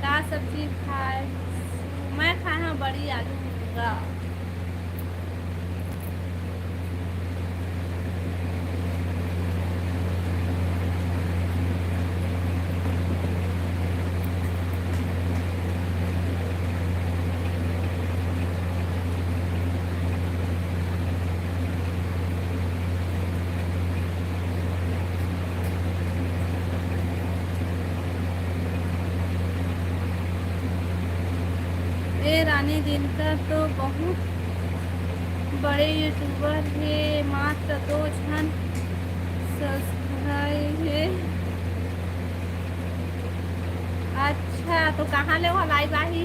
का सब्जी खाए? मैं खाना बड़ी आलू मुर्गा। ए रानी दिनकर तो बहुत बड़े यूट्यूबर है, मात्र 2 जन सब्सक्राइब है। अच्छा तो कहाँ ले वो लाइव आई?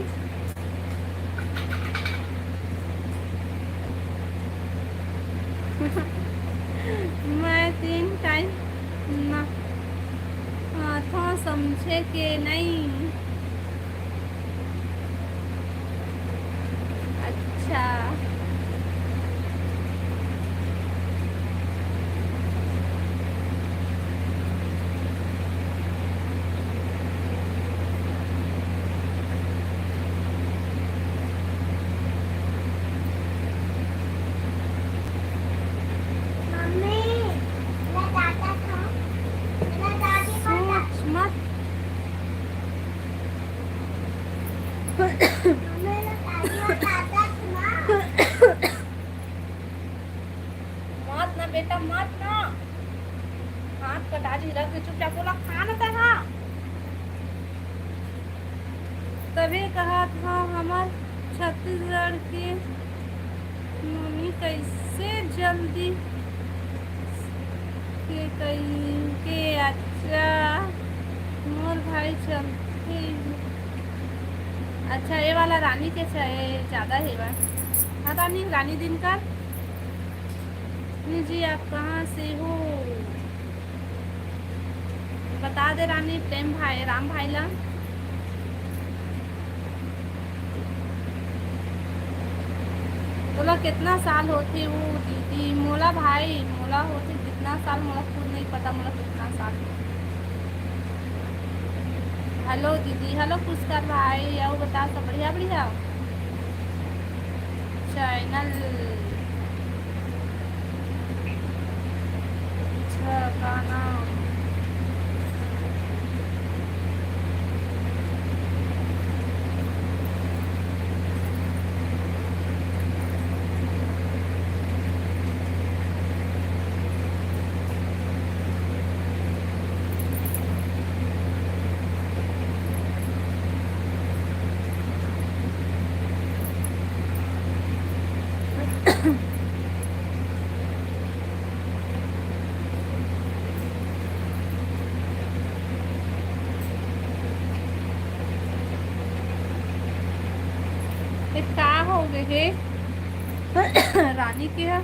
मैं 3 टाइम हाथों समझे के नहीं। अच्छा मम्मी मैं दादा था मैं दादी को सोच मत। मम्मी मैं दादी को दादा सुना मत ना बेटा मत ना, हाथ कटा जी रख दे चुपचाप। बोला खाना था। तभी कहा था हमार छत्तीसगढ़ के मम्मी कैसे जल्दी के कही के अच्छा मोर भाई चलते। अच्छा ये वाला रानी के ज़्यादा है बा। हाँ रानी, रानी दिनकर जी आप कहाँ से हो बता दे रानी। प्रेम भाई, राम भाई ला बोला कितना साल होती वो दीदी मोला भाई मोला होती कितना साल मोला खुद नहीं पता मोला कितना साल। हेलो दीदी, हेलो पुष्कर भाई, आओ बता सब बढ़िया बढ़िया। चैनल अच्छा का नाम का हो गए रानी के है।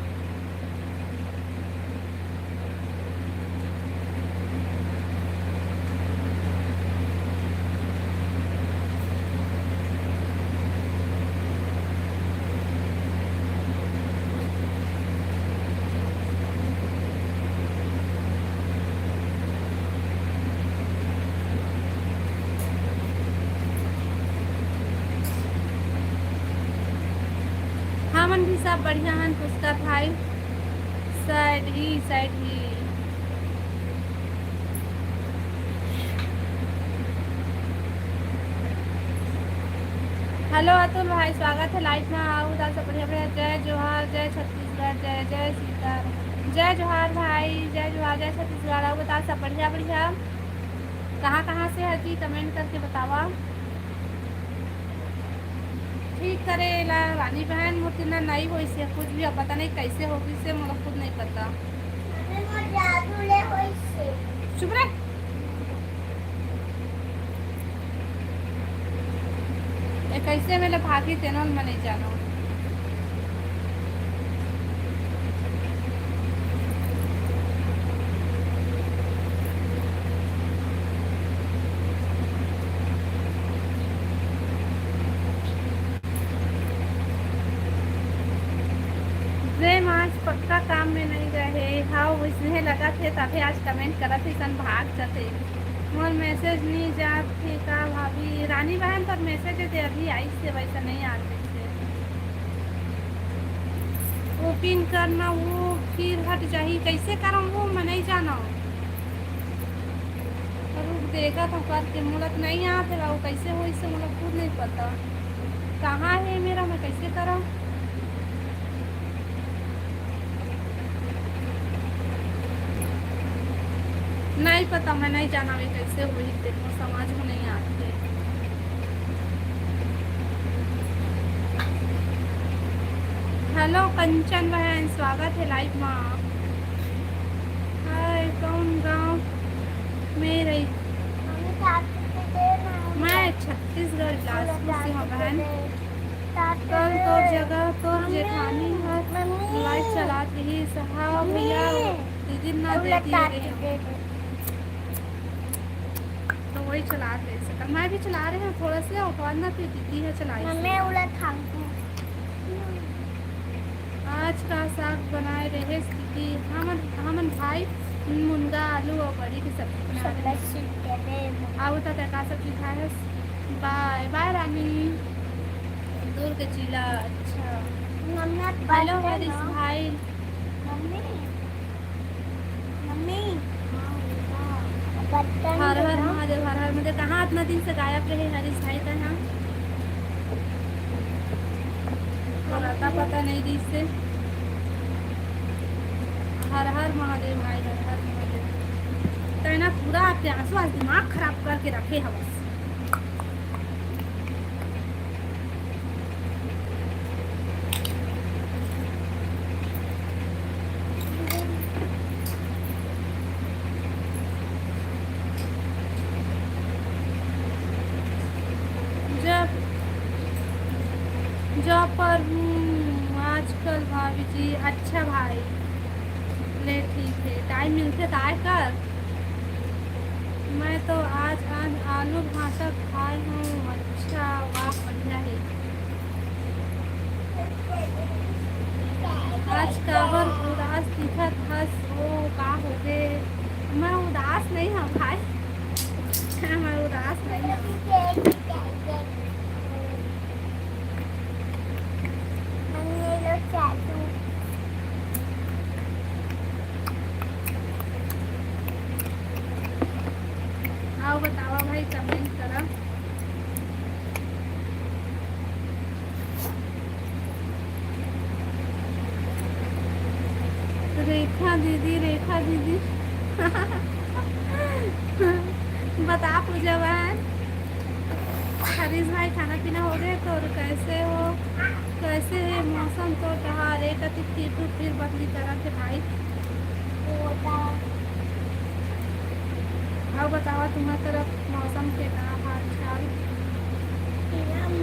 हाँ मन भी सब बढ़िया हन पुष्कर भाई। साइड ही हेलो अतुल भाई, स्वागत है लाइव में। आओ दादा सब बढ़िया बढ़िया। जय जोहार, जय छत्तीसगढ़, जय जय सीताराम। जय जोहार भाई, जय जोहार, जय छत्तीसगढ़। आओ बता सब बढ़िया बढ़िया। कहाँ से है जी कमेंट करके बतावा। ठीक करे ला रानी बहन मूर्ति ना नहीं हो से कुछ भी अब पता नहीं कैसे होगी से मुझे खुद नहीं पता। चुप रहे। ये कैसे मेरे भागी तेनों में नहीं जानो। प्रेम आज पक्का काम में नहीं रहे। हाँ उसने लगा थे तभी आज कमेंट करा थे सन भाग जाते मोर मैसेज नहीं जाते का भाभी। रानी बहन पर मैसेज देते अभी आई से वैसा नहीं आते थे। ओपन करना वो फिर हट जाही कैसे करूँ वो मैं नहीं जाना। रुक देगा तो करके मुलक नहीं आते वो कैसे हो इससे मुझे खुद नहीं पता। कहाँ है मेरा मैं कैसे करूँ। नहीं पता मैं नहीं जाना भी कैसे हुई देखो समझ में नहीं आती। हेलो कंचन बहन, स्वागत है लाइव में। हाय कौन गांव में रही। मैं छत्तीसगढ़ बिलासपुर से हूँ बहन। कल तो जगह तो जेठानी है लाइव चलाती ही साहब भैया दीदी ना देती है तो वही चला रहे सकल मैं भी चला रहे हैं थोड़ा से और ना फिर दीदी है चलाई। आज का साग बनाए रहे स्थिति हमन भाई मुनगा आलू और बड़ी की सब्जी आओ तो का सब्जी खाए। बाय बाय रानी दूर के चिला। अच्छा हेलो हरीश भाई। हर हर महादेव, हर हर महादेव। कहाँ इतना दिन से गायब रहे हरीश भाई कहाँ पता नहीं दी से। हर हर महादेव भाई, हर हर महादेव। तो ना पूरा आपके आंसू आज दिमाग खराब करके रखे हम। जॉब पर हूँ आजकल भाभी जी। अच्छा भाई, ले ठीक है, टाइम मिलते तो आए कर। मैं तो आज आज आलू भाटा खाई हूँ। अच्छा, वाह बढ़िया है। आज काबर उदास दिखत हस हो, का हो गे? मैं उदास नहीं हूँ भाई। मैं उदास नहीं हूँ। आओ बतावा भाई, कमेंट करा। रेखा दीदी, रेखा दीदी। बता पूजा बहन। हरीश भाई, खाना पीना हो गया? तो कैसे हो? कैसे है मौसम? तो त्योहार एक अति फिर बदली तरह के भाई। अब बतावा तुम्हारी तरफ मौसम के का हाल चाल?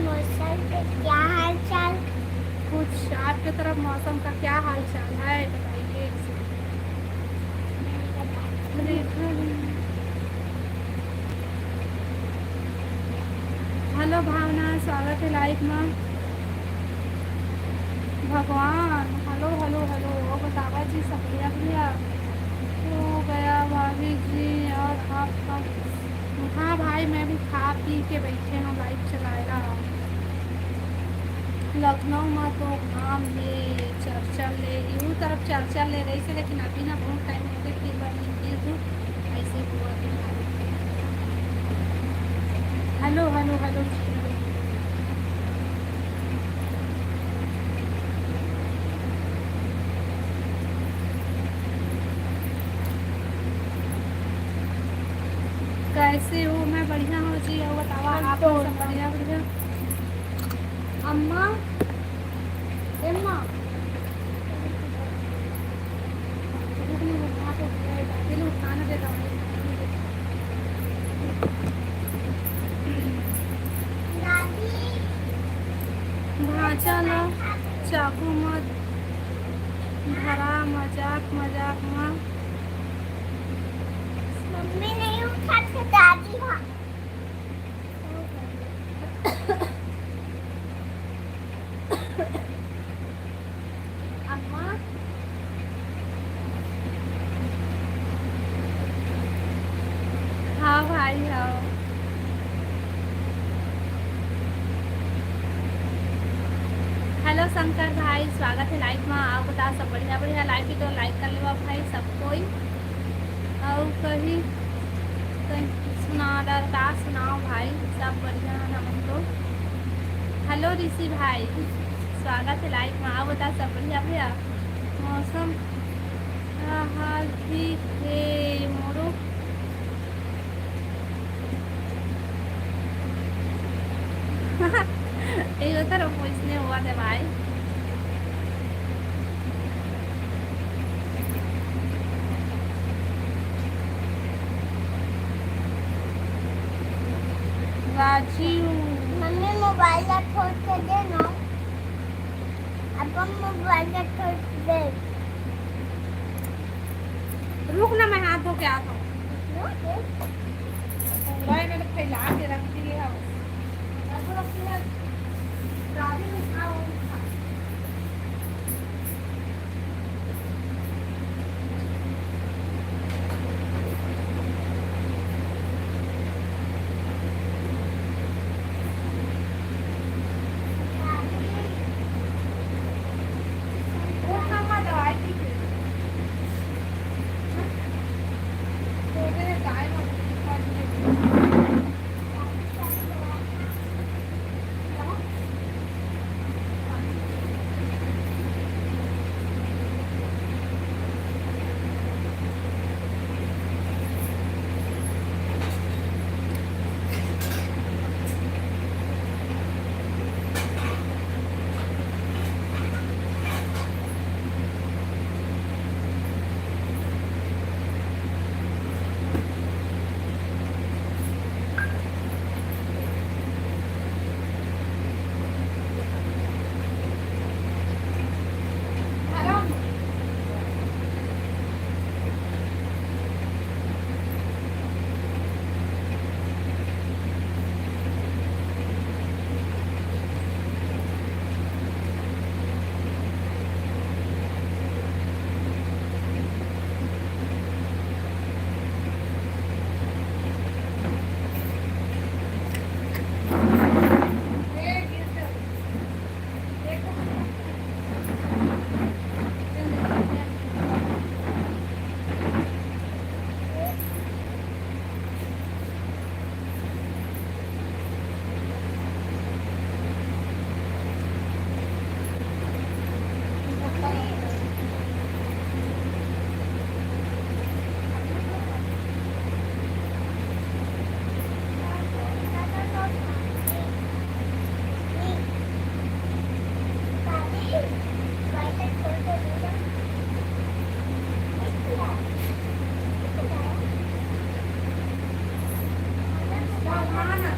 मौसम पे क्या हाल चाल? कुछ आपके तरफ मौसम का क्या हाल चाल है बताइए। हेलो भावना, स्वागत है लाइव में। भगवान, हेलो हेलो हेलो। वो बतावा जी, सब बढ़िया बढ़िया हो गया भाभी जी? और आपका? हाँ भाई, मैं भी खा पी के बैठे हूँ, लाइव चलाएगा। लखनऊ में तो काम ले चर्चा ले, यूँ तरफ चर्चा ले रही से, लेकिन अभी ना बहुत टाइम हो गया, फिर बार नहीं ऐसे हुआ कि हेलो हेलो हेलो। कैसे हो? मैं बढ़िया हूँ जी। और बतावा आप लोग सब बढ़िया बढ़िया? अम्मा, अम्मा दादी लोग खाना देता हूँ। भाषा लो, चाकू मत धरा, मजाक मजाक में। मम्मी नहीं उठाते, दादी हाँ। अम्मा, हाँ भाई हाँ। हेलो शंकर भाई, स्वागत है लाइव में। आप बताओ सब बढ़िया बढ़िया? लाइव भी तो लाइक कर लो भाई सब कोई। और कहीं कहीं सुना डर का सुनाओ भाई, सब बढ़िया है हम लोग। हेलो ऋषि भाई, स्वागत है लाइव में। आप बताओ सब बढ़िया भैया? मौसम का हाल ठीक है मोरू। ये होता है पूछने हुआ था भाई। राजीव, मम्मी मोबाइल छोड़ के दे ना। अब हम मोबाइल छोड़ के दे। रुक ना, मैं हाथ धो के आता हूँ। पूरा मैंने फैला के रख दिया है। राजीव उठाओ।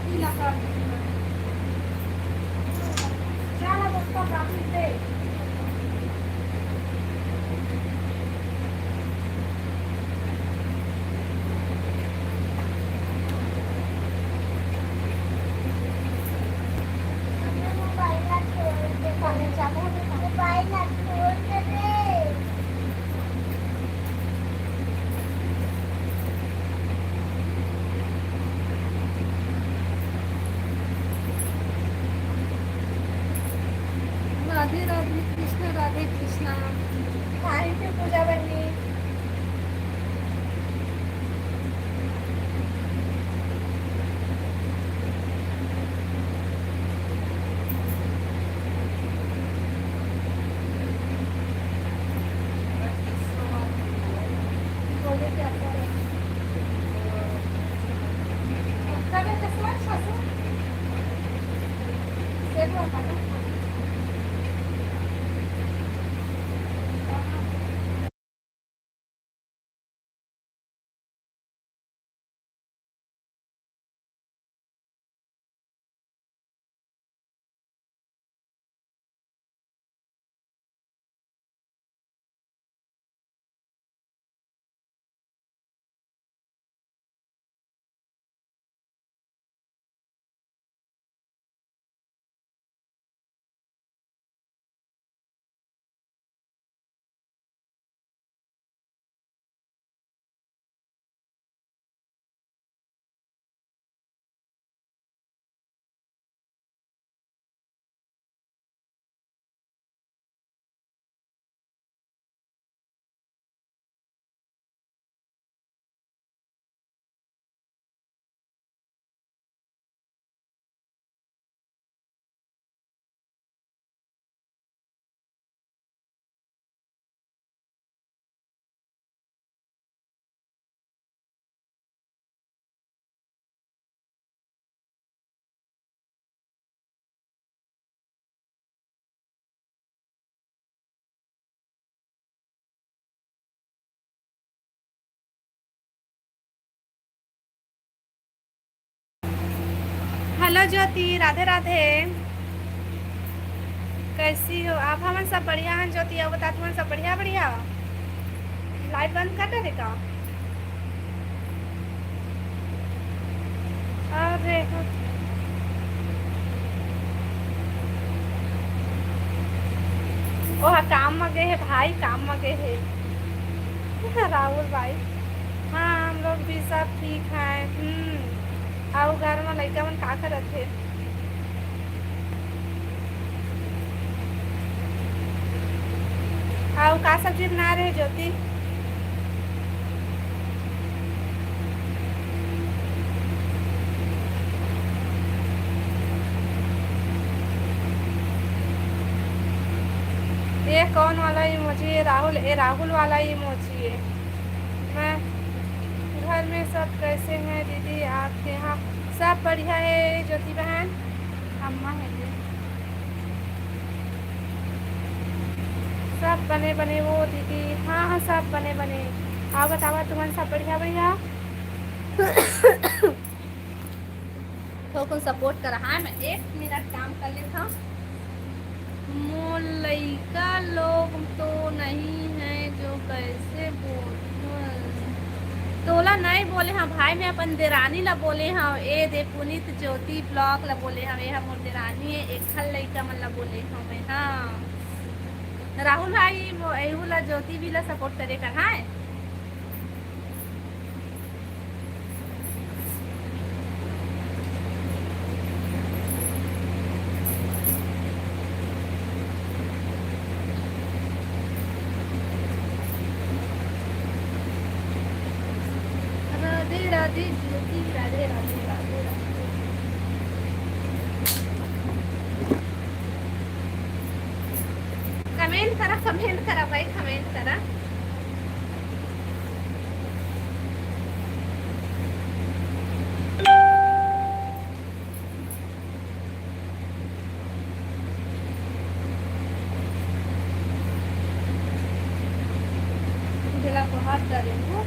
पीला कर चला बस का दे राधे राधे कृष्णा थैंक यू पूजा बहनी बोले क्या हेलो ज्योति राधे राधे कैसी हो आप हमन सब बढ़िया हैं ज्योति अब बता तुम सब बढ़िया बढ़िया लाइट बंद कर दे का अरे ओह काम में गए है भाई काम में गए है राहुल भाई हाँ हम लोग भी सब ठीक हैं आओ घर में लड़का मन का करत थे आओ का सब्जी बना रहे ज्योति ये कौन वाला इमोजी है राहुल ये राहुल वाला इमोजी है मैं घर में सब कैसे हैं दीदी आपके यहाँ सब बढ़िया है ज्योति बहन अम्मा है ये सब बने बने वो दीदी हाँ हाँ सब बने बने आओ बतावा तुम्हारे सब बढ़िया बढ़िया तो कौन सपोर्ट कर रहा है मैं 1 मिनट काम कर लेता हूँ लड़का लोग तो नहीं है जो कैसे बोल तोला नहीं बोले हाँ भाई मैं अपन देरानी ला बोले हाँ ए दे पुनीत ज्योति ब्लॉग ला बोले हाँ ये हम देरानी है एक खल लड़का मन ला बोले हाँ मैं हाँ राहुल भाई एहू ला ज्योति भी ला सपोर्ट करे कर हाँ राधे ज्योति राधे राधे राधे कमेंट करा भाई कमेंट करा को हाथ डालेंगे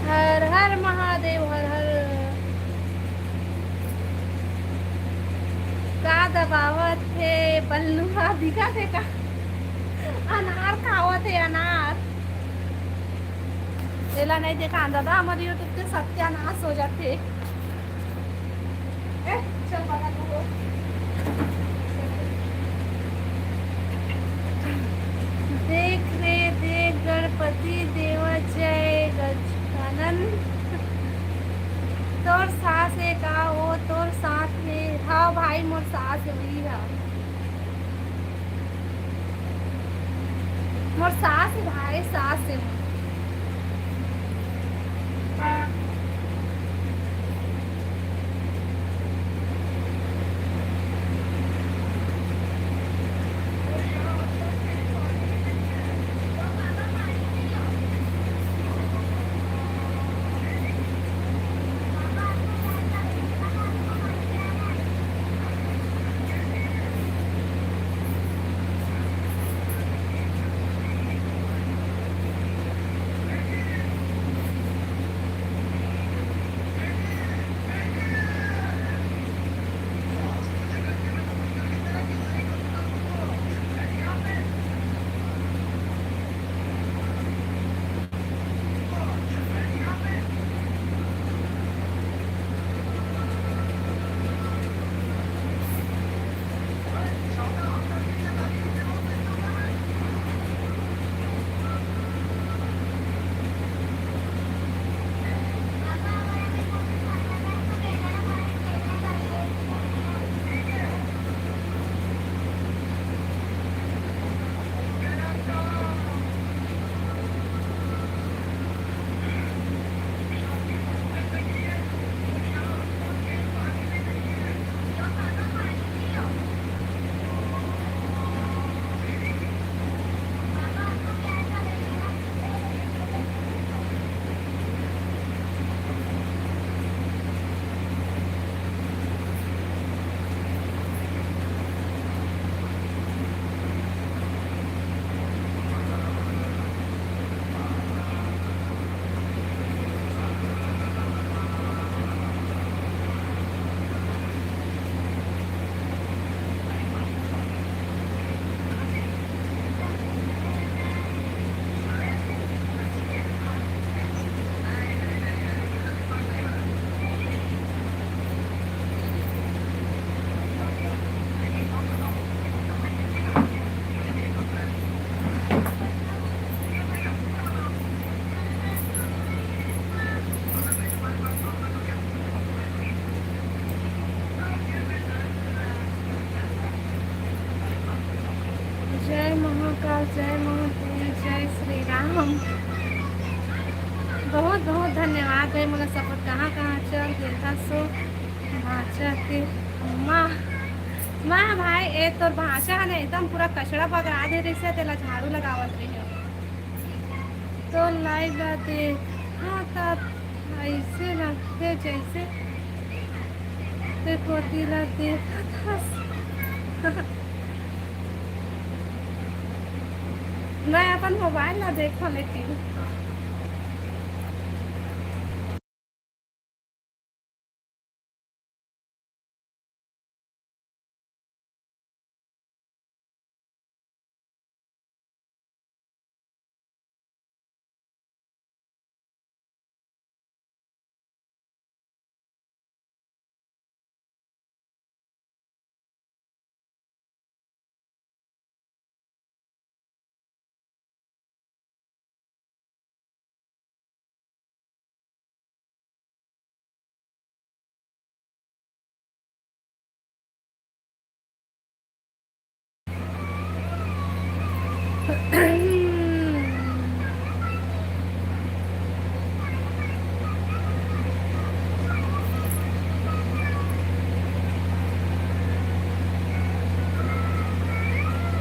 हर हर महादेव, हर हर। का दबावत थे बल्लुआ, दिखा थे का अनार खावत है अनार। तेला नहीं देखा दादा, हमारे यूट्यूब के सत्यानाश हो जाते। चल पता करो। देख रे देख गणपति देव जय गजानन। तोर सास है का वो तोर साथ में। हाँ भाई मोर सास हुई है, मोर सास है भाई, सास है। महाकाल, जय महादेव, जय श्री राम। बहुत बहुत धन्यवाद है मोला सपोर्ट कहाँ कहाँ चल देखा सो भाषा के माँ माँ भाई ए तोर भाषा है ना एकदम पूरा कचड़ा पकड़ा दे रही से तेला झाड़ू लगावत रही हो तो लाइव देख हाँ तब ऐसे लगते जैसे देखो तिला देखा मैं अपन मोबाइल ना देखो लेकिन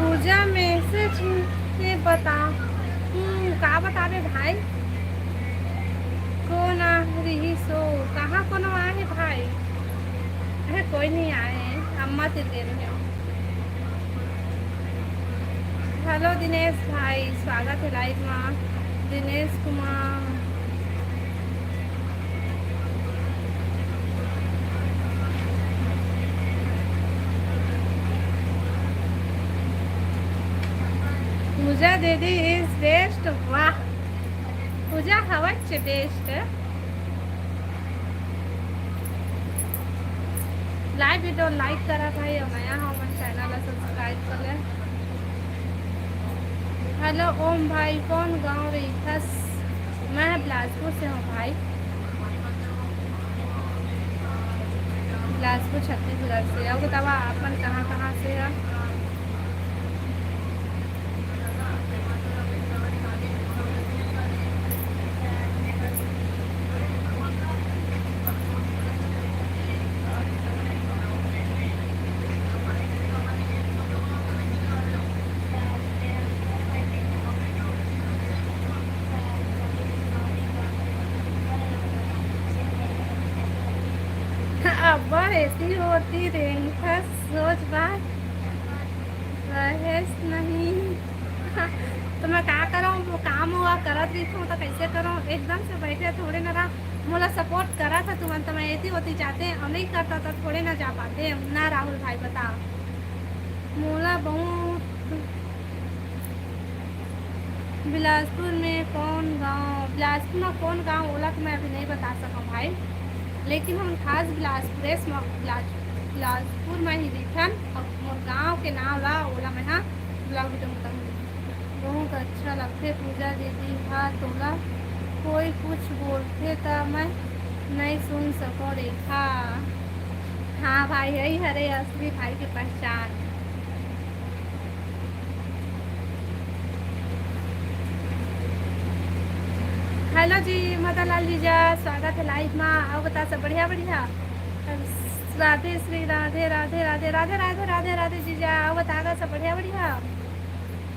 पूजा मैसेज से बता का बतावे भाई कौन आ रही सो कहाँ कौन आए भाई अरे कोई नहीं आए अम्मा से दे रही हूँ। हेलो दिनेश भाई स्वागत है लाइव में दिनेश कुमार पूजा दीदी इज बेस्ट वाह पूजा हवच बेस्ट लाइव वीडियो लाइक करा भाई और नया हो मन चैनल सब्सक्राइब कर ले। हेलो ओम भाई कौन गाँव रही खस मैं बिलासपुर से हूँ भाई बिलासपुर छत्तीसगढ़ से और बतावा अपन कहाँ कहाँ से है अब ऐसी होती रेंखा सोच बात रहेस नहीं तो मैं क्या करूँ वो काम हुआ करत रही थी तो कैसे करूँ एकदम से बैठे थोड़े ना मोला सपोर्ट करा था तुम तो मैं ऐसी होती जाते और नहीं करता तो थोड़े ना जा पाते ना राहुल भाई बता मोला बहुत बिलासपुर में कौन गाँव बिलासपुर में कौन गाँव ओला तो मैं अभी नहीं बता सकूँ भाई लेकिन हम खास बिलासपुर में ही दिखन और मोर गाँव के नाम ला ओला में हाँ ब्लॉग वीडियो बताऊँ बहुत अच्छा लगते पूजा दीदी हाँ तोला कोई कुछ बोलते तो मैं नहीं सुन सको रेखा हाँ भाई यही हरे असली भाई की पहचान हेलो जी मदन लाल जीजा स्वागत है लाइव में आओ बता सब बढ़िया बढ़िया राधे श्री राधे राधे राधे राधे राधे राधे राधे जीजा आओ बता सब बढ़िया बढ़िया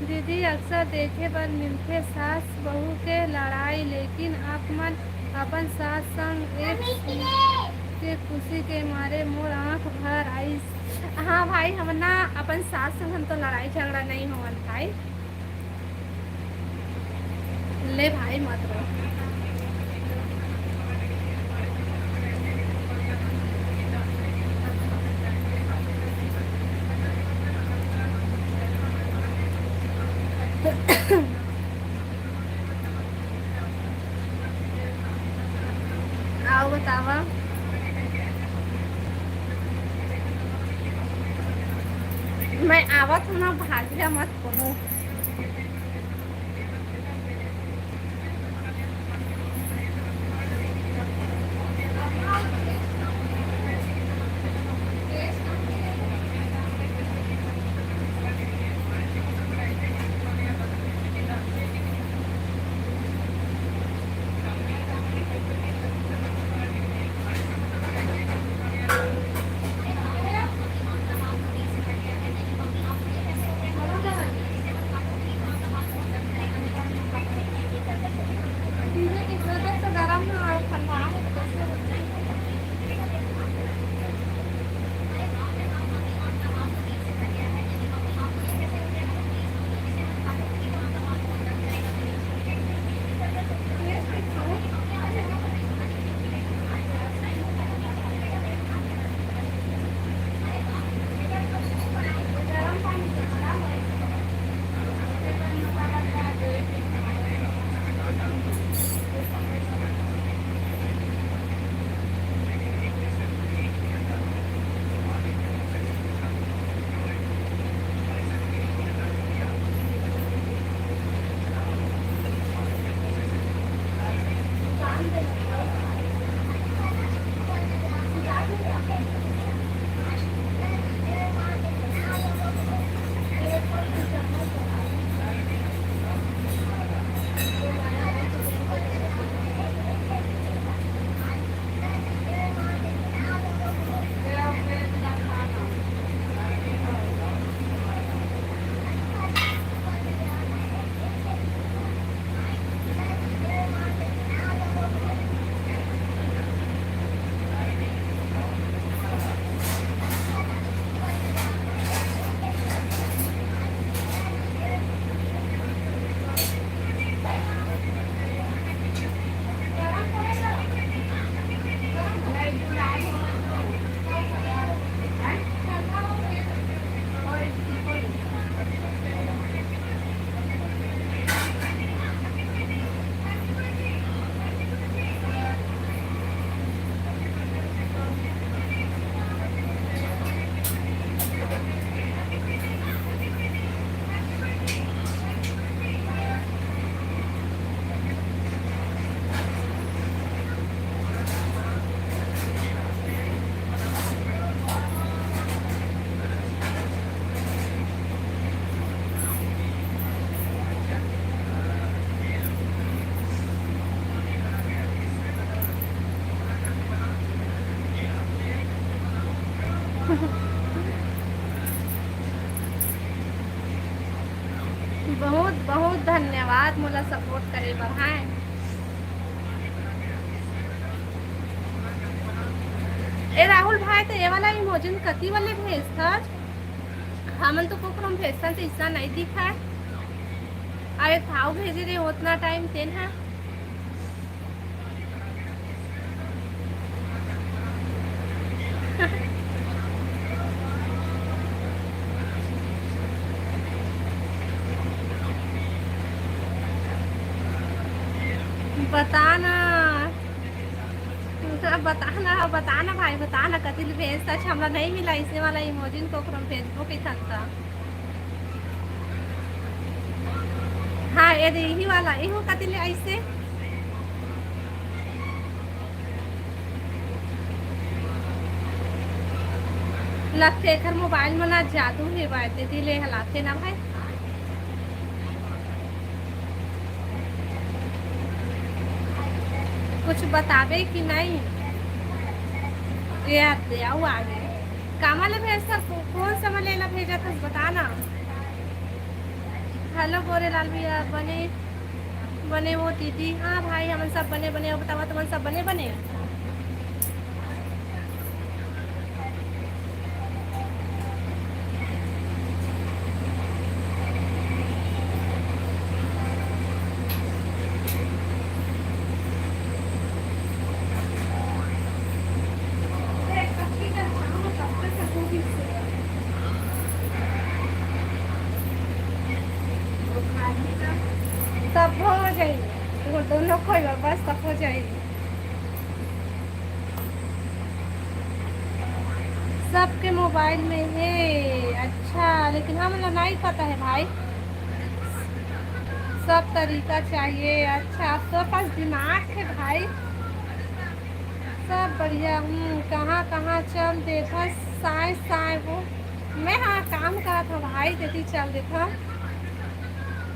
दीदी अक्सर देखे पर मिलते सास बहू के लड़ाई लेकिन अपन अपन सास संग एक के खुशी के मारे मोर आँख भर आई हाँ भाई हम ना अपन सास संग हम तो लड़ाई झगड़ा नहीं होवन भाई ले भाई मत रो आओ बतावा मैं आवत हूँ ना भाग्य मत करो बहुत बहुत धन्यवाद मोला सपोर्ट करे बर है। ए राहुल भाई तो ये वाला इमोजन कति वाले भेजता हमन तो कोकरम भेजता तो इतना नहीं दिखा। अरे थाव भेजे रे उतना टाइम तेन है। बताना बताना बताना भाई बताना कति भेज सच हमरा नहीं मिला इसे वाला इमोजिन को फ्रॉम फेसबुक ही था। हाँ ये यही वाला यही कति ले ऐसे लगते खर मोबाइल में ना जादू है बाते दिले हलाते ना भाई। कुछ बतावे कि नहीं याद दे आओ आगे कामा ले भेजता कौन सा ले ला भेजा था बताना। हेलो गोरे लाल भैया बने बने वो दीदी हाँ भाई हम सब बने बने बतावा तुम सब बने बने। सब हो जाएगी वो दोनों कोई बस सब हो जाएगी। सबके मोबाइल में है अच्छा लेकिन हम लोग नहीं पता है भाई। सब तरीका चाहिए अच्छा आपके पास दिमाग है भाई। सब बढ़िया कहाँ कहाँ चल देखा साए साए वो मैं हाँ काम करा था भाई दीदी चल देखा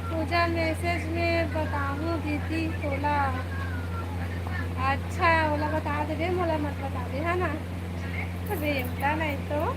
पूजा मैसेज में बताऊँ दीदी बोला अच्छा बोला बता दे रे मोला मत बता दे है ना रेमता नहीं तो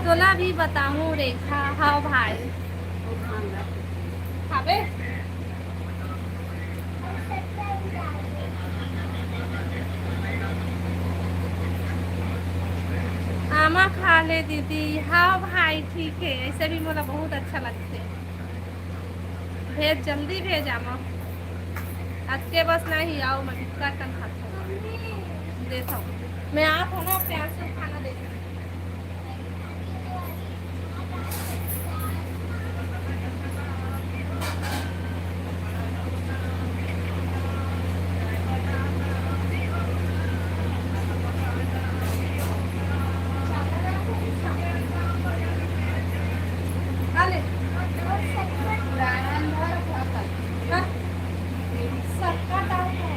तोला भी बताऊँ रेखा हाँ भाई खाबे आमा खा ले दीदी हाँ भाई ठीक है ऐसे भी मुझे बहुत अच्छा लगते भेज जल्दी भेज आमा आज के बस नहीं आओ मैं टिक्का टन खाता देता हूँ मैं आप हो ना प्यार से खाना देती हूँ। सबका डाउट है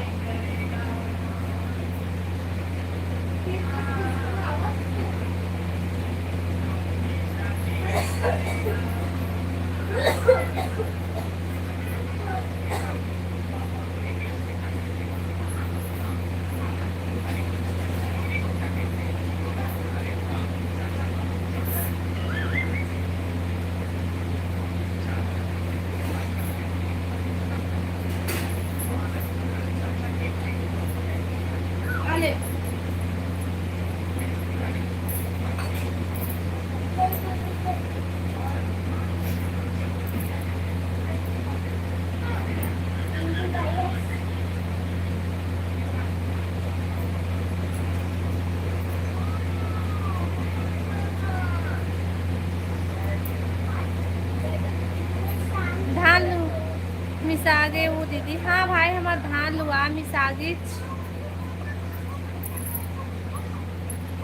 मिसागे वो दीदी, हाँ भाई हमार धान लुआ मिसागे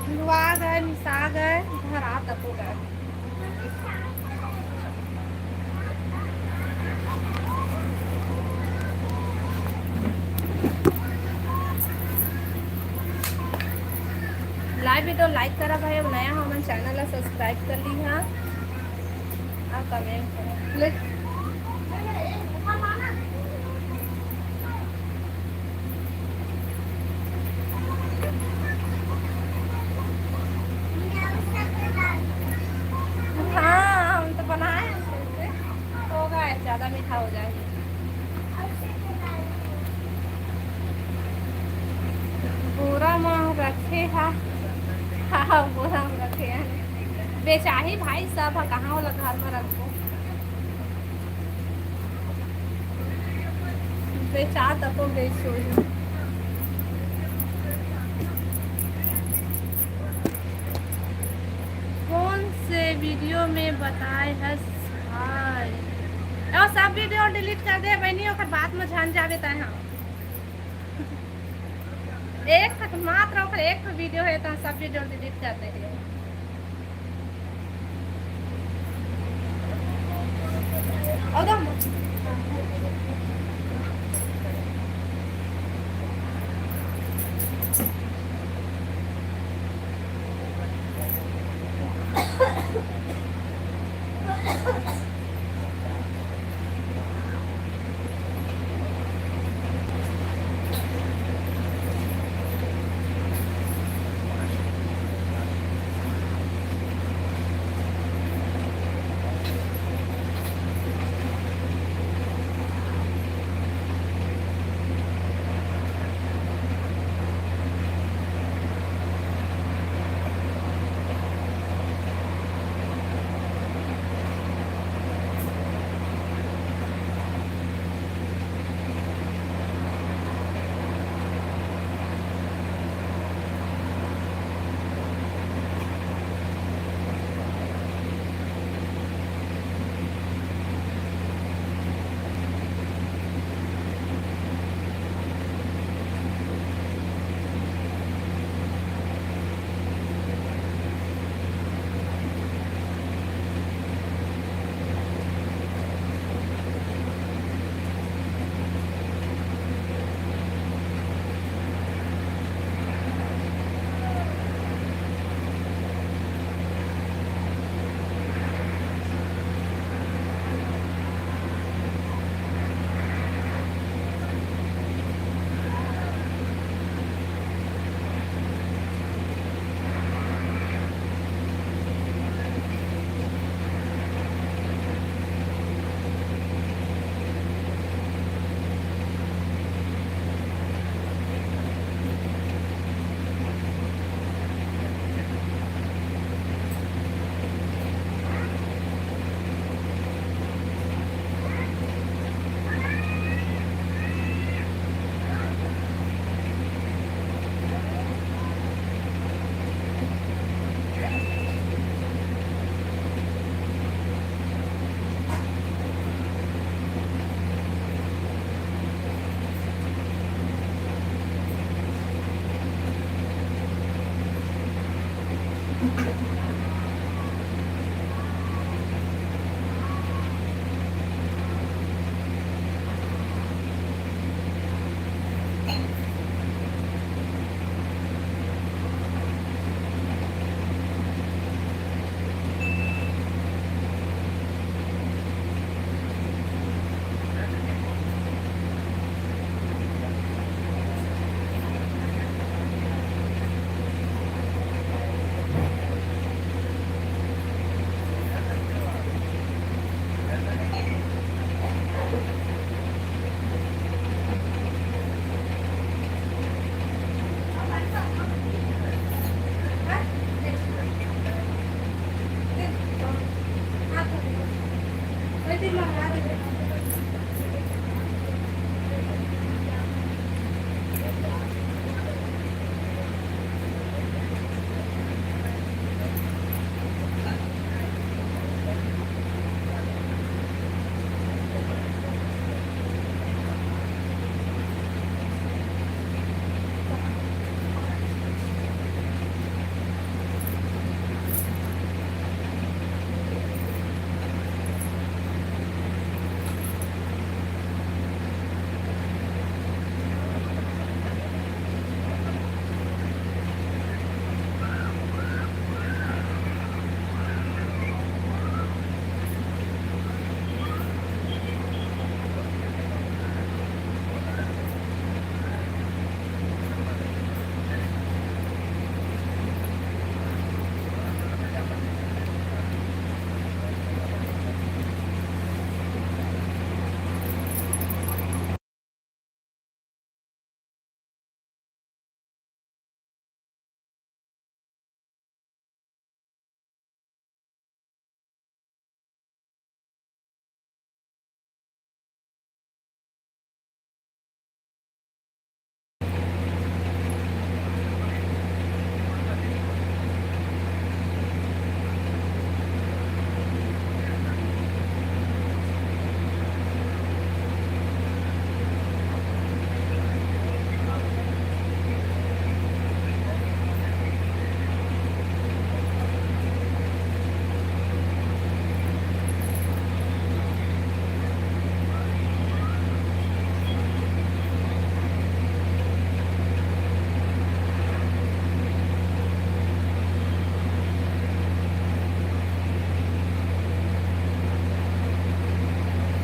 लुआ गए मिसा गए घर आ तक हो गए। लाइव वीडियो लाइक करा भाई, अब नया हमारे चैनल है सब्सक्राइब कर ली है और कमेंट करें। हाँ हम तो बनाए होगा, ज़्यादा मीठा हो जाएगा। पूरा माँ रखे है, हाँ पूरा में रखे हैं बेचाही भाई सब है, कहाँ वाला घर में रखो बेचा तको बेचो। कौन से वीडियो में बताए है भाई, और सब वीडियो डिलीट कर दे बहनी, और बात में झन जावे तय हाँ एक तक मात्र ओकर एक वीडियो है तो सब वीडियो डिलीट कर दे हैं। और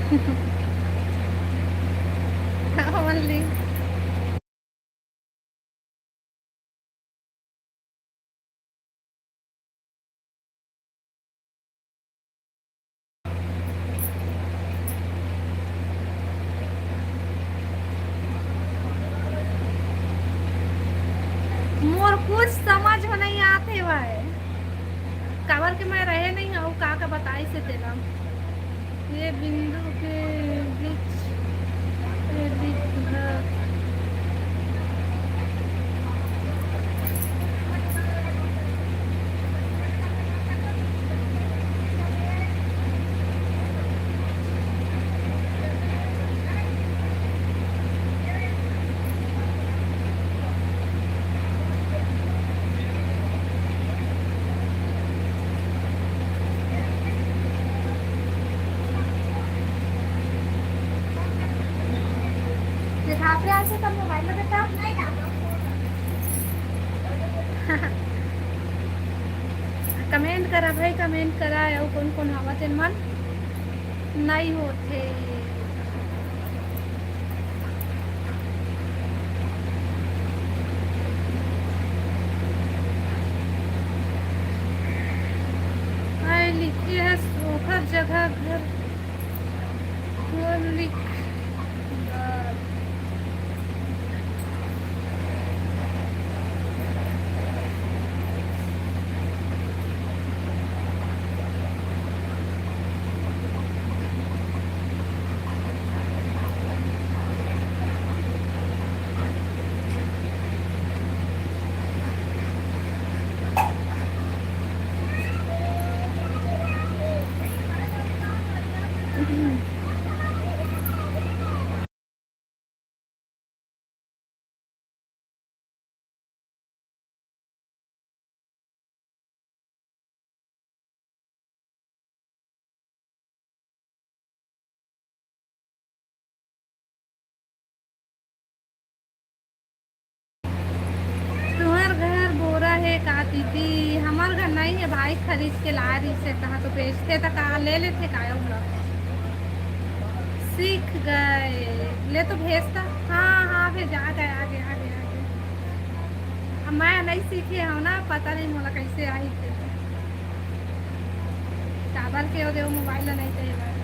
ओनली मोर कुछ समझ में नहीं आते भाई काबर के मैं रहे नहीं हूँ का बताई से तेरा ये बिंदु के बीच घर दिखाते से तब मोबाइल में बेटा कमेंट करा भाई कमेंट करा और कौन कौन हवा तेन मन नहीं होते हाय लिखी है सोखर जगह घर लिख तुम्हार घर बोरा है का दीदी हमार घर नहीं है भाई खरीद के ला रही से कहा तो बेचते तो कहा ले लेते का सीख गए ले तो भेजता हाँ हाँ भेज आ गए आगे आगे आगे अब मैं नहीं सीखे हूँ ना पता नहीं मोला कैसे आई थे काबर के दे मोबाइल नहीं चाहिए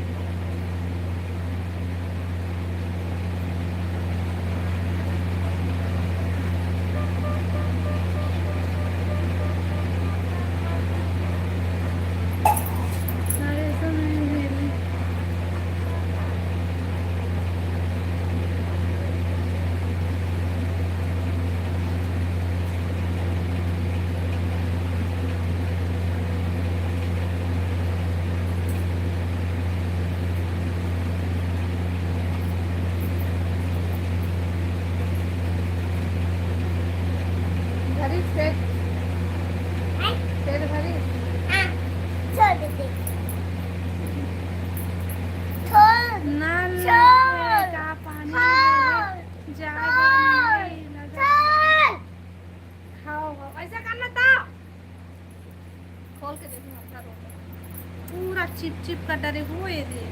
पूरा चिप चिप का डरे हुए दे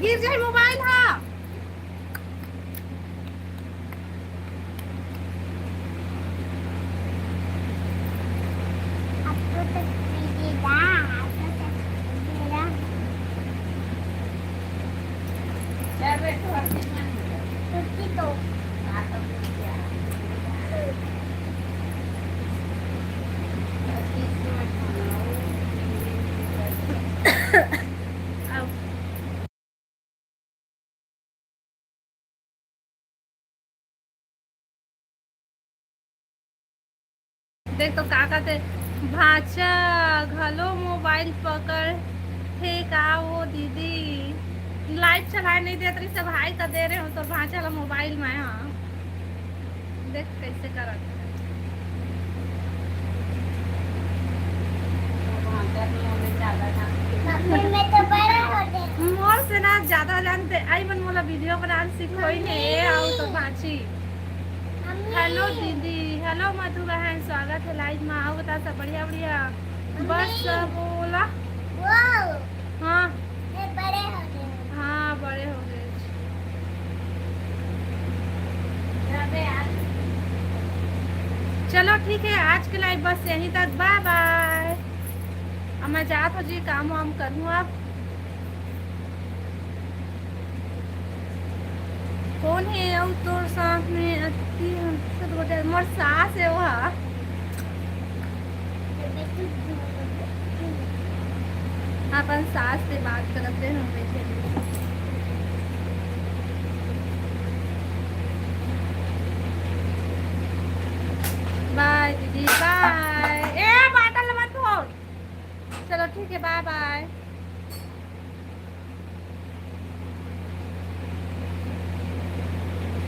गिर जाए मोबाइल हाँ देख तो काका थे भाचा घलो मोबाइल पकड़ थे का वो दीदी लाइट चलाए नहीं देते सब भाई का दे रहे हो तो भाचा ला मोबाइल में हाँ देख कैसे करत मोर से ना ज्यादा जानते आई मन मोला वीडियो बनाना सीखोई नहीं आओ तो भाची हेलो दीदी हेलो मधु बहन स्वागत है लाइव में आओ बता सब बढ़िया बढ़िया बस बोला वाओ हाँ ये बड़े हो गए हाँ ठीक है, आज के लाइव बस यहीं तक। Bye bye. अब मैं जात हो जी, काम वाम करूँ अब। कौन है और तोर साथ में अति मोर सास है वहाँ। अपन सास से बात करते हैं बैठे। बाय दीदी बाय। ए बाटल मत फोड़। चलो ठीक है, बाय बाय।